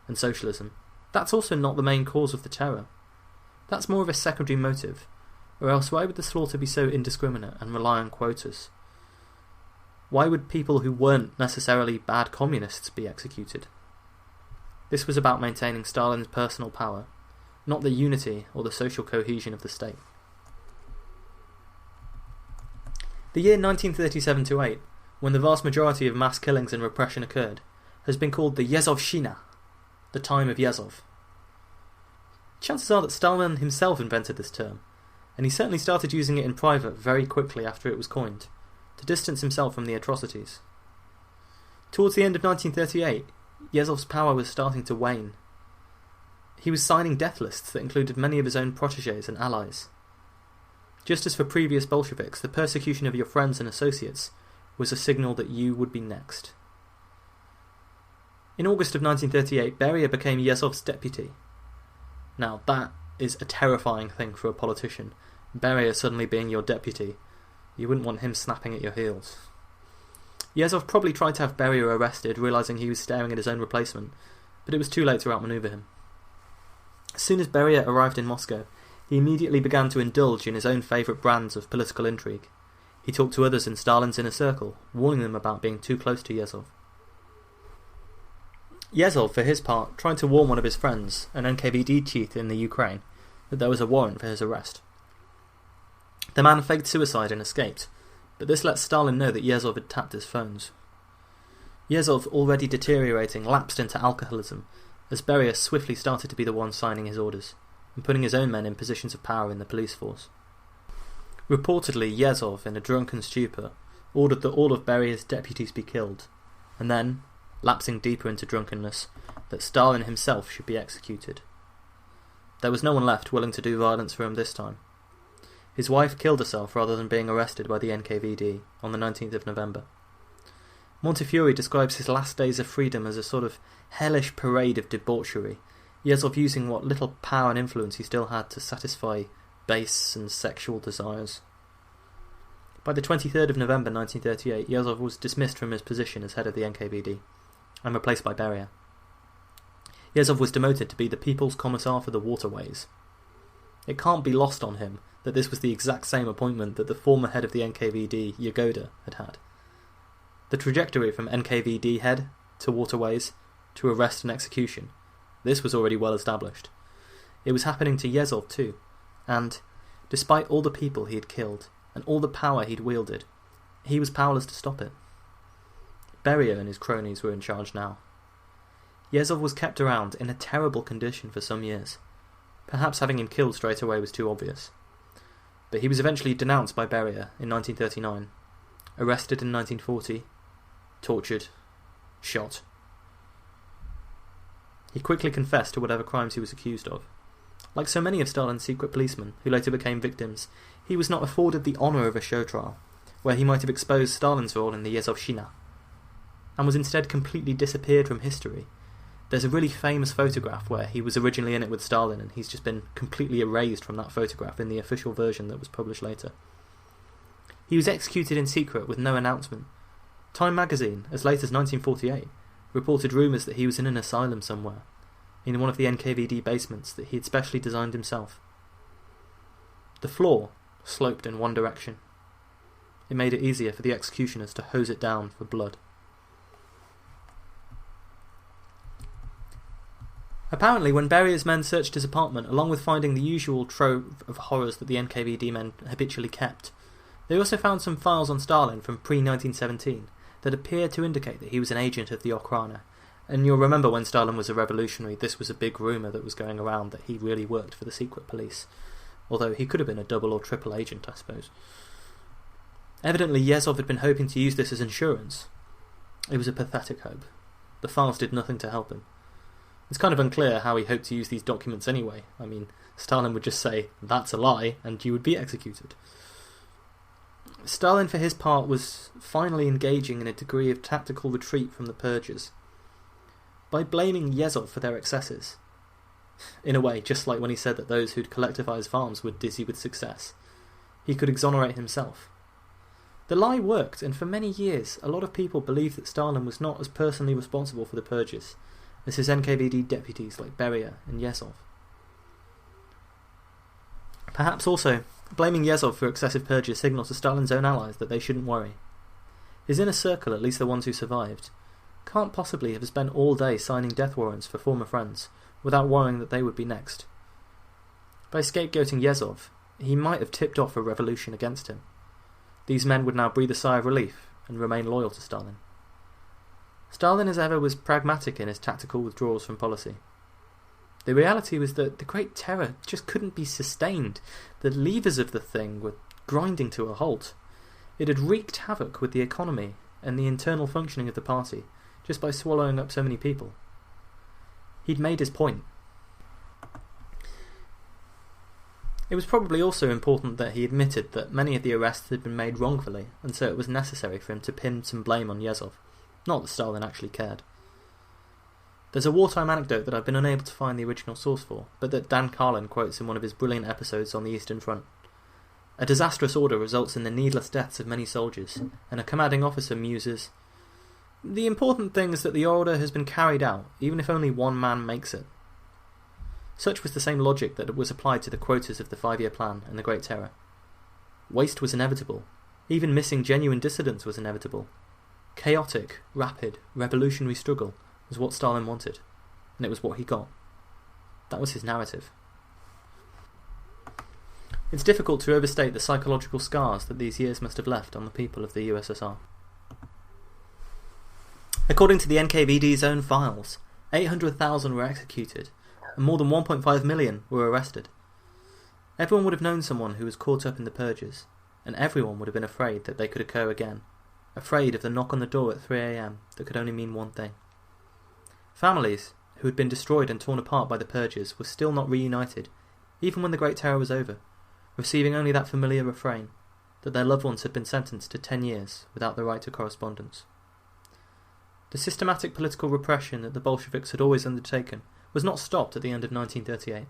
and socialism, that's also not the main cause of the terror. That's more of a secondary motive, or else why would the slaughter be so indiscriminate and rely on quotas? Why would people who weren't necessarily bad communists be executed? This was about maintaining Stalin's personal power, not the unity or the social cohesion of the state. The year 1937-8, when the vast majority of mass killings and repression occurred, has been called the Yezovshchina, the time of Yezov. Chances are that Stalin himself invented this term, and he certainly started using it in private very quickly after it was coined, to distance himself from the atrocities. Towards the end of 1938, Yezov's power was starting to wane. He was signing death lists that included many of his own protégés and allies. Just as for previous Bolsheviks, the persecution of your friends and associates was a signal that you would be next. In August of 1938, Beria became Yezov's deputy. Now that is a terrifying thing for a politician. Beria suddenly being your deputy. You wouldn't want him snapping at your heels. Yezov probably tried to have Beria arrested, realising he was staring at his own replacement, but it was too late to outmaneuver him. As soon as Beria arrived in Moscow, he immediately began to indulge in his own favourite brands of political intrigue. He talked to others in Stalin's inner circle, warning them about being too close to Yezov. Yezov, for his part, tried to warn one of his friends, an NKVD chief in the Ukraine, that there was a warrant for his arrest. The man faked suicide and escaped, but this let Stalin know that Yezov had tapped his phones. Yezov, already deteriorating, lapsed into alcoholism, as Beria swiftly started to be the one signing his orders, and putting his own men in positions of power in the police force. Reportedly, Yezov, in a drunken stupor, ordered that all of Beria's deputies be killed, and then, lapsing deeper into drunkenness, that Stalin himself should be executed. There was no one left willing to do violence for him this time. His wife killed herself rather than being arrested by the NKVD on the 19th of November. Montefiore describes his last days of freedom as a sort of hellish parade of debauchery, Yezov using what little power and influence he still had to satisfy base and sexual desires. By the 23rd of November 1938, Yezov was dismissed from his position as head of the NKVD and replaced by Beria. Yezov was demoted to be the People's Commissar for the Waterways. It can't be lost on him that this was the exact same appointment that the former head of the NKVD, Yagoda, had had. The trajectory from NKVD head to waterways to arrest and execution, this was already well established. It was happening to Yezhov too, and, despite all the people he had killed and all the power he'd wielded, he was powerless to stop it. Beria and his cronies were in charge now. Yezhov was kept around in a terrible condition for some years. Perhaps having him killed straight away was too obvious. But he was eventually denounced by Beria in 1939, arrested in 1940, tortured, shot. He quickly confessed to whatever crimes he was accused of. Like so many of Stalin's secret policemen who later became victims, he was not afforded the honour of a show trial, where he might have exposed Stalin's role in the Yezhovshchina, and was instead completely disappeared from history. There's a really famous photograph where he was originally in it with Stalin, and he's just been completely erased from that photograph in the official version that was published later. He was executed in secret with no announcement. Time magazine, as late as 1948, reported rumours that he was in an asylum somewhere, in one of the NKVD basements that he had specially designed himself. The floor sloped in one direction. It made it easier for the executioners to hose it down for blood. Apparently, when Beria's men searched his apartment, along with finding the usual trove of horrors that the NKVD men habitually kept, they also found some files on Stalin from pre-1917 that appeared to indicate that he was an agent of the Okhrana. And you'll remember when Stalin was a revolutionary, this was a big rumour that was going around that he really worked for the secret police. Although he could have been a double or triple agent, I suppose. Evidently, Yezhov had been hoping to use this as insurance. It was a pathetic hope. The files did nothing to help him. It's kind of unclear how he hoped to use these documents anyway. I mean, Stalin would just say, "That's a lie," and you would be executed. Stalin, for his part, was finally engaging in a degree of tactical retreat from the purges. By blaming Yezhov for their excesses, in a way, just like when he said that those who'd collectivised farms were dizzy with success, he could exonerate himself. The lie worked, and for many years a lot of people believed that Stalin was not as personally responsible for the purges as his NKVD deputies like Beria and Yezhov. Perhaps also, blaming Yezhov for excessive purges signalled to Stalin's own allies that they shouldn't worry. His inner circle, at least the ones who survived, can't possibly have spent all day signing death warrants for former friends without worrying that they would be next. By scapegoating Yezhov, he might have tipped off a revolution against him. These men would now breathe a sigh of relief and remain loyal to Stalin. Stalin, as ever, was pragmatic in his tactical withdrawals from policy. The reality was that the Great Terror just couldn't be sustained. The levers of the thing were grinding to a halt. It had wreaked havoc with the economy and the internal functioning of the party, just by swallowing up so many people. He'd made his point. It was probably also important that he admitted that many of the arrests had been made wrongfully, and so it was necessary for him to pin some blame on Yezhov. Not that Stalin actually cared. There's a wartime anecdote that I've been unable to find the original source for, but that Dan Carlin quotes in one of his brilliant episodes on the Eastern Front. A disastrous order results in the needless deaths of many soldiers, and a commanding officer muses, "The important thing is that the order has been carried out, even if only one man makes it." Such was the same logic that was applied to the quotas of the 5-year plan and the Great Terror. Waste was inevitable. Even missing genuine dissidents was inevitable. Chaotic, rapid, revolutionary struggle was what Stalin wanted, and it was what he got. That was his narrative. It's difficult to overstate the psychological scars that these years must have left on the people of the USSR. According to the NKVD's own files, 800,000 were executed, and more than 1.5 million were arrested. Everyone would have known someone who was caught up in the purges, and everyone would have been afraid that they could occur again, afraid of the knock on the door at 3 a.m. that could only mean one thing. Families, who had been destroyed and torn apart by the purges, were still not reunited, even when the Great Terror was over, receiving only that familiar refrain, that their loved ones had been sentenced to 10 years without the right to correspondence. The systematic political repression that the Bolsheviks had always undertaken was not stopped at the end of 1938,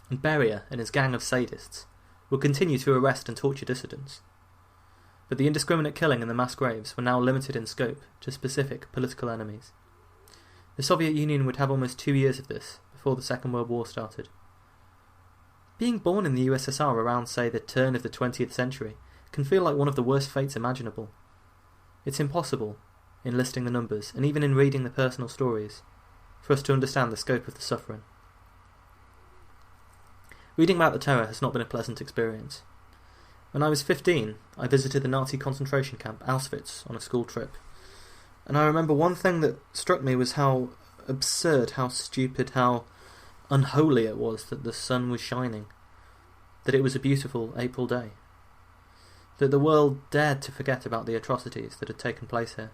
and Beria and his gang of sadists would continue to arrest and torture dissidents. But the indiscriminate killing and the mass graves were now limited in scope to specific political enemies. The Soviet Union would have almost 2 years of this before the Second World War started. Being born in the USSR around, say, the turn of the 20th century can feel like one of the worst fates imaginable. It's impossible, in listing the numbers, and even in reading the personal stories, for us to understand the scope of the suffering. Reading about the terror has not been a pleasant experience. When I was 15, I visited the Nazi concentration camp, Auschwitz, on a school trip. And I remember one thing that struck me was how absurd, how stupid, how unholy it was that the sun was shining. That it was a beautiful April day. That the world dared to forget about the atrocities that had taken place here.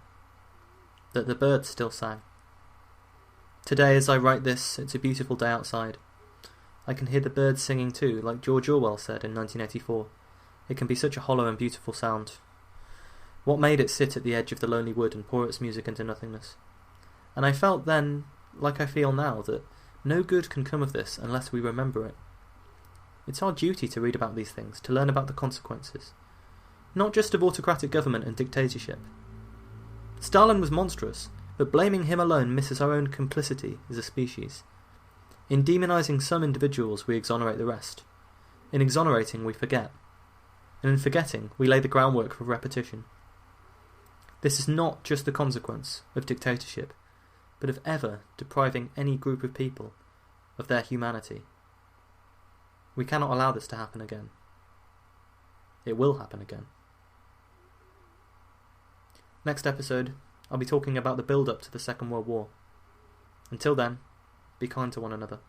That the birds still sang. Today, as I write this, it's a beautiful day outside. I can hear the birds singing too, like George Orwell said in 1984. It can be such a hollow and beautiful sound. What made it sit at the edge of the lonely wood and pour its music into nothingness? And I felt then, like I feel now, that no good can come of this unless we remember it. It's our duty to read about these things, to learn about the consequences. Not just of autocratic government and dictatorship. Stalin was monstrous, but blaming him alone misses our own complicity as a species. In demonising some individuals, we exonerate the rest. In exonerating, we forget. And in forgetting, we lay the groundwork for repetition. This is not just the consequence of dictatorship, but of ever depriving any group of people of their humanity. We cannot allow this to happen again. It will happen again. Next episode, I'll be talking about the build-up to the Second World War. Until then, be kind to one another.